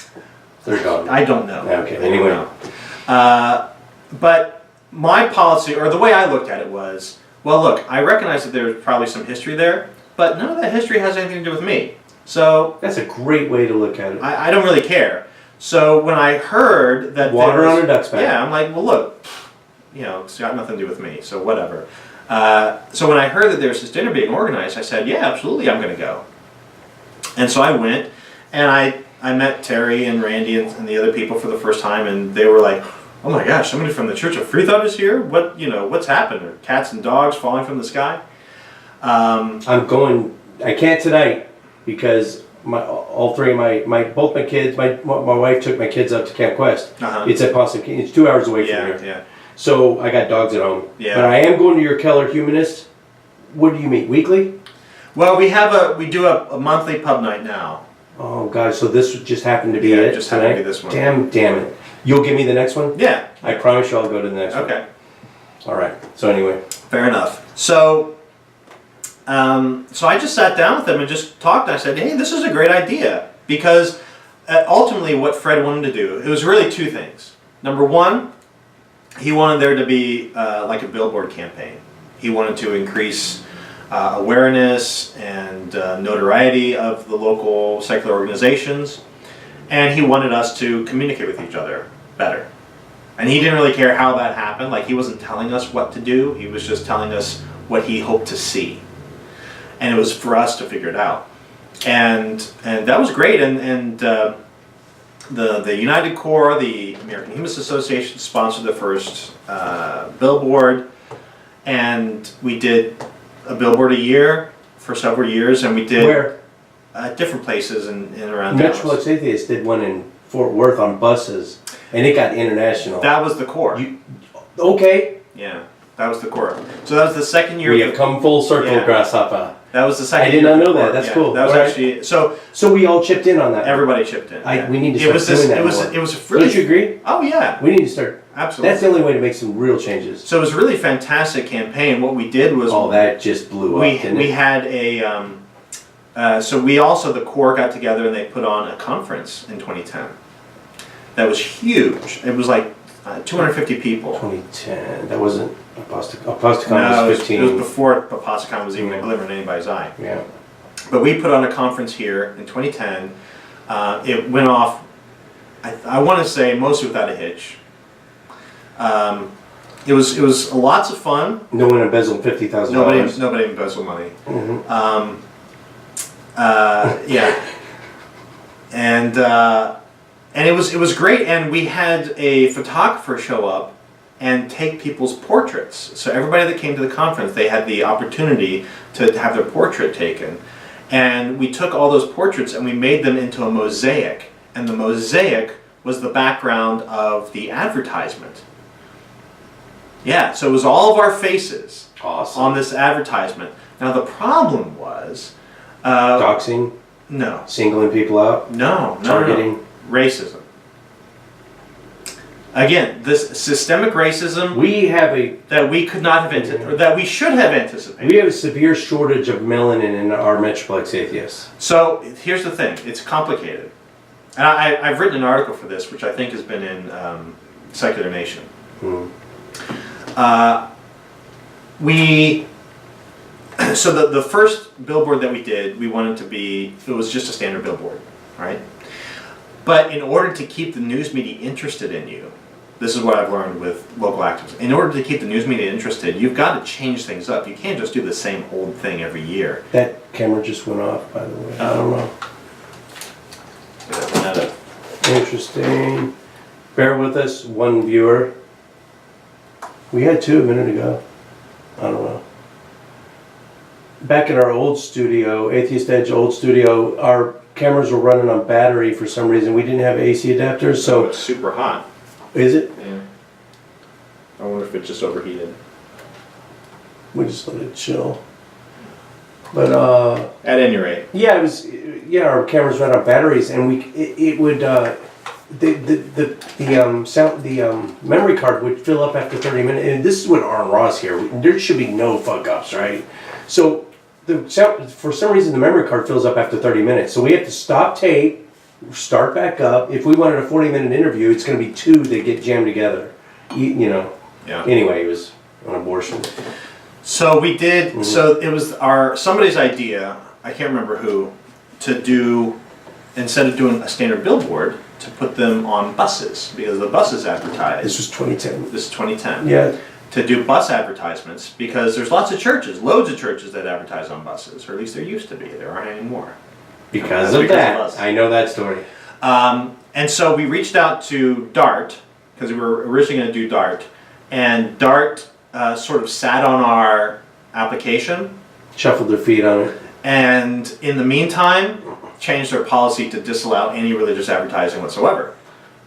They're gone. I don't know. Okay. Anyway. But my policy, or the way I looked at it was, well, look, I recognize that there's probably some history there, but none of that history has anything to do with me. So that's a great way to look at it. I don't really care. So when I heard that water on a duck's back. Yeah, I'm like, well, look, you know, it's got nothing to do with me, so whatever. So when I heard that there was this dinner being organized, I said, yeah, absolutely, I'm going to go. And so I went, and I met Terry and Randy and the other people for the first time, and they were like, oh my gosh, somebody from the Church of Free Thought is here? What's happened? Are cats and dogs falling from the sky? I'm going, I can't tonight because both my kids, my wife took my kids up to Camp Quest. It's at Possum Key. It's 2 hours away from here. Yeah. So I got dogs at home. Yeah. But I am going to your Keller Humanist. What do you meet, weekly? Well, we do a monthly pub night now. Oh gosh, so this just happened to be it? Yeah, it just happened to be this one. Damn it. You'll give me the next one? Yeah. I promise you I'll go to the next one. Okay. All right. So anyway. Fair enough. So I just sat down with them and just talked. I said, hey, this is a great idea. Because ultimately what Fred wanted to do, it was really two things. Number one, he wanted there to be like a billboard campaign. He wanted to increase awareness and notoriety of the local secular organizations. And he wanted us to communicate with each other better. And he didn't really care how that happened. Like, he wasn't telling us what to do. He was just telling us what he hoped to see. And it was for us to figure it out. And that was great. And the United Core, the American Humanist Association, sponsored the first billboard. And we did a billboard a year for several years. And we did... Where? Different places in around Metroplex Atheist did one in Fort Worth on buses, and it got international. That was the core. Okay. Yeah, that was the core. So that was the second year. We have come full circle, Grasshopper. That was the second. I did not know that. That's cool. That was actually so. So we all chipped in on that. Everybody chipped in. We need to start doing that more. It was really. Don't you agree? Oh yeah. We need to start. Absolutely. That's the only way to make some real changes. So it was a really fantastic campaign. What we did was. Oh, that just blew up. We had a. So we also, the core got together and they put on a conference in 2010. That was huge. It was like 250 people. 2010. That wasn't Apostacon was 15. It was before Apostacon was even a glimmer in anybody's eye. Yeah. But we put on a conference here in 2010. It went off, I want to say, mostly without a hitch. It was lots of fun. No one embezzled $50,000. Nobody embezzled money. Mm-hmm. Yeah. And it was great, and we had a photographer show up and take people's portraits. So everybody that came to the conference, they had the opportunity to have their portrait taken. And we took all those portraits and we made them into a mosaic. And the mosaic was the background of the advertisement. Yeah, so it was all of our faces on this advertisement. Now the problem was... doxing? No. Singling people out? No. Targeting? No. Racism. Again, this systemic racism that we could not have anticipated, or that we should have anticipated. We have a severe shortage of melanin in our Metroplex atheists. So here's the thing, it's complicated. And I've written an article for this, which I think has been in Secular Nation. So the first billboard that we did, we wanted to be, it was just a standard billboard, right? But in order to keep the news media interested in you, this is what I've learned with local activists. In order to keep the news media interested, you've got to change things up. You can't just do the same old thing every year. That camera just went off, by the way. I don't know. Interesting. Bear with us, one viewer. We had two a minute ago. I don't know. Back in our old studio, Atheist Edge old studio, our cameras were running on battery for some reason. We didn't have AC adapters, so... it's super hot. Is it? Yeah. I wonder if it just overheated. We just let it chill. But, At any rate. yeah, it was... Yeah, our cameras ran on batteries, and it would... The memory card would fill up after 30 minutes. And this is when Aaron Ross here. There should be no fuck-ups, right? So... for some reason the memory card fills up after 30 minutes. So we have to stop tape, start back up. If we wanted a 40-minute interview, it's going to be two that get jammed together. You know. Yeah. Anyway, it was an abortion. So we did, so it was somebody's idea, I can't remember who, to do, instead of doing a standard billboard, to put them on buses, because the buses advertise. This was 2010. This is 2010. Yeah. To do bus advertisements, because there's lots of churches, loads of churches that advertise on buses, or at least there used to be. There aren't anymore. Because of that. I know that story. And so we reached out to DART, because we were originally going to do DART, and DART sort of sat on our application. Shuffled their feet on it. And in the meantime, changed their policy to disallow any religious advertising whatsoever.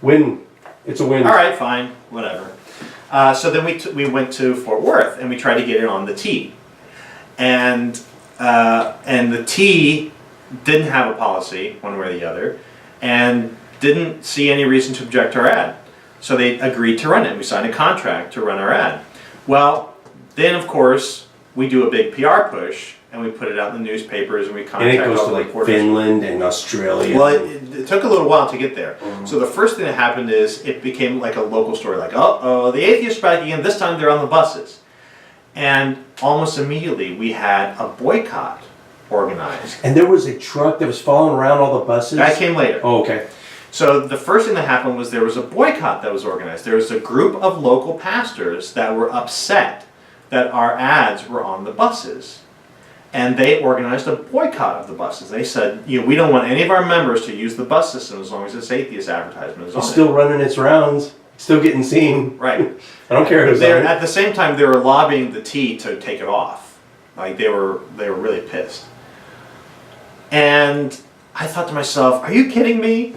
Win. It's a win. All right, fine, whatever. So then we went to Fort Worth and we tried to get it on the T, and the T didn't have a policy one way or the other, and didn't see any reason to object to our ad. So they agreed to run it. We signed a contract to run our ad. Well, then of course we do a big PR push and we put it out in the newspapers and we contact all the reporters. And it goes to like Finland and Australia. Well, it took a little while to get there. So the first thing that happened is it became like a local story, like, uh-oh, the atheists strike again, this time they're on the buses. And almost immediately we had a boycott organized. And there was a truck that was following around all the buses? That came later. Oh, okay. So the first thing that happened was there was a boycott that was organized. There was a group of local pastors that were upset that our ads were on the buses. And they organized a boycott of the buses. They said, we don't want any of our members to use the bus system as long as this atheist advertisement is on it. It's still running its rounds, still getting seen. Right. I don't care who's on it. At the same time, they were lobbying the T to take it off. Like they were really pissed. And I thought to myself, are you kidding me?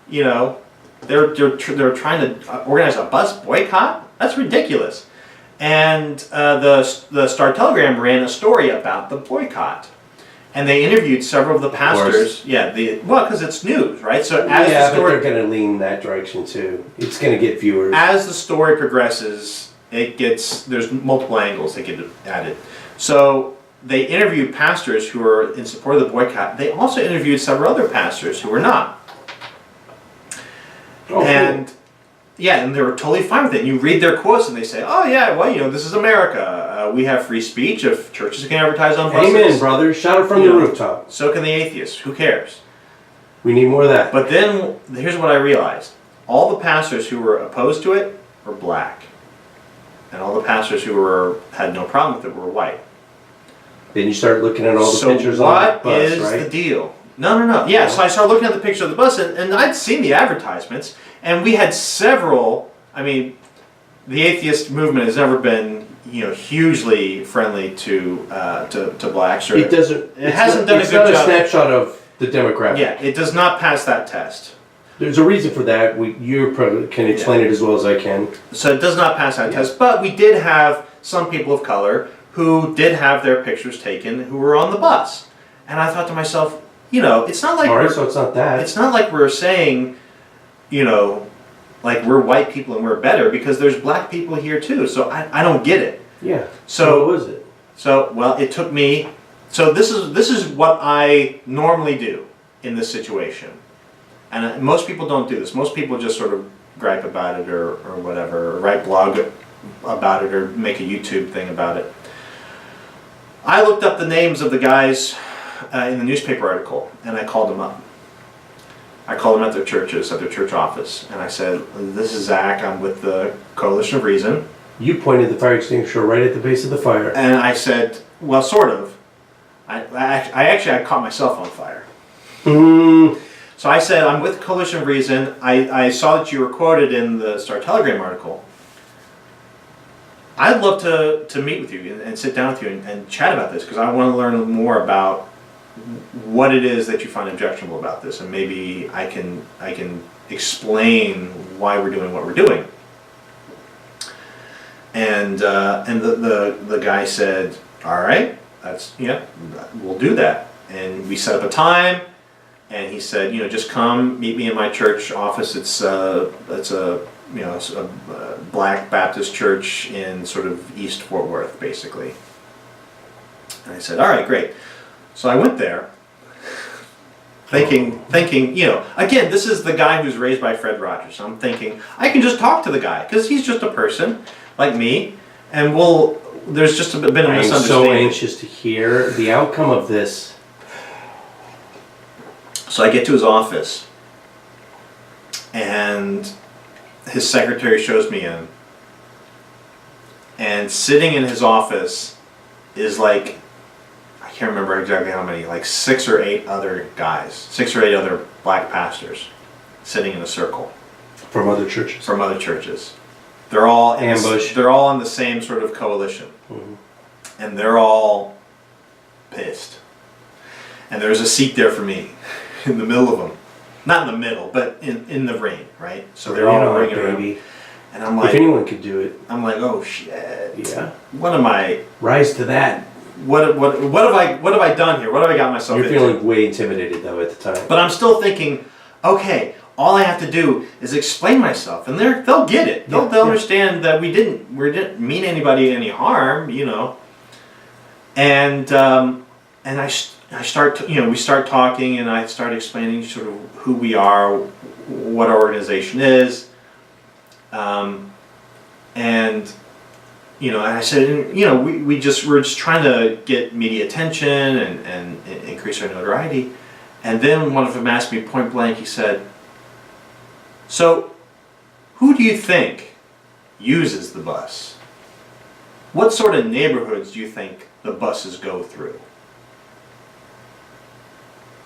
They're trying to organize a bus boycott? That's ridiculous. And the Star-Telegram ran a story about the boycott. And they interviewed several of the pastors. Yeah, because it's news, right? So as the story, but they're going to lean that direction too. It's going to get viewers. As the story progresses, there's multiple angles that get added. So they interviewed pastors who were in support of the boycott. They also interviewed several other pastors who were not. Oh, and cool. Yeah, and they were totally fine with it. And you read their quotes and they say, oh yeah, well, this is America. We have free speech. If churches can advertise on buses. Amen, brother. Shout it from the rooftop. So can the atheists. Who cares? We need more of that. But then, here's what I realized. All the pastors who were opposed to it were black. And all the pastors who had no problem with it were white. Then you start looking at all the So pictures on the what bus, is right? the deal? No. Yeah, so I started looking at the picture of the bus, and I'd seen the advertisements, and we had several. I mean, the atheist movement has never been, hugely friendly to blacks. Or It doesn't. It hasn't done a good It's not a job. snapshot of the demographic. Yeah, it does not pass that test. There's a reason for that. You probably can explain it as well as I can. So it does not pass that test. But we did have some people of color who did have their pictures taken who were on the bus, and I thought to myself, it's not like All right, so it's not that. it's not like we're saying, like we're white people and we're better, because there's black people here too. So I don't get it. Yeah. So what was it? So well, it took me. So this is what I normally do in this situation, and most people don't do this. Most people just sort of gripe about it or whatever, or write blog about it or make a YouTube thing about it. I looked up the names of the guys in the newspaper article, and I called them up. I called them at their churches, at their church office, and I said, "This is Zach. I'm with the Coalition of Reason." You pointed the fire extinguisher right at the base of the fire. And I said, "Well, sort of. I caught myself on fire." So I said, "I'm with Coalition of Reason. I saw that you were quoted in the Star Telegram article. I'd love to meet with you and sit down with you and chat about this, because I want to learn more about what it is that you find objectionable about this, and maybe I can explain why we're doing what we're doing." And the guy said, "All right, we'll do that." And we set up a time, and he said, "Just come meet me in my church office. It's a Black Baptist church in sort of East Fort Worth, basically." And I said, "All right, great." So I went there, thinking, again, this is the guy who's raised by Fred Rogers. I'm thinking, I can just talk to the guy, because he's just a person like me, and there's just been a misunderstanding. I'm so anxious to hear the outcome of this. So I get to his office, and his secretary shows me in, and sitting in his office is like, I can't remember exactly how many, like 6 or 8 other guys, 6 or 8 other black pastors sitting in a circle. From other churches. From other churches. They're all Ambush. They're all in the same sort of coalition. Mm-hmm. And they're all pissed. And there's a seat there for me in the middle of them. Not in the middle, but in the ring, right? So they're all ringing around. And I'm like, if anyone could do it. I'm like, oh shit. Yeah. What am I? Rise to that. What have I done here? What have I got myself into? You're feeling way intimidated though at the time. But I'm still thinking, okay, all I have to do is explain myself, and they'll get it. They'll understand that we didn't mean anybody any harm, And I start we start talking, and I start explaining sort of who we are, what our organization is, and I said, we're just trying to get media attention and increase our notoriety. And then one of them asked me point blank, he said, "So, who do you think uses the bus? What sort of neighborhoods do you think the buses go through?"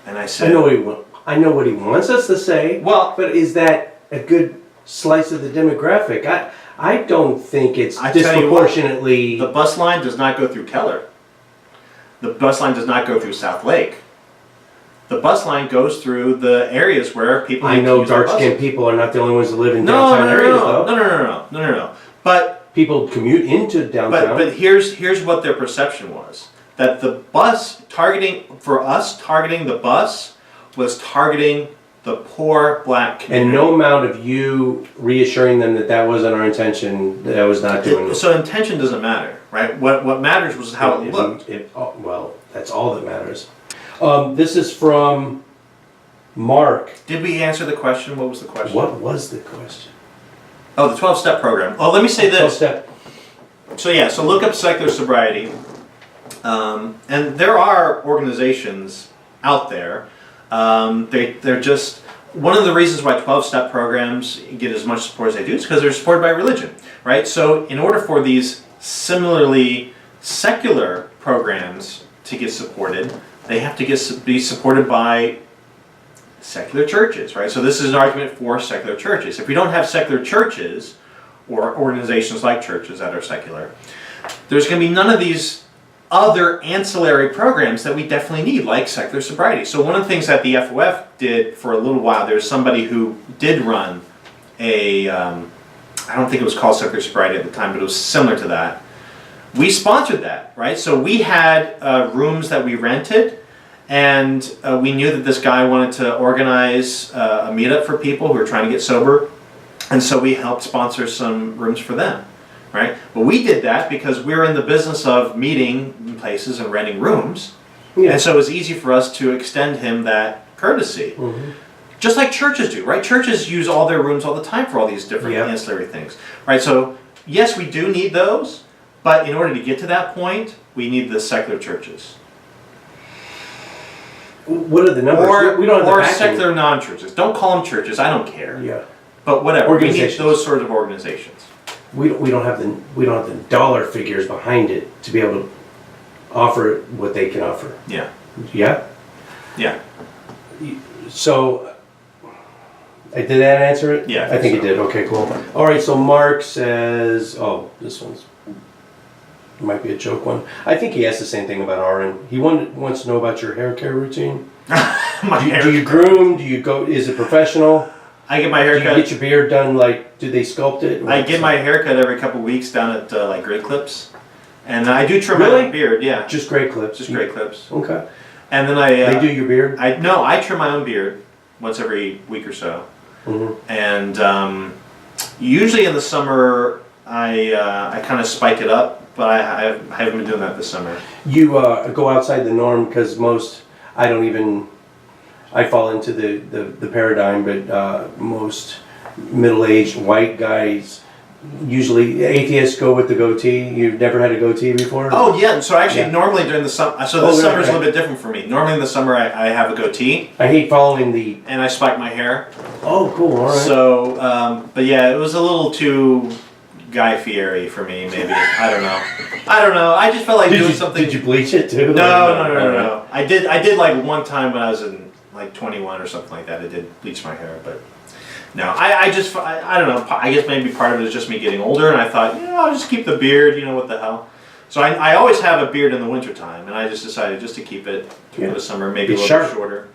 And I said, I know what he wants us to say. Well, but is that a good slice of the demographic? I don't think it's disproportionately. The bus line does not go through Keller. The bus line does not go through South Lake. The bus line goes through the areas where people. I know dark-skinned people are not the only ones that live in downtown areas, though. No. But people commute into downtown. But here's what their perception was: that the bus targeting the bus was targeting the poor black community. And no amount of you reassuring them that wasn't our intention, that I was not doing it. So intention doesn't matter, right? What matters was how it looked. Well, that's all that matters. This is from Mark. Did we answer the question? What was the question? What was the question? Oh, the 12-step program. Oh, let me say this. 12-step. So look up secular sobriety. And there are organizations out there. They're just, one of the reasons why 12-step programs get as much support as they do is because they're supported by religion, right? So in order for these similarly secular programs to get supported, they have to be supported by secular churches, right? So this is an argument for secular churches. If we don't have secular churches, or organizations like churches that are secular, there's going to be none of these other ancillary programs that we definitely need, like secular sobriety. So one of the things that the FOF did for a little while, there's somebody who did run a, I don't think it was called secular sobriety at the time, but it was similar to that. We sponsored that, right? So we had rooms that we rented, and we knew that this guy wanted to organize a meetup for people who were trying to get sober, and so we helped sponsor some rooms for them, right? But we did that because we're in the business of meeting places and renting rooms, and so it was easy for us to extend him that courtesy. Just like churches do, right? Churches use all their rooms all the time for all these different ancillary things, right? So yes, we do need those, but in order to get to that point, we need the secular churches. What are the numbers? We don't have or the backing. secular non-churches. Don't call them churches. I don't care. Yeah. But whatever. We need Organizations. those sort of organizations. We don't have the dollar figures behind it to be able to offer what they can offer. Yeah. Yeah. Yeah. So, did that answer it? Yeah, I think so. it did. Okay, cool. All right. So Mark says, "Oh, this one's might be a joke one." I think he asked the same thing about Aaron. He wants to know about your hair care routine. Do you groom? Do you go? Is it professional? I get my hair Do you cut. get your beard done? Like, do they sculpt it? I get my hair cut every couple of weeks down at like Great Clips, and I do trim my Really? own beard. Yeah, Just Great Clips. just Great Clips. Okay. And then They do your beard. I trim my own beard once every week or so, and usually in the summer I kind of spike it up, but I haven't been doing that this summer. You go outside the norm because I fall into the paradigm, but most middle-aged white guys, usually atheists, go with the goatee. You've never had a goatee before? Oh yeah, so actually normally during the summer, so the summer is a little bit different for me. Normally in the summer I have a goatee. I hate following the... And I spike my hair. Oh, cool, all right. So, but yeah, it was a little too Guy Fieri for me, maybe. I don't know. I just felt like doing something. Did you bleach it too? No. I did like one time when I was in like 21 or something like that. I did bleach my hair, but no, I don't know. I guess maybe part of it is just me getting older, and I thought, I'll just keep the beard. What the hell? So I always have a beard in the wintertime, and I just decided just to keep it through the summer, maybe a little bit shorter.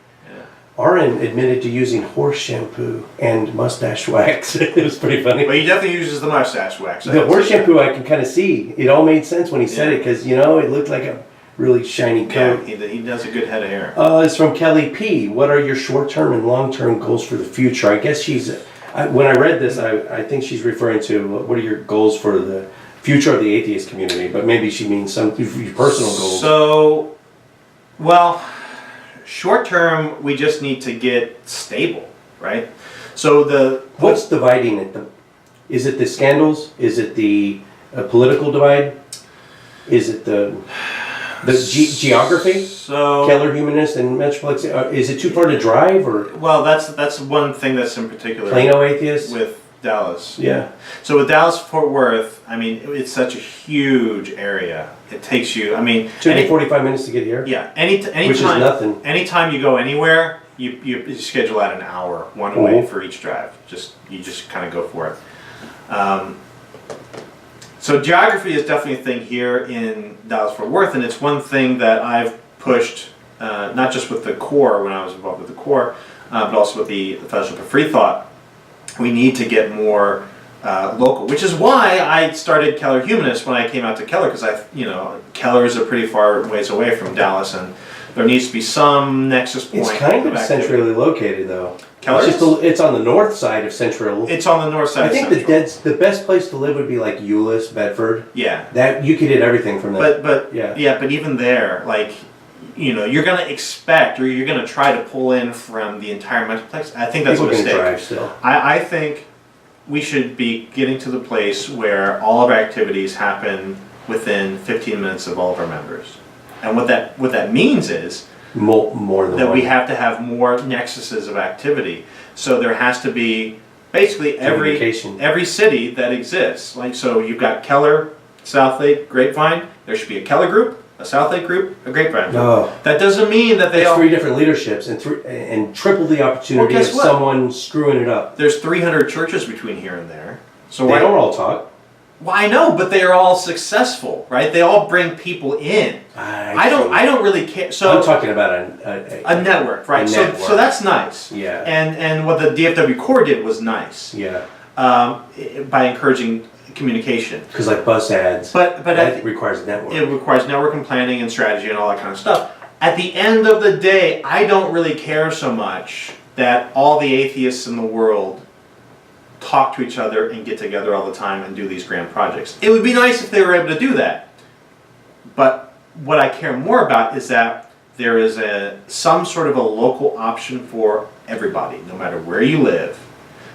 Aaron admitted to using horse shampoo and mustache wax. It was pretty funny. But he definitely uses the mustache wax. The horse shampoo, I can kind of see. It all made sense when he said it because, it looked like a really shiny coat. Yeah, he does a good head of hair. It's from Kelly P. What are your short-term and long-term goals for the future? I guess when I read this, I think she's referring to what are your goals for the future of the atheist community, but maybe she means some your personal goals. So, well... Short term, we just need to get stable, right? So what's dividing it? Is it the scandals? Is it the political divide? Is it the geography? So Keller Humanist and Metroplex. Is it too far to drive or? Well, that's one thing that's in particular. Plano atheist with Dallas. Yeah. So with Dallas-Fort Worth, it's such a huge area. It takes you, took me 45 minutes to get here. Yeah. Anytime, which is nothing. Anytime you go anywhere, you schedule out an hour one way for each drive. You just kind of go for it. So geography is definitely a thing here in Dallas-Fort Worth, and it's one thing that I've pushed, not just with the core when I was involved with the core, but also with the Fellowship of Free Thought. We need to get more local, which is why I started Keller Humanist when I came out to Keller, because Keller is a pretty far ways away from Dallas, and there needs to be some nexus point. It's kind of centrally located, though. Keller it's on the north side of Central. It's on the north side. I think the best place to live would be like Euless, Bedford. Yeah. That you could hit everything from there. But even there, you're going to expect, or you're going to try to pull in from the entire Metroplex. I think that's a mistake. Drive still. I think we should be getting to the place where all of our activities happen within 15 minutes of all of our members. And what that means is more than that one. we have to have more nexuses of activity. So there has to be basically every city that exists. So you've got Keller, Southlake, Grapevine. There should be a Keller group, a Southlake group, a Grapevine group. No. That doesn't mean that they There's all... 3 different leaderships and triple the opportunity Well, guess of what? someone screwing it up. There's 300 churches between here and there. So They why don't all talk. Well, I know, but they are all successful, right? They all bring people in. I don't really care. So I'm talking about a network, right? a network. So that's nice. Yeah. And what the DFW Corps did was nice. Yeah. By encouraging communication. Because like bus ads, But that requires network. it requires network and planning and strategy and all that kind of stuff. At the end of the day, I don't really care so much that all the atheists in the world talk to each other and get together all the time and do these grand projects. It would be nice if they were able to do that. But what I care more about is that there is some sort of a local option for everybody, no matter where you live,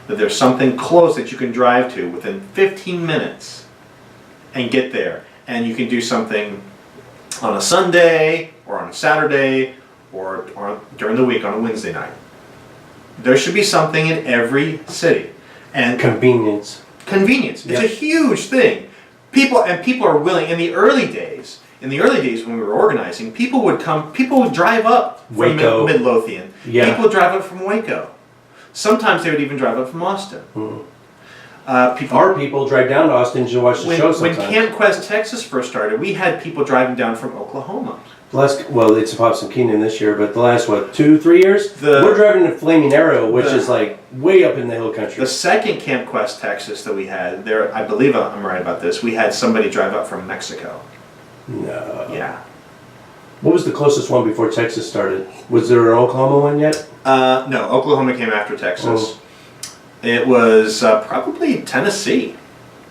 that there's something close that you can drive to within 15 minutes and get there. And you can do something on a Sunday or on a Saturday or during the week on a Wednesday night. There should be something in every city. And Convenience. Convenience. It's a huge thing. People are willing. In the early days when we were organizing, people would drive up from Waco. Midlothian. Yeah. People would drive up from Waco. Sometimes they would even drive up from Austin. Our people drive down to Austin to watch the show When sometimes. Camp Quest Texas first started, we had people driving down from Oklahoma. Well, it's a Pops and Keenan this year, but the last, 2-3 years? We're driving to Flaming Arrow, which is like way up in the hill country. The second Camp Quest Texas that we had, there, I believe I'm right about this, we had somebody drive up from Mexico. No. Yeah. What was the closest one before Texas started? Was there an Oklahoma one yet? No, Oklahoma came after Texas. It was probably Tennessee.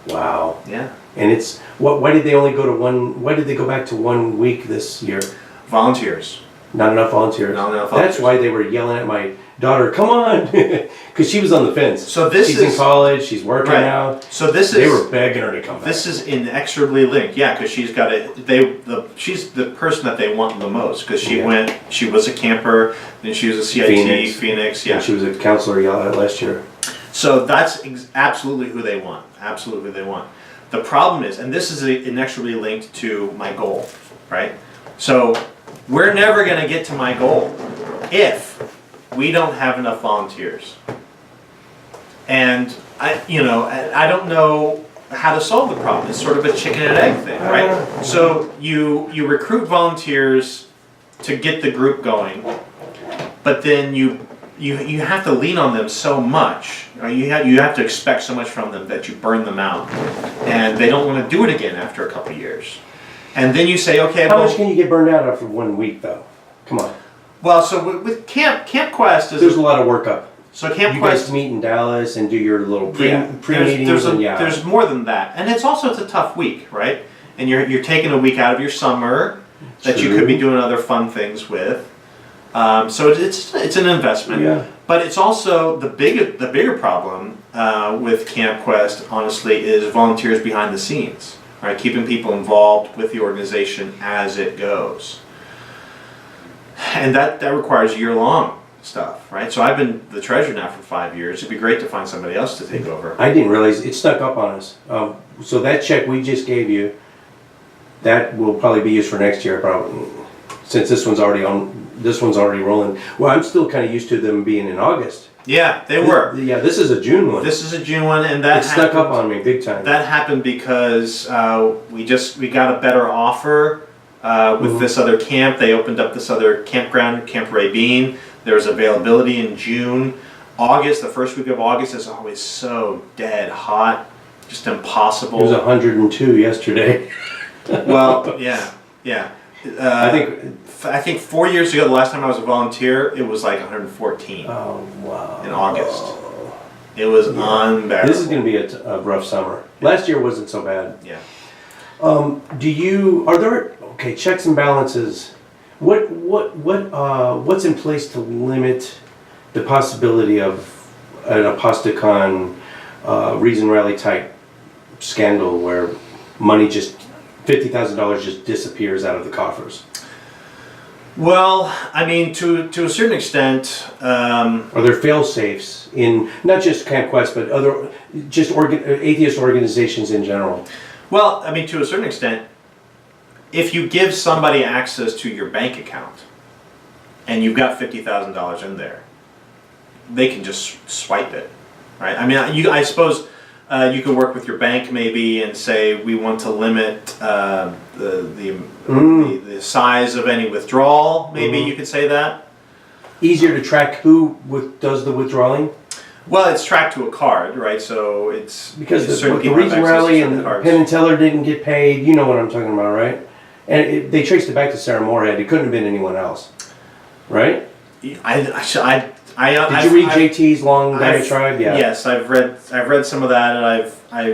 Wow. Yeah. And it's why did they only go to one? Why did they go back to 1 week this year? Volunteers. Not enough volunteers. Not enough volunteers. That's why they were yelling at my daughter, "Come on," because she was on the fence. So she's in college. She's working now. So They were begging her to come back. This is inexorably linked. Yeah, because she's got she's the person that they want the most because she was a camper, then she was a CIT, Phoenix. Yeah. And she was a counselor last year. So that's absolutely who they want. Absolutely who they want. The problem is, and this is inexorably linked to my goal, right? So we're never going to get to my goal if we don't have enough volunteers. And I don't know how to solve the problem. It's sort of a chicken and egg thing, right? So you recruit volunteers to get the group going, but then you have to lean on them so much. You have to expect so much from them that you burn them out, and they don't want to do it again after a couple of years. And then you say, okay, How much can you get burned out after 1 week, though? Come on. Well, so with Camp Quest is There's a lot of work up. So Camp You Quest guys meet in Dallas and do your little pre-meetings there's more than that, and it's a tough week, right? And you're taking a week out of your summer that you could be doing other fun things with. So it's an investment. Yeah. But it's also the bigger problem with Camp Quest, honestly, is volunteers behind the scenes, right? Keeping people involved with the organization as it goes, and that requires year-long stuff, right? So I've been the treasurer now for 5 years. It'd be great to find somebody else to take over. I didn't realize it snuck up on us. So that check we just gave you, that will probably be used for next year, probably, since this one's already rolling. Well, I'm still kind of used to them being in August. Yeah, they were. Yeah, this is a June one. This is a June one, and that it snuck up on me big time. That happened because we got a better offer with this other camp. They opened up this other campground, Camp Ray Bean. There's availability in June. August, the first week of August is always so dead hot, just impossible. It was 102 yesterday. Well, yeah. I think 4 years ago, the last time I was a volunteer, it was like 114. Oh, wow. In August. It was unbearable. This is going to be a rough summer. Last year wasn't so bad. Yeah. Are there checks and balances? What's in place to limit the possibility of an Apostacon Reason Rally type scandal where money $50,000 just disappears out of the coffers? Well, I mean, to a certain extent. Are there fail-safes in not just Camp Quest, but other atheist organizations in general? Well, I mean, to a certain extent, if you give somebody access to your bank account and you've got $50,000 in there, they can just swipe it, right? I mean, I suppose you could work with your bank maybe and say we want to limit the size of any withdrawal. Maybe you could say that. Easier to track who does the withdrawing? Well, it's tracked to a card, right? So it's because the people have Region access to Rally certain and cards. Penn and Teller didn't get paid. You know what I'm talking about, right? And they traced it back to Sarah Moorhead. It couldn't have been anyone else, right? Did you read JT's long diatribe? Yeah. Yes, I've read some of that, and I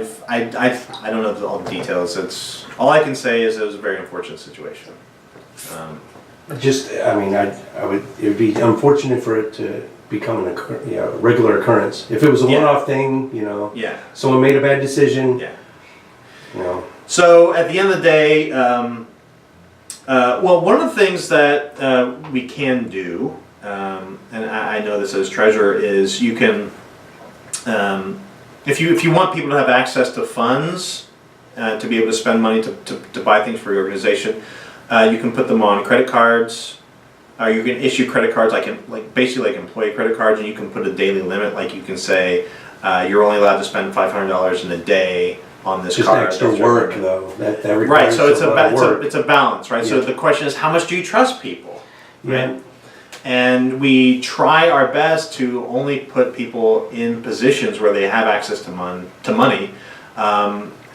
don't know all the details. It's all I can say is it was a very unfortunate situation. I mean, it would be unfortunate for it to become a regular occurrence. If it was a one-off thing, Yeah. someone made a bad decision. Yeah. So at the end of the day, well, one of the things that we can do, and I know this as treasurer, is you can, if you want people to have access to funds, to be able to spend money to buy things for your organization, you can put them on credit cards. You can issue credit cards basically like employee credit cards, and you can put a daily limit. Like you can say you're only allowed to spend $500 in a day on this just card. extra work though. That requires right. So it's a lot of work. it's a balance, right? Yeah. So the question is, how much do you trust people? Yeah. Right? And we try our best to only put people in positions where they have access to money,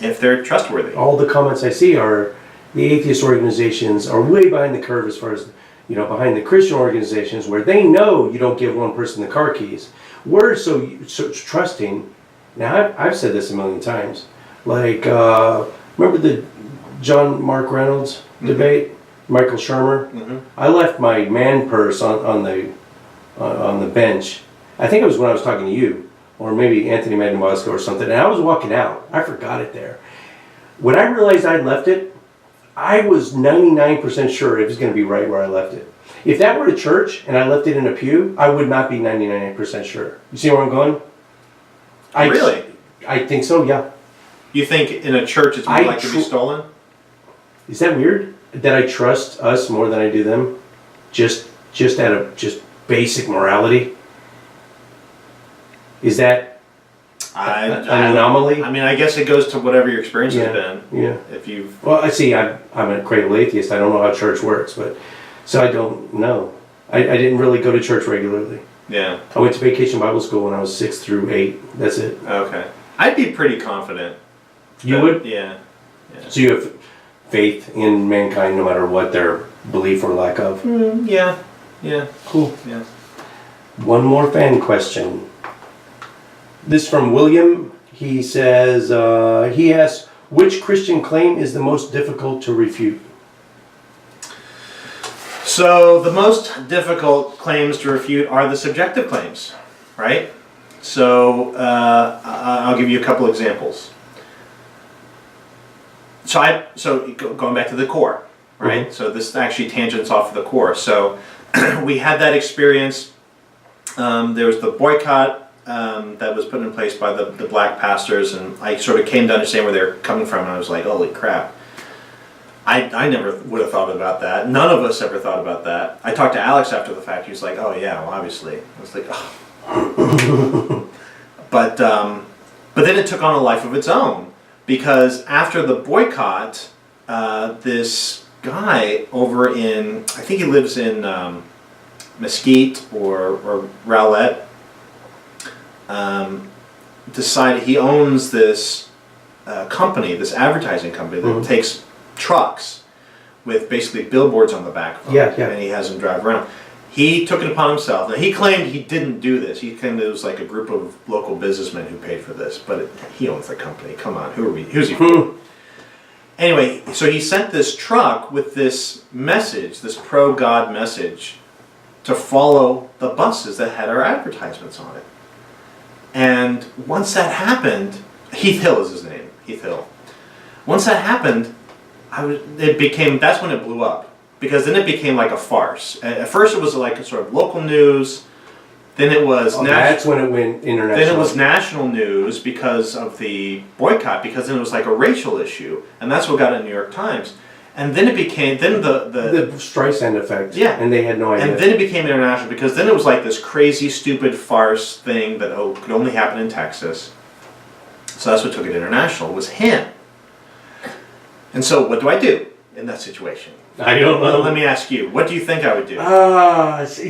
if they're trustworthy. All the comments I see are the atheist organizations are way behind the curve as far as behind the Christian organizations, where they know you don't give one person the car keys. We're so trusting. Now I've said this a million times. Like remember the John Mark Reynolds debate, Michael Shermer? I left my man purse on the bench. I think it was when I was talking to you, or maybe Anthony Magnabosco or something, and I was walking out. I forgot it there. When I realized I'd left it, I was 99% sure it was going to be right where I left it. If that were a church and I left it in a pew, I would not be 99% sure. You see where I'm going? Really? I think so, yeah. You think in a church it's more likely to be stolen? Is that weird? That I trust us more than I do them? Just out of basic morality? Is that an anomaly? I mean, I guess it goes to whatever your experience has been. Yeah. If you've Well, I see. I'm a cradle atheist. I don't know how church works, so I don't know. I didn't really go to church regularly. Yeah. I went to vacation Bible school when I was 6 through 8. That's it. Okay. I'd be pretty confident. You would? Yeah. So you have faith in mankind no matter what their belief or lack of? Yeah. Yeah. Cool. Yeah. One more fan question. This from William. He says, he asks, which Christian claim is the most difficult to refute? So the most difficult claims to refute are the subjective claims, right? So I'll give you a couple examples. So going back to the core, right? So this actually tangents off of the core. So we had that experience. There was the boycott that was put in place by the black pastors, and I sort of came to understand where they're coming from, and I was like, holy crap. I never would have thought about that. None of us ever thought about that. I talked to Alex after the fact. He was like, oh yeah, well obviously. I was like, oh. But then it took on a life of its own, because after the boycott, this guy over in, I think he lives in Mesquite or Rowlett, decided he owns this company, this advertising company that takes trucks with basically billboards on the back of them, and he has them drive around. He took it upon himself. Now he claimed he didn't do this. He claimed it was like a group of local businessmen who paid for this, but he owns the company. Come on, who are we? Who's he? Anyway, so he sent this truck with this message, this pro-God message, to follow the buses that had our advertisements on it. And once that happened, Heath Hill is his name, Heath Hill. Once that happened, that's when it blew up, because then it became like a farce. At first it was like a sort of local news, then it was that's when it went international. Then it was national news because of the boycott, because then it was like a racial issue, and that's what got it in the New York Times. And then it became, then The Streisand effect. Yeah. And they had no idea. and then it became international, because then it was like this crazy, stupid farce thing that could only happen in Texas. So that's what took it international, was him. And so what do I do in that situation? I don't know. Let me ask you, what do you think I would do?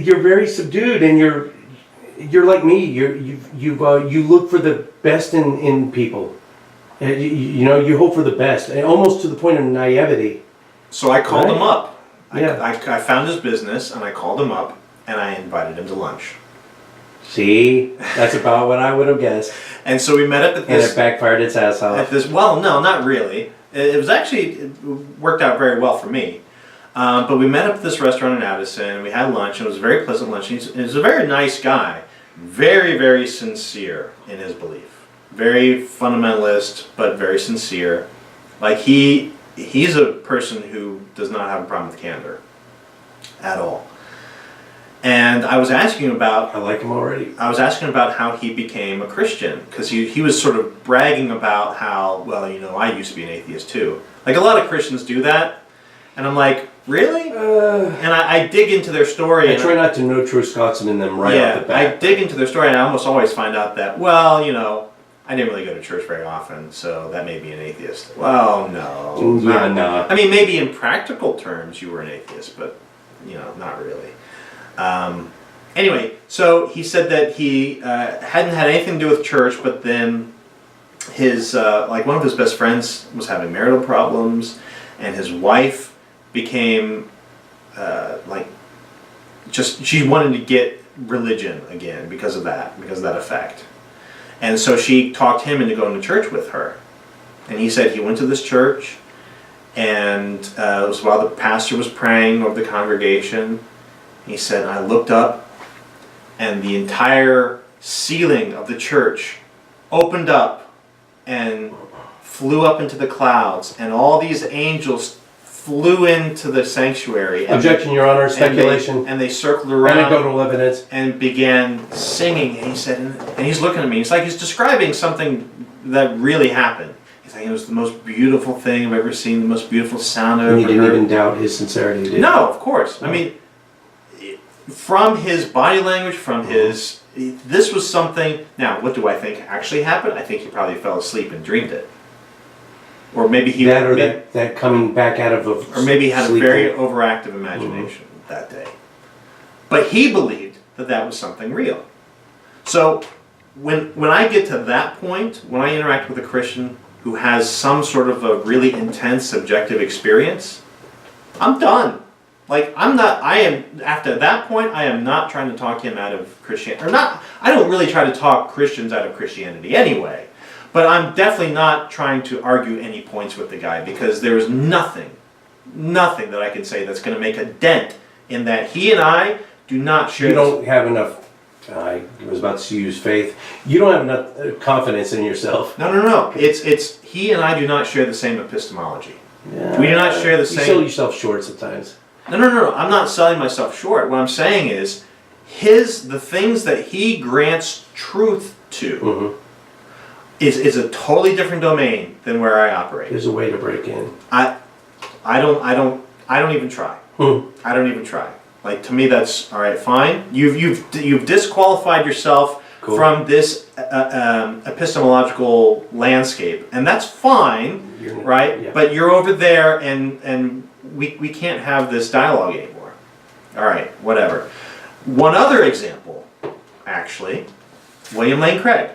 You're very subdued, and you're like me. You look for the best in people. You hope for the best, and almost to the point of naivety. So I called him up. Yeah. I found his business, and I called him up, and I invited him to lunch. See, that's about what I would have guessed. And so we met up at And this. it backfired its ass off. Well, no, not really. It worked out very well for me. But we met up at this restaurant in Addison. We had lunch, and it was a very pleasant lunch. He was a very nice guy, very, very sincere in his belief, very fundamentalist, but very sincere. Like he's a person who does not have a problem with candor at all. And I was asking about. I like him already. I was asking about how he became a Christian, because he was sort of bragging about how, well, I used to be an atheist too. Like a lot of Christians do that, and I'm like, really? And I dig into their story. I try not to know true Scotsman in them right off the bat. I dig into their story, and I almost always find out that, well, I didn't really go to church very often, so that made me an atheist. Well, no. Yeah, no. I mean, maybe in practical terms you were an athist, but, not really. Anyway, so he said that he hadn't had anything to do with church, but then his one of his best friends was having marital problems, and his wife became she wanted to get religion again because of that effect. And so she talked him into going to church with her. And he said he went to this church, and it was while the pastor was praying over the congregation. He said, I looked up, and the entire ceiling of the church opened up and flew up into the clouds, and all these angels flew into the sanctuary. Objection, Your Honor. Speculation. And they circled around. Anecdotal evidence. And began singing. And he said, and he's looking at me. It's like he's describing something that really happened. He's like, it was the most beautiful thing I've ever seen, the most beautiful sound I've ever heard. And you didn't even doubt his sincerity, did you? No, of course. I mean, from his body language, from his... This was something... Now, what do I think actually happened? I think he probably fell asleep and dreamed it. Or maybe he... That coming back out of or maybe he had a very overactive imagination that day. But he believed that was something real. So, when I get to that point, when I interact with a Christian who has some sort of a really intense subjective experience, I'm done. Like, after that point, I am not trying to talk him out of Christianity. I don't really try to talk Christians out of Christianity anyway. But I'm definitely not trying to argue any points with the guy, because there is nothing that I can say that's going to make a dent in that he and I do not share... You don't have enough... I was about to use faith. You don't have enough confidence in yourself. No. It's he and I do not share the same epistemology. Yeah. We do not share the same... You sell yourself short sometimes. No. I'm not selling myself short. What I'm saying is, the things that he grants truth to is a totally different domain than where I operate. There's a way to break in. I don't even try. I don't even try. Like, to me, that's all right. Fine. You've disqualified yourself from this epistemological landscape, and that's fine, right? Yeah. But you're over there, and we can't have this dialogue anymore. All right, whatever. One other example, actually, William Lane Craig.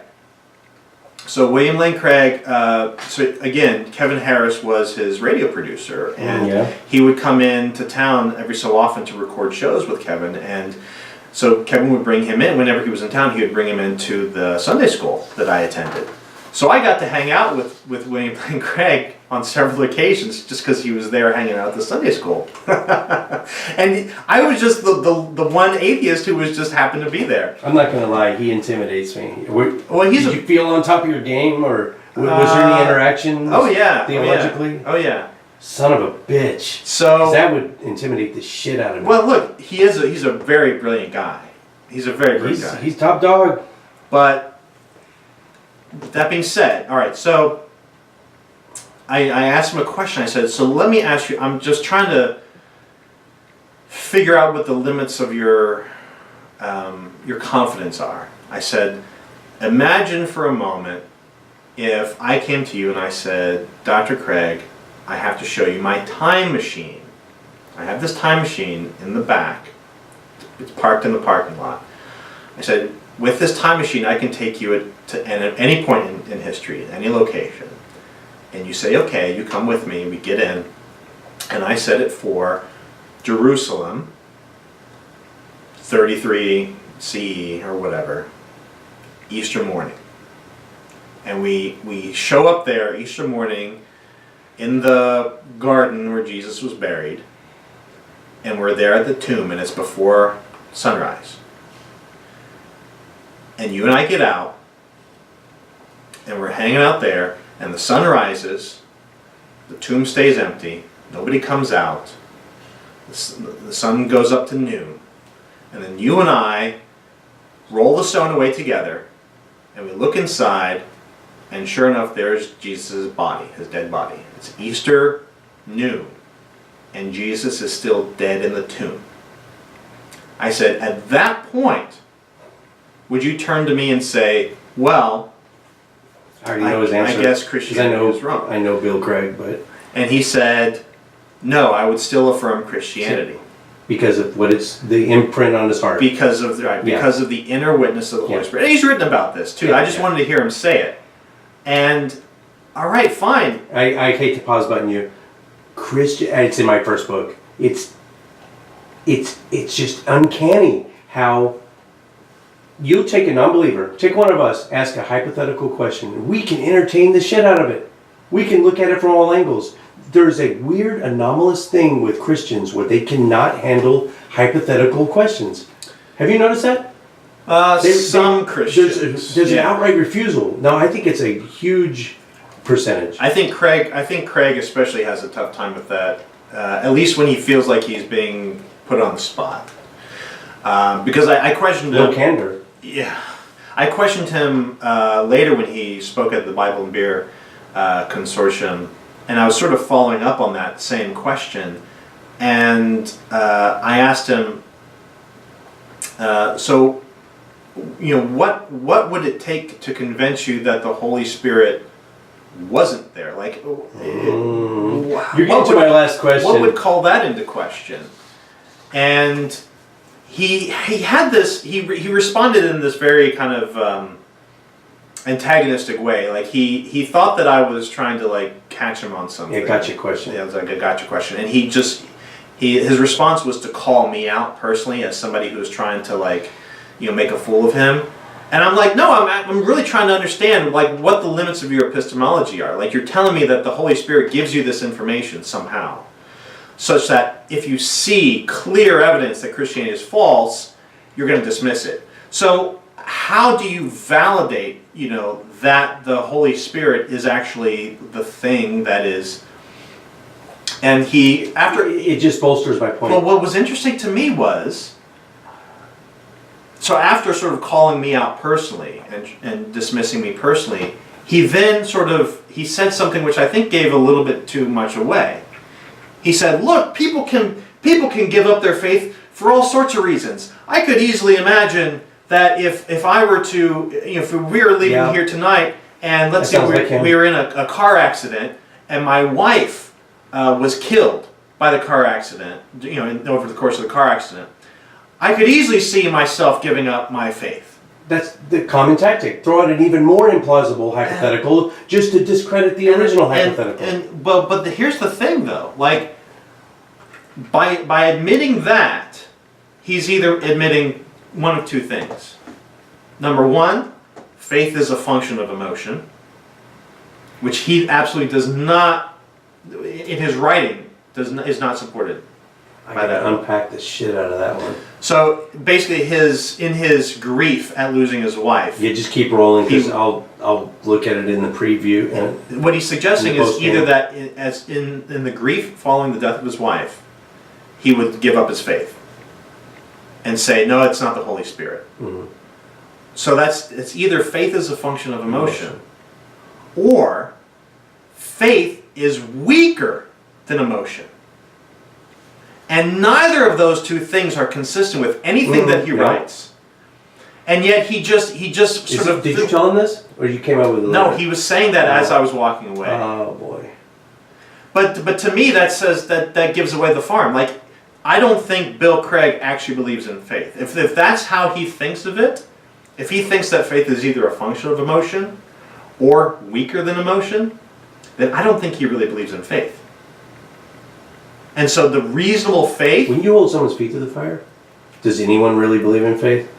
So William Lane Craig, so again, Kevin Harris was his radio producer, and he would come into town every so often to record shows with Kevin, and so Kevin would bring him in. Whenever he was in town, he would bring him into the Sunday school that I attended. So I got to hang out with William Lane Craig on several occasions just because he was there hanging out at the Sunday school. And I was just the one atheist who was just happened to be there. I'm not going to lie, he intimidates me. Well, did you feel on top of your game, or was there any interaction theologically? Oh yeah. Son of a bitch. So that would intimidate the shit out of me. Well, look, he's a very brilliant guy. He's a very brilliant guy. He's top dog. But that being said, all right, so I asked him a question. I said, so let me ask you, I'm just trying to figure out what the limits of your confidence are. I said, imagine for a moment if I came to you and I said, Dr. Craig, I have to show you my time machine. I have this time machine in the back. It's parked in the parking lot. I said, with this time machine, I can take you at any point in history, any location. And you say, okay, you come with me, and we get in. And I set it for Jerusalem, 33 CE or whatever, Easter morning. And we show up there Easter morning in the garden where Jesus was buried. And we're there at the tomb, and it's before sunrise. And you and I get out, and we're hanging out there, and the sun rises, the tomb stays empty, nobody comes out, the sun goes up to noon, and then you and I roll the stone away together, and we look inside, and sure enough, there's Jesus' body, his dead body. It's Easter noon, and Jesus is still dead in the tomb. I said, at that point, would you turn to me and say, well, I already know his answer. I guess Christianity is wrong. I know Bill Craig, but... And he said, no, I would still affirm Christianity. Because of what it's, the imprint on his heart. Because of the inner witness of the Holy Spirit. And he's written about this too. I just wanted to hear him say it. And, all right, fine. I hate to pause button you. It's in my first book. It's just uncanny how you take a non-believer, take one of us, ask a hypothetical question. We can entertain the shit out of it. We can look at it from all angles. There's a weird, anomalous thing with Christians where they cannot handle hypothetical questions. Have you noticed that? Some Christians. There's an outright refusal. No, I think it's a huge percentage. I think Craig especially has a tough time with that. At least when he feels like he's being put on the spot. Because I questioned him. No candor. Yeah. I questioned him later when he spoke at the Bible and Beer Consortium, and I was sort of following up on that same question. And I asked him, so, you know, what would it take to convince you that the Holy Spirit wasn't there? Like, you're getting to my last question. What would call that into question? And he had this. He responded in this very kind of antagonistic way. Like he thought that I was trying to like catch him on something. Yeah, gotcha question. Yeah, it was like a gotcha question, and his response was to call me out personally as somebody who was trying to like, you know, make a fool of him. And I'm like, no, I'm really trying to understand like what the limits of your epistemology are. Like you're telling me that the Holy Spirit gives you this information somehow, such that if you see clear evidence that Christianity is false, you're going to dismiss it. So how do you validate, you know, that the Holy Spirit is actually the thing that is? And it just bolsters my point. Well, what was interesting to me was, so after sort of calling me out personally and dismissing me personally, he then he said something which I think gave a little bit too much away. He said, look, people can give up their faith for all sorts of reasons. I could easily imagine that if I were to, you know, if we were leaving here tonight, and let's say we were in a car accident, and my wife was killed by the car accident, you know, over the course of the car accident, I could easily see myself giving up my faith. That's the common tactic. Throw out an even more implausible hypothetical just to discredit the original hypothetical. But here's the thing, though. Like, by admitting that, he's either admitting one of two things. Number one, faith is a function of emotion, which he absolutely does not, in his writing, is not supported. I gotta unpack the shit out of that one. So basically, in his grief at losing his wife. Yeah, just keep rolling because I'll look at it in the preview. And what he's suggesting is either that, as in the grief following the death of his wife, he would give up his faith and say, no, it's not the Holy Spirit. Mm-hmm. So it's either faith is a function of emotion, or faith is weaker than emotion. And neither of those two things are consistent with anything that he writes. And yet he just sort of... Did you tell him this? Or you came up with it later? No, he was saying that as I was walking away. Oh, boy. But to me, that says that gives away the farm. Like, I don't think Bill Craig actually believes in faith. If that's how he thinks of it, if he thinks that faith is either a function of emotion or weaker than emotion, then I don't think he really believes in faith. And so the reasonable faith... When you hold someone's feet to the fire, does anyone really believe in faith?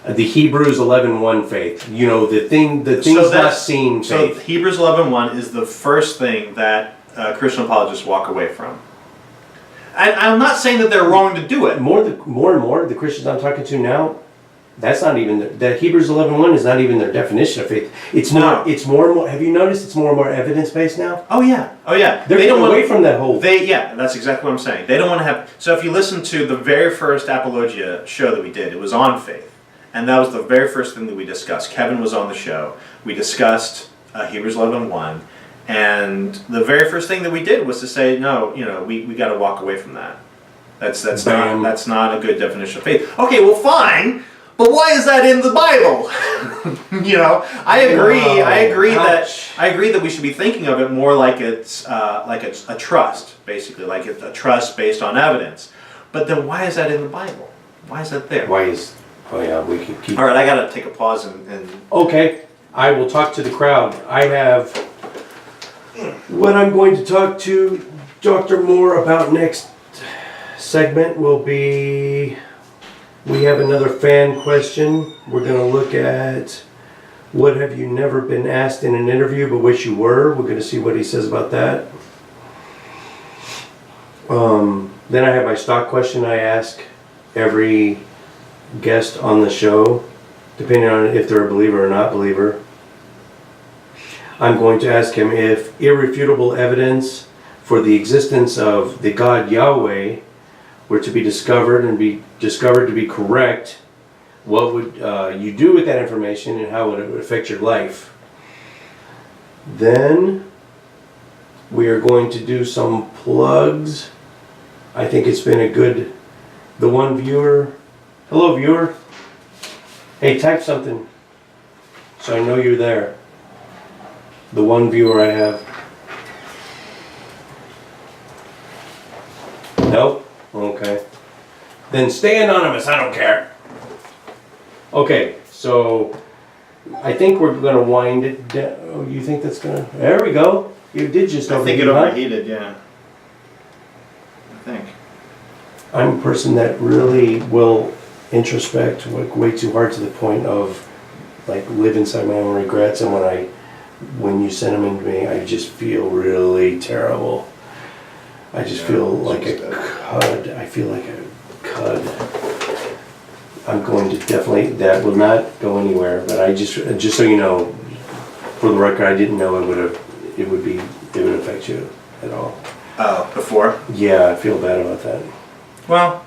The Hebrews 11:1 faith. You know, the things not seen faith. So Hebrews 11:1 is the first thing that Christian apologists walk away from. And I'm not saying that they're wrong to do it. More and more, the Christians I'm talking to now, that's not even that Hebrews 11:1 is not even their definition of faith. It's more. It's more and more. Have you noticed it's more and more evidence based now? Oh yeah. They're getting away from that whole. That's exactly what I'm saying. They don't want to have. So if you listen to the very first Apologia show that we did, it was on faith, and that was the very first thing that we discussed. Kevin was on the show. We discussed Hebrews 11:1, and the very first thing that we did was to say, no, we got to walk away from that. That's not a good definition of faith. Okay, well, fine. But why is that in the Bible? I agree that we should be thinking of it more like it's a trust, basically, like it's a trust based on evidence. But then why is that in the Bible? Why is that there? We can keep. All right, I got to take a pause and. Okay, I will talk to the crowd. I have what I'm going to talk to Dr. Moore about next segment will be. We have another fan question. We're going to look at what have you never been asked in an interview but wish you were. We're going to see what he says about that. Then I have my stock question I ask every guest on the show, depending on if they're a believer or not believer. I'm going to ask him if irrefutable evidence for the existence of the God Yahweh were to be discovered to be correct, what would you do with that information and how would it affect your life? Then we are going to do some plugs. I think it's been the one viewer. Hello, viewer. Hey, type something so I know you're there. The one viewer I have. Nope. Okay. Then stay anonymous, I don't care. Okay, so I think we're going to wind it down. Oh, you think that's going to... There we go. You did just overheat. I think it overheated, yeah. I think. I'm a person that really will introspect way too hard to the point of live inside my own regrets, and when you send them in to me, I just feel really terrible. I just feel like a cud. I feel like a cud. I'm going to that will not go anywhere, but I just so you know, for the record, I didn't know it would affect you at all. Oh, before? Yeah, I feel bad about that. Well,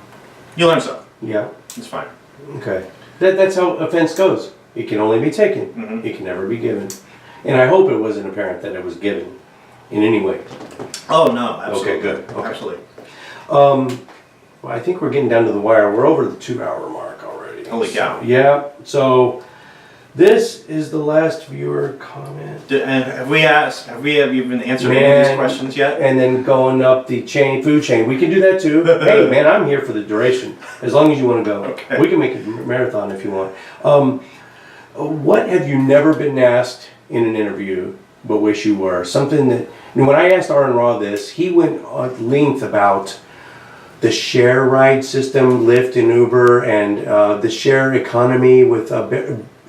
you learn something. Yeah. It's fine. Okay. That's how offense goes. It can only be taken. Mm-hmm. It can never be given. And I hope it wasn't apparent that it was given in any way. Oh, no, absolutely. Okay, good. Okay. Absolutely. Well, I think we're getting down to the wire. We're over the 2-hour mark already. Holy cow. Yeah, so this is the last viewer comment. And have you been answering any of these questions yet? And then going up the food chain. We can do that too. Hey, man, I'm here for the duration. As long as you want to go. Okay. We can make it a marathon if you want. What have you never been asked in an interview but wish you were? Something that, when I asked Aaron Raw this, he went on length about the share ride system, Lyft and Uber, and the share economy with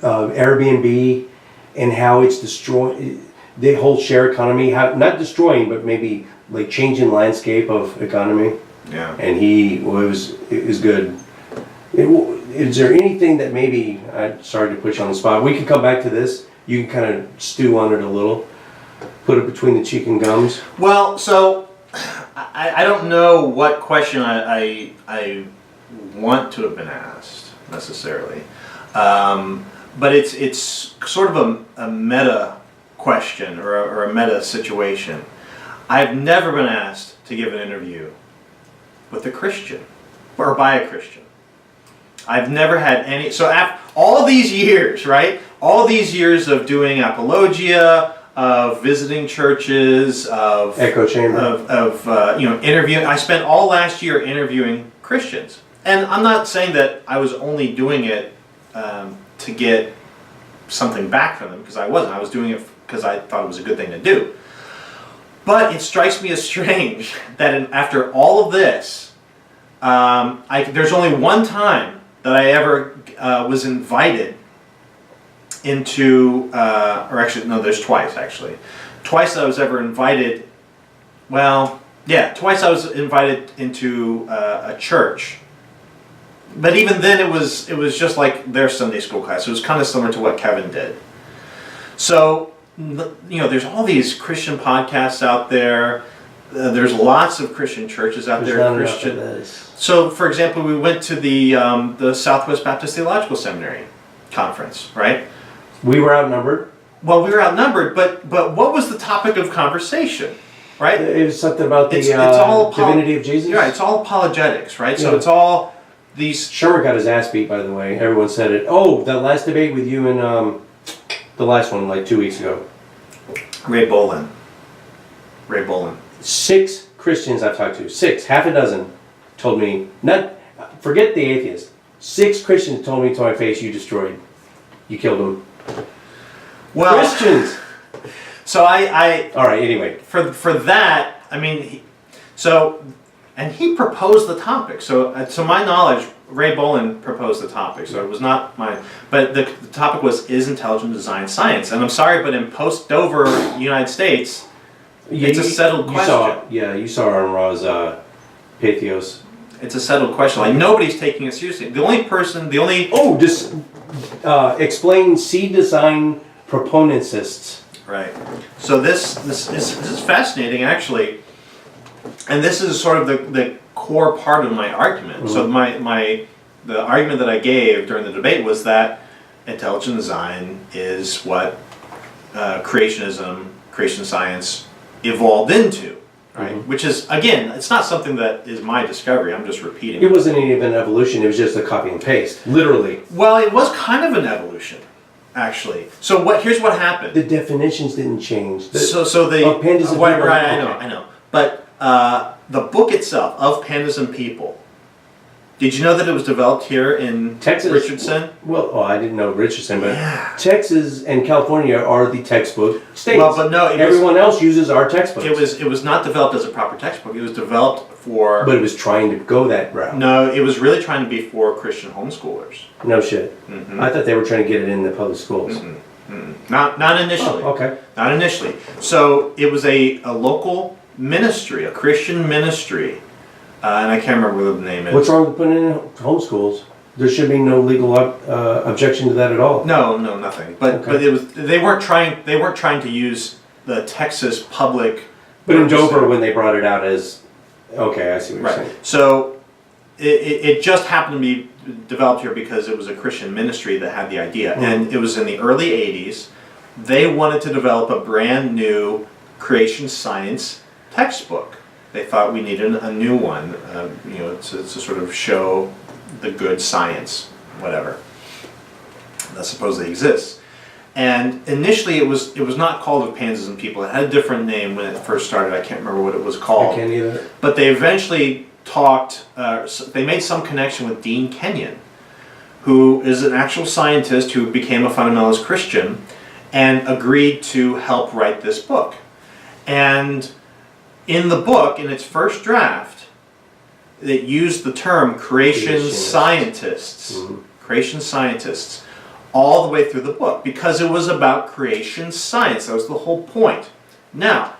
Airbnb, and how it's destroying the whole share economy. How, not destroying, but maybe changing landscape of economy. Yeah. And it was good. Is there anything that maybe, I'm sorry to put you on the spot, we can come back to this, you can kind of stew on it a little, put it between the cheek and gums? Well, so I don't know what question I want to have been asked necessarily, but it's sort of a meta question or a meta situation. I've never been asked to give an interview with a Christian or by a Christian. I've never had any. So after all these years, right? All these years of doing apologia, of visiting churches, of echo chamber, of interviewing. I spent all last year interviewing Christians, and I'm not saying that I was only doing it to get something back from them, because I wasn't. I was doing it because I thought it was a good thing to do. But it strikes me as strange that after all of this, there's only one time that I ever was invited into, or actually, no, there's twice, actually. Twice I was ever invited, twice I was invited into a church. But even then it was just like their Sunday school class. It was kind of similar to what Kevin did. So, there's all these Christian podcasts out there. There's lots of Christian churches out there. Christian. So, for example, we went to the Southwest Baptist Theological Seminary conference, right? We were outnumbered. Well, we were outnumbered, but what was the topic of conversation, right? It was something about the divinity of Jesus. Right, it's all apologetics, right? Yeah. So it's all these... Shermer got his ass beat, by the way. Everyone said it. Oh, that last debate with you and the last one, like 2 weeks ago. Ray Bolin. 6 Christians I've talked to, 6, half a dozen, told me, forget the atheist, 6 Christians told me to my face, you killed them. Well, Christians! So I all right, anyway. For that, I mean, and he proposed the topic. So to my knowledge, Ray Bolin proposed the topic, so it was not mine. But the topic was, is intelligent design science? And I'm sorry, but in post-Dover United States, it's a settled question. You saw on Raw's Pathos. It's a settled question. Like, nobody's taking it seriously. Just explain seed design proponentists. Right. So this is fascinating, actually. And this is sort of the core part of my argument. Mm-hmm. So the argument that I gave during the debate was that intelligent design is what creation science evolved into, right? Mm-hmm. Which is, again, it's not something that is my discovery. I'm just repeating. It wasn't even evolution. It was just a copy and paste, literally. Well, it was kind of an evolution, actually. So here's what happened. The definitions didn't change. I know. But the book itself, Of Pandas and People, did you know that it was developed here in Texas? Richardson? Well, I didn't know Richardson, but Texas and California are the textbook states. Well, but no, everyone else uses our textbooks. It was not developed as a proper textbook. It was developed for... But it was trying to go that route. No, it was really trying to be for Christian homeschoolers. No shit. Mm-hmm. I thought they were trying to get it in the public schools. Mm-hmm. Mm-hmm. Not initially. Oh, okay. Not initially. So it was a local ministry, a Christian ministry. And I can't remember what the name is. What's wrong with putting it in homeschools? There should be no legal objection to that at all. No, nothing. But they weren't trying to use the Texas public. But in Dover, when they brought it out as, okay, I see what you're saying. So it just happened to be developed here because it was a Christian ministry that had the idea, and it was in the early '80s. They wanted to develop a brand new creation science textbook. They thought we needed a new one, to sort of show the good science, whatever, that supposedly exists. And initially it was not called Of Pandas and People. It had a different name when it first started. I can't remember what it was called. I can't either. But they eventually they made some connection with Dean Kenyon, who is an actual scientist who became a fundamentalist Christian and agreed to help write this book. And in the book, in its first draft, it used the term creation scientists. Mm-hmm. Creation scientists. All the way through the book. Because it was about creation science. That was the whole point. Now,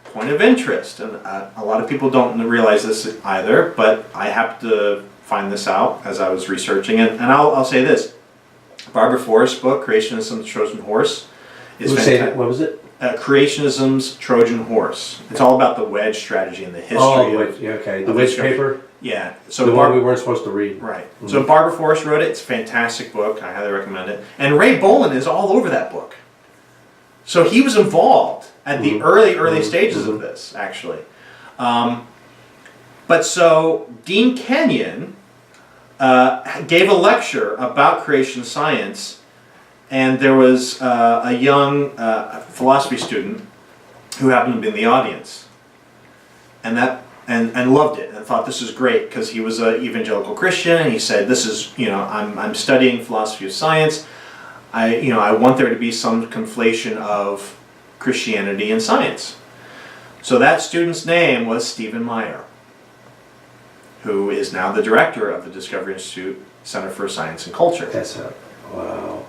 point of interest. And a lot of people don't realize this either. But I happened to find this out as I was researching it. And I'll say this. Barbara Forrest's book, Creationism's Trojan Horse, is fantastic. What was it? Creationism's Trojan Horse. It's all about the wedge strategy and the history the wedge paper? Yeah. So the one we weren't supposed to read. Right. Mm-hmm. So Barbara Forrest wrote it. It's a fantastic book. I highly recommend it. And Ray Bolin is all over that book. So he was involved at the early stages of this, actually. But so Dean Kenyon gave a lecture about creation science, and there was a young philosophy student who happened to be in the audience, and loved it and thought this is great because he was an evangelical Christian, and he said, "This is, I'm studying philosophy of science. I want there to be some conflation of Christianity and science." So that student's name was Stephen Meyer, who is now the director of the Discovery Institute Center for Science and Culture. Wow.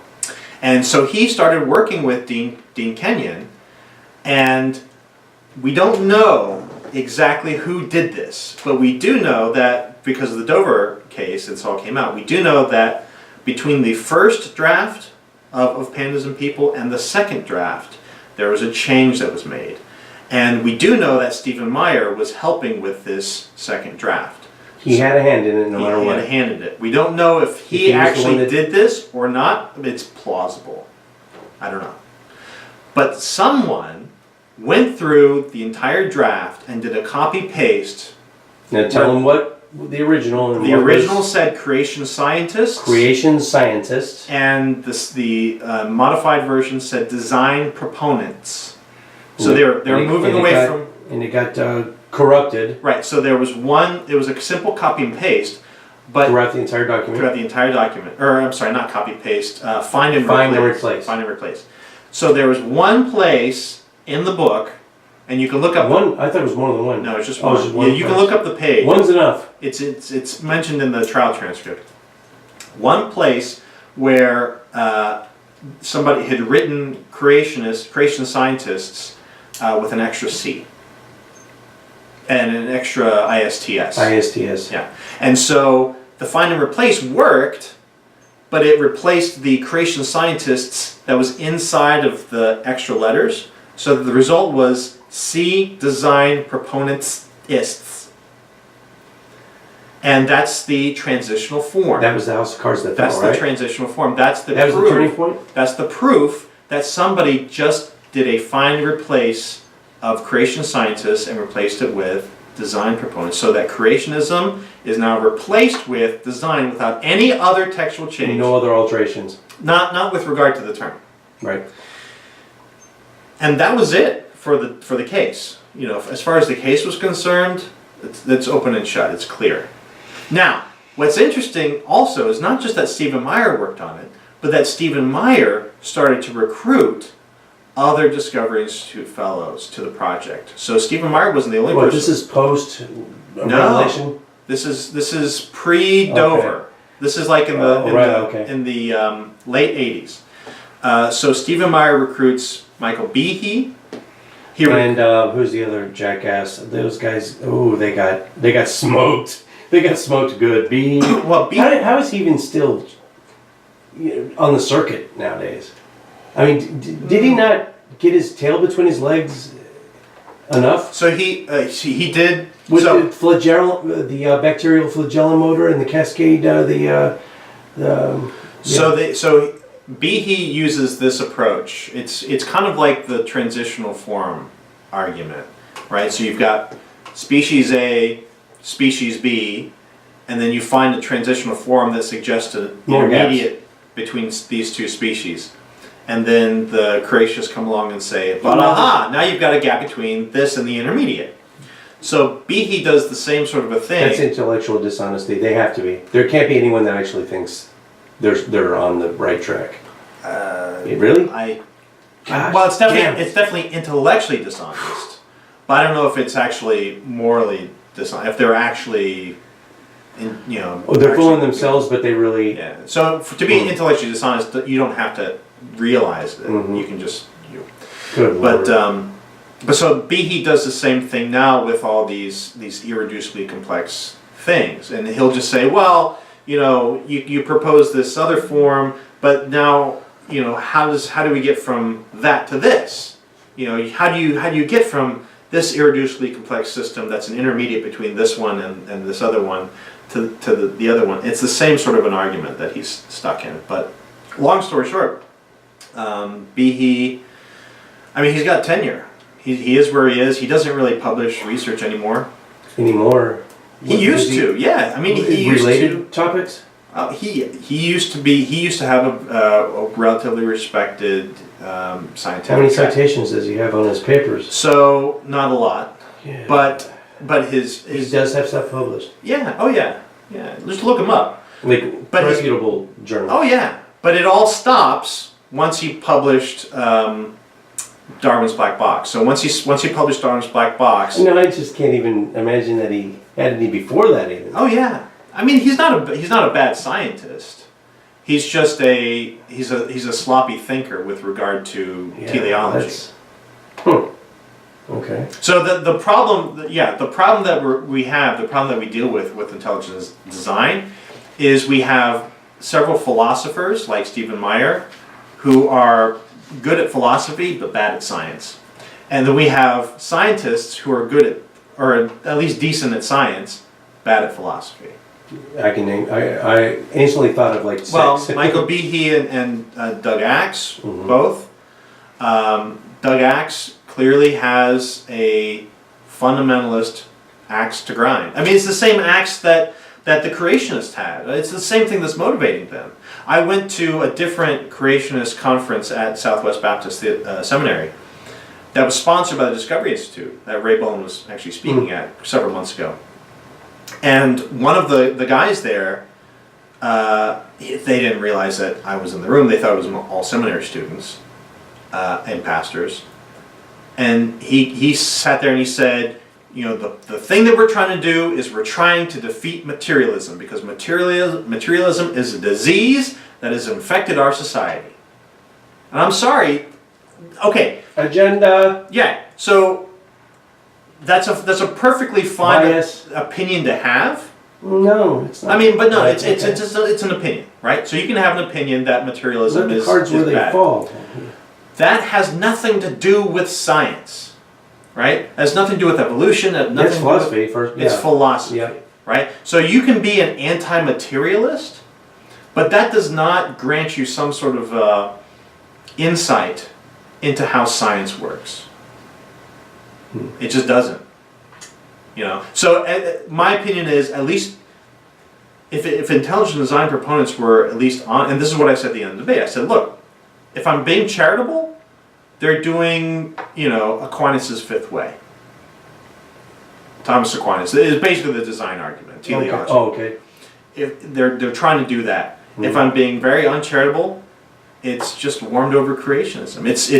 And so he started working with Dean Kenyon, and we don't know exactly who did this, but we do know that because of the Dover case, this all came out, we do know that between the first draft of Pandas and People and the second draft, there was a change that was made. And we do know that Stephen Meyer was helping with this second draft. He had a hand in it no matter what. He had a hand in it. We don't know if he actually did this or not. It's plausible. I don't know. But someone went through the entire draft and did a copy-paste. Now tell him what the original... The original said creation scientists. Creation scientists. And the modified version said design proponents. So they're moving away from... And it got corrupted. Right, so there was one, it was a simple copy and paste, but... Throughout the entire document? Throughout the entire document. Or, I'm sorry, not copy paste, find and replace. Find and replace. So there was one place in the book, and you can look up... I thought it was more than one. No, it's just one. It's just one. Yeah, you can look up the page. One's enough. It's mentioned in the trial transcript. One place where somebody had written creation scientists with an extra C. And an extra ISTS. ISTS. Yeah. And so the find and replace worked, but it replaced the creation scientists that was inside of the extra letters. So that the result was C design proponents-ists. And that's the transitional form. That was the house of cards that fell, right? That's the transitional form. That's the proof. That was the turning point? That's the proof that somebody just did a find and replace of creation scientists and replaced it with design proponents, so that creationism is now replaced with design without any other textual change. No other alterations. Not with regard to the term. Right. And that was it for the case. As far as the case was concerned, it's open and shut. It's clear. Now, what's interesting also is not just that Stephen Meyer worked on it, but that Stephen Meyer started to recruit other Discovery Institute fellows to the project. So Stephen Meyer wasn't the only person. This is post Revelation? This is pre-Dover. Okay. This is like in the late 80s. So Stephen Meyer recruits Michael Behe. And who's the other jackass? Those guys. Oh, they got smoked. They got smoked good. Behe. Well, how is he even still on the circuit nowadays? I mean, did he not get his tail between his legs enough? So he did. With the flagellum, the bacterial flagellum motor and the cascade, So Behe uses this approach. It's kind of like the transitional form argument, right? So you've got species A, species B, and then you find a transitional form that suggests an intermediate between these two species. And then the creationists come along and say, but aha, now you've got a gap between this and the intermediate. So Behe does the same sort of a thing. That's intellectual dishonesty. They have to be. There can't be anyone that actually thinks they're on the right track. Really? Well, it's definitely intellectually dishonest. But I don't know if it's actually morally dishonest. If they're actually, they're fooling themselves, but they really. Yeah. So to be intellectually dishonest, you don't have to realize it. Mm-hmm. You can just. Good Lord. But so Behe does the same thing now with all these irreducibly complex things, and he'll just say, well, you propose this other form, but now, how do we get from that to this? How do you get from this irreducibly complex system that's an intermediate between this one and this other one to the other one? It's the same sort of an argument that he's stuck in. But long story short, Behe I mean, he's got tenure. He is where he is. He doesn't really publish research anymore. Anymore? He used to, yeah. I mean, he used related topics? He used to have a relatively respected scientific. How many citations does he have on his papers? So not a lot, Yeah. but his He does have stuff published. yeah, oh yeah, just look him up. Like But reputable journals. Oh yeah, but it all stops once he published Darwin's Black Box. So once he published Darwin's Black Box. No, I just can't even imagine that he had any before that even. Oh yeah, I mean he's not a bad scientist. He's just he's a sloppy thinker with regard to teleology. Okay. So the problem that the problem that we deal with intelligent design is we have several philosophers like Stephen Meyer who are good at philosophy but bad at science. And then we have scientists who are good at, or at least decent at science, bad at philosophy. I can name, I instantly thought of like Well, six. Michael Behe and Doug Axe, both. Doug Axe clearly has a fundamentalist axe to grind. I mean, it's the same axe that the creationists had. It's the same thing that's motivating them. I went to a different creationist conference at Southwest Baptist Seminary that was sponsored by the Discovery Institute that Ray Bowen was actually speaking at several months ago. And one of the guys there, they didn't realize that I was in the room. They thought it was all seminary students and pastors. And he sat there and he said, you know, the thing that we're trying to do is we're trying to defeat materialism because materialism is a disease that has infected our society. And I'm sorry, okay. Agenda. Yeah, so that's a perfectly fine opinion to have. No, it's not. I mean, but no, it's an opinion, right? So you can have an opinion that materialism is bad. Let the cards where they fall. That has nothing to do with science. Right? It has nothing to do with evolution. It's philosophy first. Yeah. It's philosophy, yeah. Right? So you can be an anti-materialist, but that does not grant you some sort of insight into how science works. It just doesn't. You know. So my opinion is, at least if intelligent design proponents were at least on, and this is what I said at the end of the debate. I said, look, if I'm being charitable, they're doing, you know, Aquinas' fifth way. Thomas Aquinas. It is basically the design argument, teleology. Okay. Oh, okay. If they're trying to do that. If I'm being very uncharitable, it's just warmed over creationism. It's a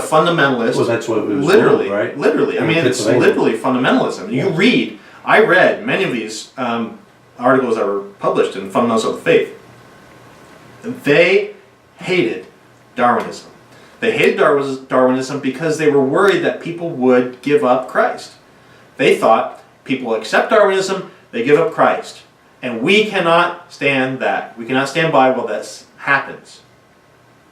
fundamentalist. Well, that's what it was. Literally, called, right? literally. I mean, it's literally fundamentalism. You I read many of these articles that were published in Fundamentals of the Faith. They hated Darwinism. They hated Darwinism because they were worried that people would give up Christ. They thought people accept Darwinism, they give up Christ. And we cannot stand that. We cannot stand by while this happens.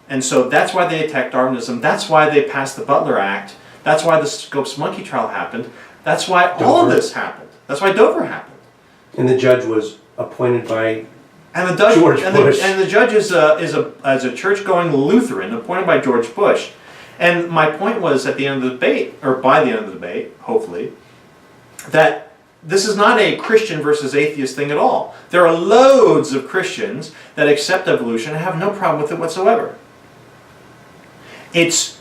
And so that's why they attacked Darwinism. That's why they passed the Butler Act. That's why the Scopes Monkey trial happened. That's why all of this happened. That's why Dover happened. And the judge was appointed by George Bush. And the judge is a church-going Lutheran appointed by George Bush. And my point was at the end of the debate, or by the end of the debate, hopefully, that this is not a Christian versus atheist thing at all. There are loads of Christians that accept evolution and have no problem with it whatsoever. This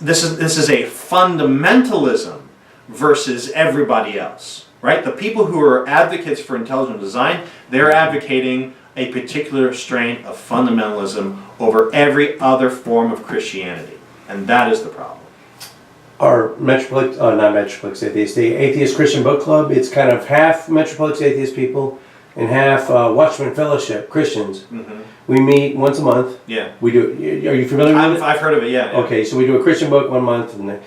is a fundamentalism versus everybody else, right? The people who are advocates for intelligent design, they're advocating a particular strain of fundamentalism over every other form of Christianity. And that is the problem. Our Metroplex, not Metroplex Atheist, the Atheist Christian Book Club, it's kind of half Metroplex Atheist people and half Watchman Fellowship Christians. Mm-hmm. We meet once a month. Yeah. We do. Are you familiar with it? I've heard of it, yeah. Okay, so we do a Christian book 1 month, and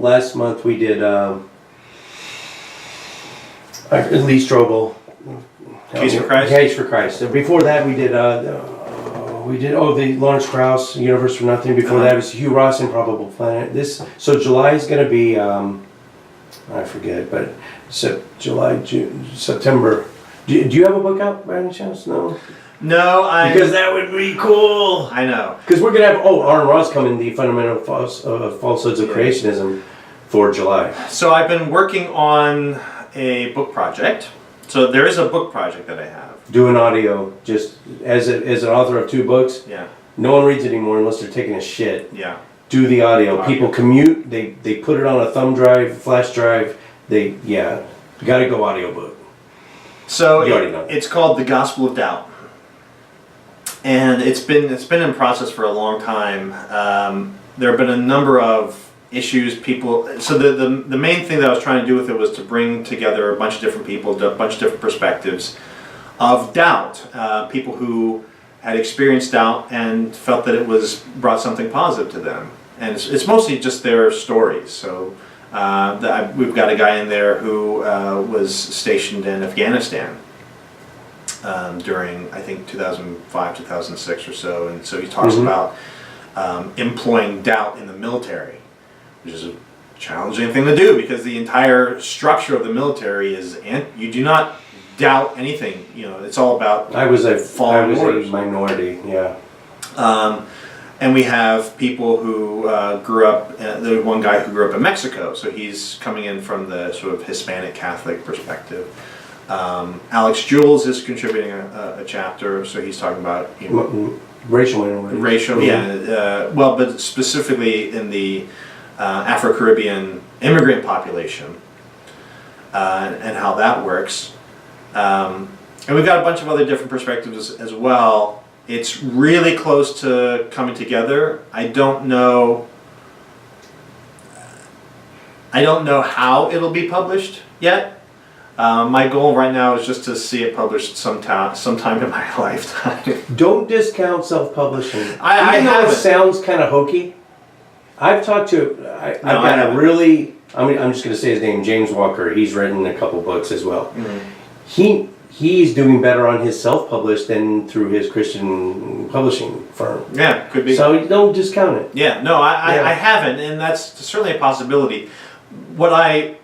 last month we did Lee Strobel. Case for Christ? Case for Christ. And before that we did the Lawrence Krauss, Universe from Nothing. Before that was Hugh Ross, Improbable Planet. So July is going to be, I forget, but July, June, September. Do you have a book out by any chance? No? No, Because that would be cool. I know. Because we're gonna have Aaron Ross coming, the fundamental falsehoods of creationism, for July. So I've been working on a book project. So there is a book project that I have. Do an audio, just as an author of 2 books. Yeah. No one reads anymore unless they're taking a shit. Yeah. Do the audio. People commute. They put it on a thumb drive, flash drive. You gotta go audiobook. So You already know. it's called The Gospel of Doubt. And it's been in process for a long time. There have been a number of issues, people. So the main thing that I was trying to do with it was to bring together a bunch of different people, a bunch of different perspectives of doubt. People who had experienced doubt and felt that it brought something positive to them. And it's mostly just their stories. So we've got a guy in there who was stationed in Afghanistan during, I think, 2005, 2006 or so. And so he talks about employing doubt in the military, which is a challenging thing to do because the entire structure of the military is, you do not doubt anything. It's all about I was a orders. minority, yeah. And we have people who grew up, there's one guy who grew up in Mexico, so he's coming in from the sort of Hispanic Catholic perspective. Alex Jules is contributing a chapter, so he's talking about Racial minorities. Racial, yeah. Well, but specifically in the Afro-Caribbean immigrant population and how that works. And we've got a bunch of other different perspectives as well. It's really close to coming together. I don't know how it'll be published yet. My goal right now is just to see it published sometime in my lifetime. Don't discount self-publishing. I Even though it haven't. sounds kind of hokey. I've talked to, I've got a haven't. really, I'm just going to say his name, James Walker. He's written a couple books as well. He's doing better on his self-published than through his Christian publishing firm. Yeah, could be. So don't discount it. Yeah, no, I haven't, and that's certainly a possibility. What I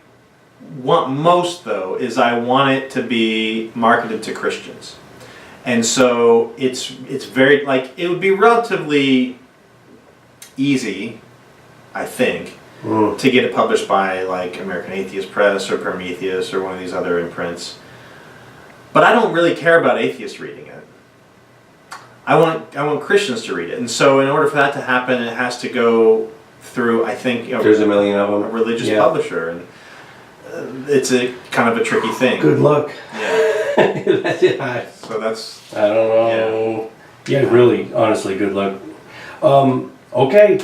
want most, though, is I want it to be marketed to Christians. And so it's very, it would be relatively easy, I think, to get it published by, American Atheist Press or Prometheus or one of these other imprints. But I don't really care about atheists reading it. I want Christians to read it, and so in order for that to happen, it has to go through, I think, There's a million of them. a religious publisher, and it's a kind of a tricky thing. Good luck. Yeah. That's it. So that's. I don't know. Yeah, really, honestly, good luck. Okay,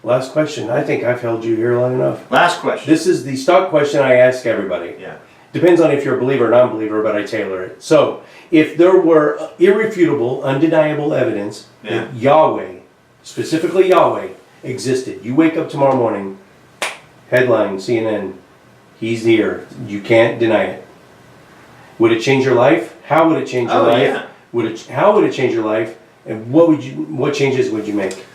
last question. I think I've held you here long enough. Last question. This is the stock question I ask everybody. Yeah. Depends on if you're a believer or non-believer, but I tailor it. So, if there were irrefutable, undeniable evidence that Yahweh, specifically Yahweh, existed, you wake up tomorrow morning, headline, CNN, he's here, you can't deny it. Would it change your life? How would it change your life? Yeah. How would it change your life? And what changes would you make?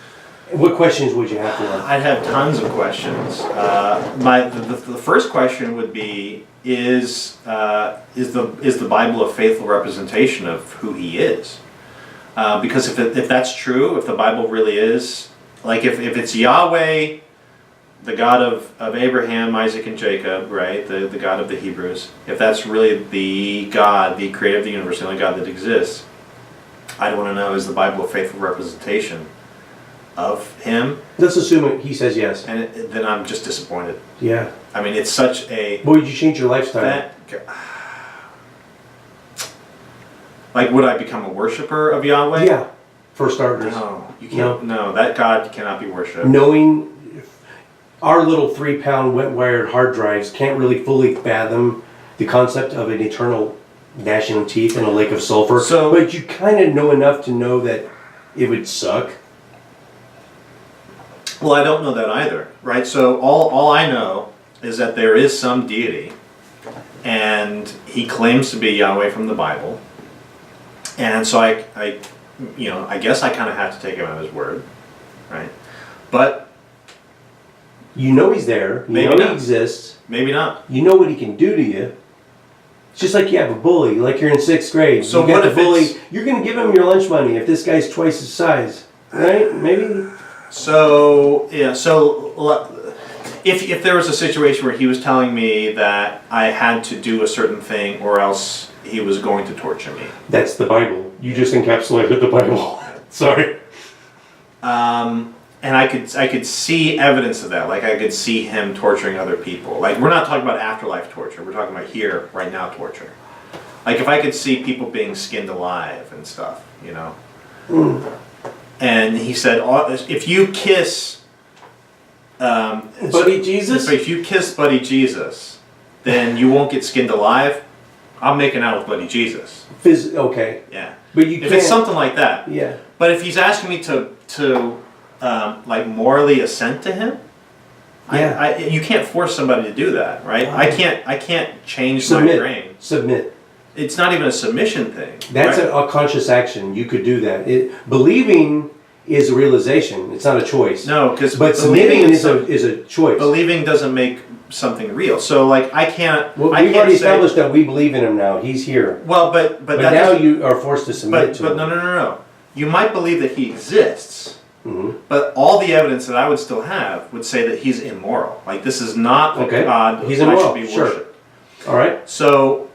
What questions would you have for them? I'd have tons of questions. The first question would be: Is the Bible a faithful representation of who He is? Because if that's true, if the Bible really is, if it's Yahweh, the God of Abraham, Isaac, and Jacob, right, the God of the Hebrews, if that's really the God, the creator of the universe, the only God that exists, I'd want to know, is the Bible a faithful representation of Him? Let's assume he says yes. And then I'm just disappointed. Yeah. I mean, it's such a... Would you change your lifestyle? Would I become a worshiper of Yahweh? Yeah, for starters. No, you can't. No, that God cannot be worshipped. Knowing our little 3-pound wet-wired hard drives can't really fully fathom the concept of an eternal gnashing of teeth in a lake of sulfur. But you kind of know enough to know that it would suck. Well, I don't know that either, right? So all I know is that there is some deity, and He claims to be Yahweh from the Bible, and so I guess I kind of have to take Him at His word, right? But you know He's there. You know He exists. Maybe not. You know what He can do to you. It's just like you have a bully, like you're in 6th grade. So you get what the if bully? it's- You're going to give him your lunch money if this guy's twice his size, right? Maybe. So yeah, if there was a situation where he was telling me that I had to do a certain thing or else he was going to torture me. That's the Bible. You just encapsulated the Bible. Sorry. And I could see evidence of that. Like I could see him torturing other people. Like we're not talking about afterlife torture. We're talking about here, right now torture. Like if I could see people being skinned alive and stuff, you know. And he said, if you kiss Buddy Jesus? if you kiss Buddy Jesus, then you won't get skinned alive. I'm making out with Buddy Jesus. Okay. Yeah. But you If can't. it's something like that. Yeah. But if he's asking me to like morally assent to him, Yeah. you can't force somebody to do that, right? Wow. I can't change my brain. Submit. It's not even a submission thing. That's right? a conscious action. You could do that. Believing is a realization. It's not a choice. No, because But submitting is a choice. believing doesn't make something real. So like I can't. Well, I we've can't already say, established that we believe in him now. He's here. Well, but But that now doesn't- you are forced to submit to But him. no. You might believe that he exists, Mhm. but all the evidence that I would still have would say that he's immoral. Like this is not a Okay. God He's who immoral, should be sure. worshipped. All right. So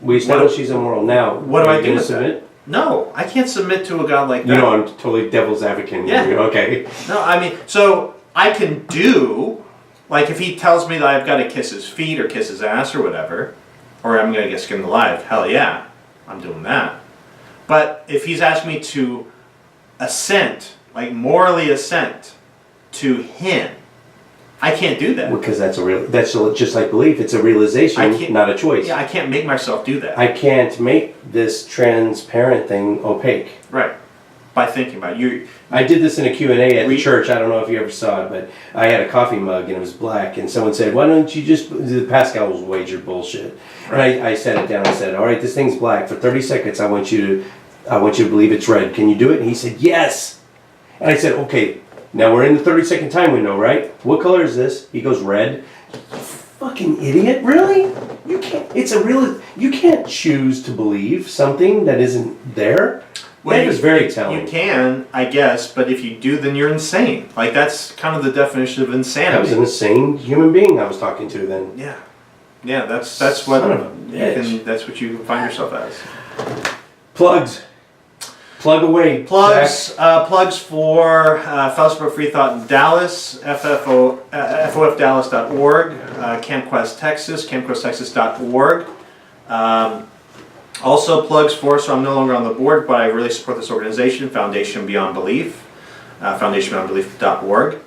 We established he's immoral. Now, what do are I you do gonna with that? submit? no, I can't submit to a God like that. You know, I'm totally devil's advocate. Yeah. Okay. No, I mean, so I can do, like if he tells me that I've got to kiss his feet or kiss his ass or whatever, or I'm going to get skinned alive, hell yeah, I'm doing that. But if he's asked me to assent, like morally assent to him, I can't do that. Because that's just like belief. It's a realization, I can't- not a choice. Yeah, I can't make myself do that. I can't make this transparent thing opaque. Right. By thinking about it. You. I did this in a Q&A at the We- church. I don't know if you ever saw it, but I had a coffee mug and it was black, and someone said, "Why don't you just?" The Pascal's wager bullshit, and I set it down and said, "All right, this thing's black. For 30 seconds, I want you to believe it's red. Can you do it?" And he said, "Yes." And I said, "Okay, now we're in the 30-second time window, right? What color is this?" He goes, "Red." Fucking idiot! Really? You can't. You can't choose to believe something that isn't there. Well, That is very telling. You can, I guess, but if you do, then you're insane. Like that's kind of the definition of I was insanity. an insane human being I was talking to then. Yeah, that's what Son of a that's what you find yourself as. Plugs. Plug away. Plugs, Zach. plugs for Fellowship of Free Thought in Dallas, FOFDallas.org, CampQuest Texas, CampQuestTexas.org. Also plugs for, so I'm no longer on the board, but I really support this organization, Foundation Beyond Belief, foundationbeyondbelief.org.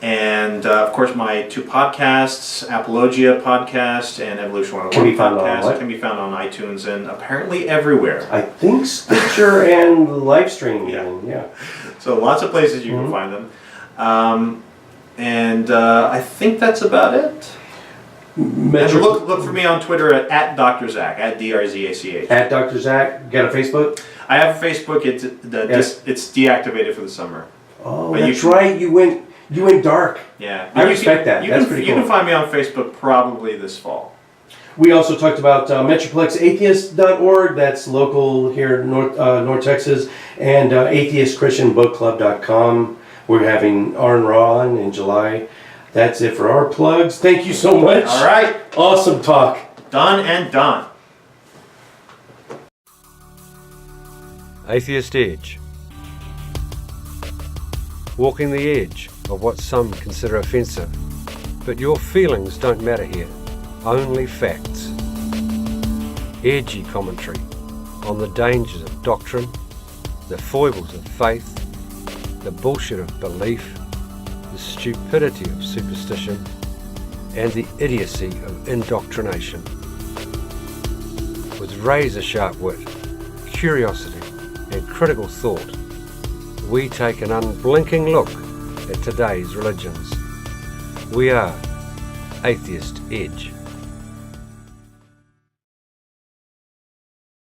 And of course my 2 podcasts, Apologia podcast and Evolution 101 Can be found on podcast, what? can be found on iTunes and apparently everywhere. I think Stitcher and Livestream. Yeah. Yeah. So lots of places you can find them. And I think that's about it. And look for me on Twitter at Dr. Zach, at DRZACH. At Dr. Zach. Got a Facebook? I have a Facebook, it's deactivated for the summer. Oh, But that's right. You went dark. Yeah. I respect that. You That's can, pretty You cool. can find me on Facebook probably this fall. We also talked about MetroplexAtheist.org. That's local here in North Texas. And AtheistChristianBookClub.com. We're having Arn Raw in July. That's it for our plugs. Thank you so much. All right. Awesome talk. Done and done. Atheist Edge. Walking the edge of what some consider offensive. But your feelings don't matter here, only facts. Edgy commentary on the dangers of doctrine, the foibles of faith, the bullshit of belief, the stupidity of superstition, and the idiocy of indoctrination. With razor-sharp wit, curiosity, and critical thought, we take an unblinking look at today's religions. We are Atheist Edge.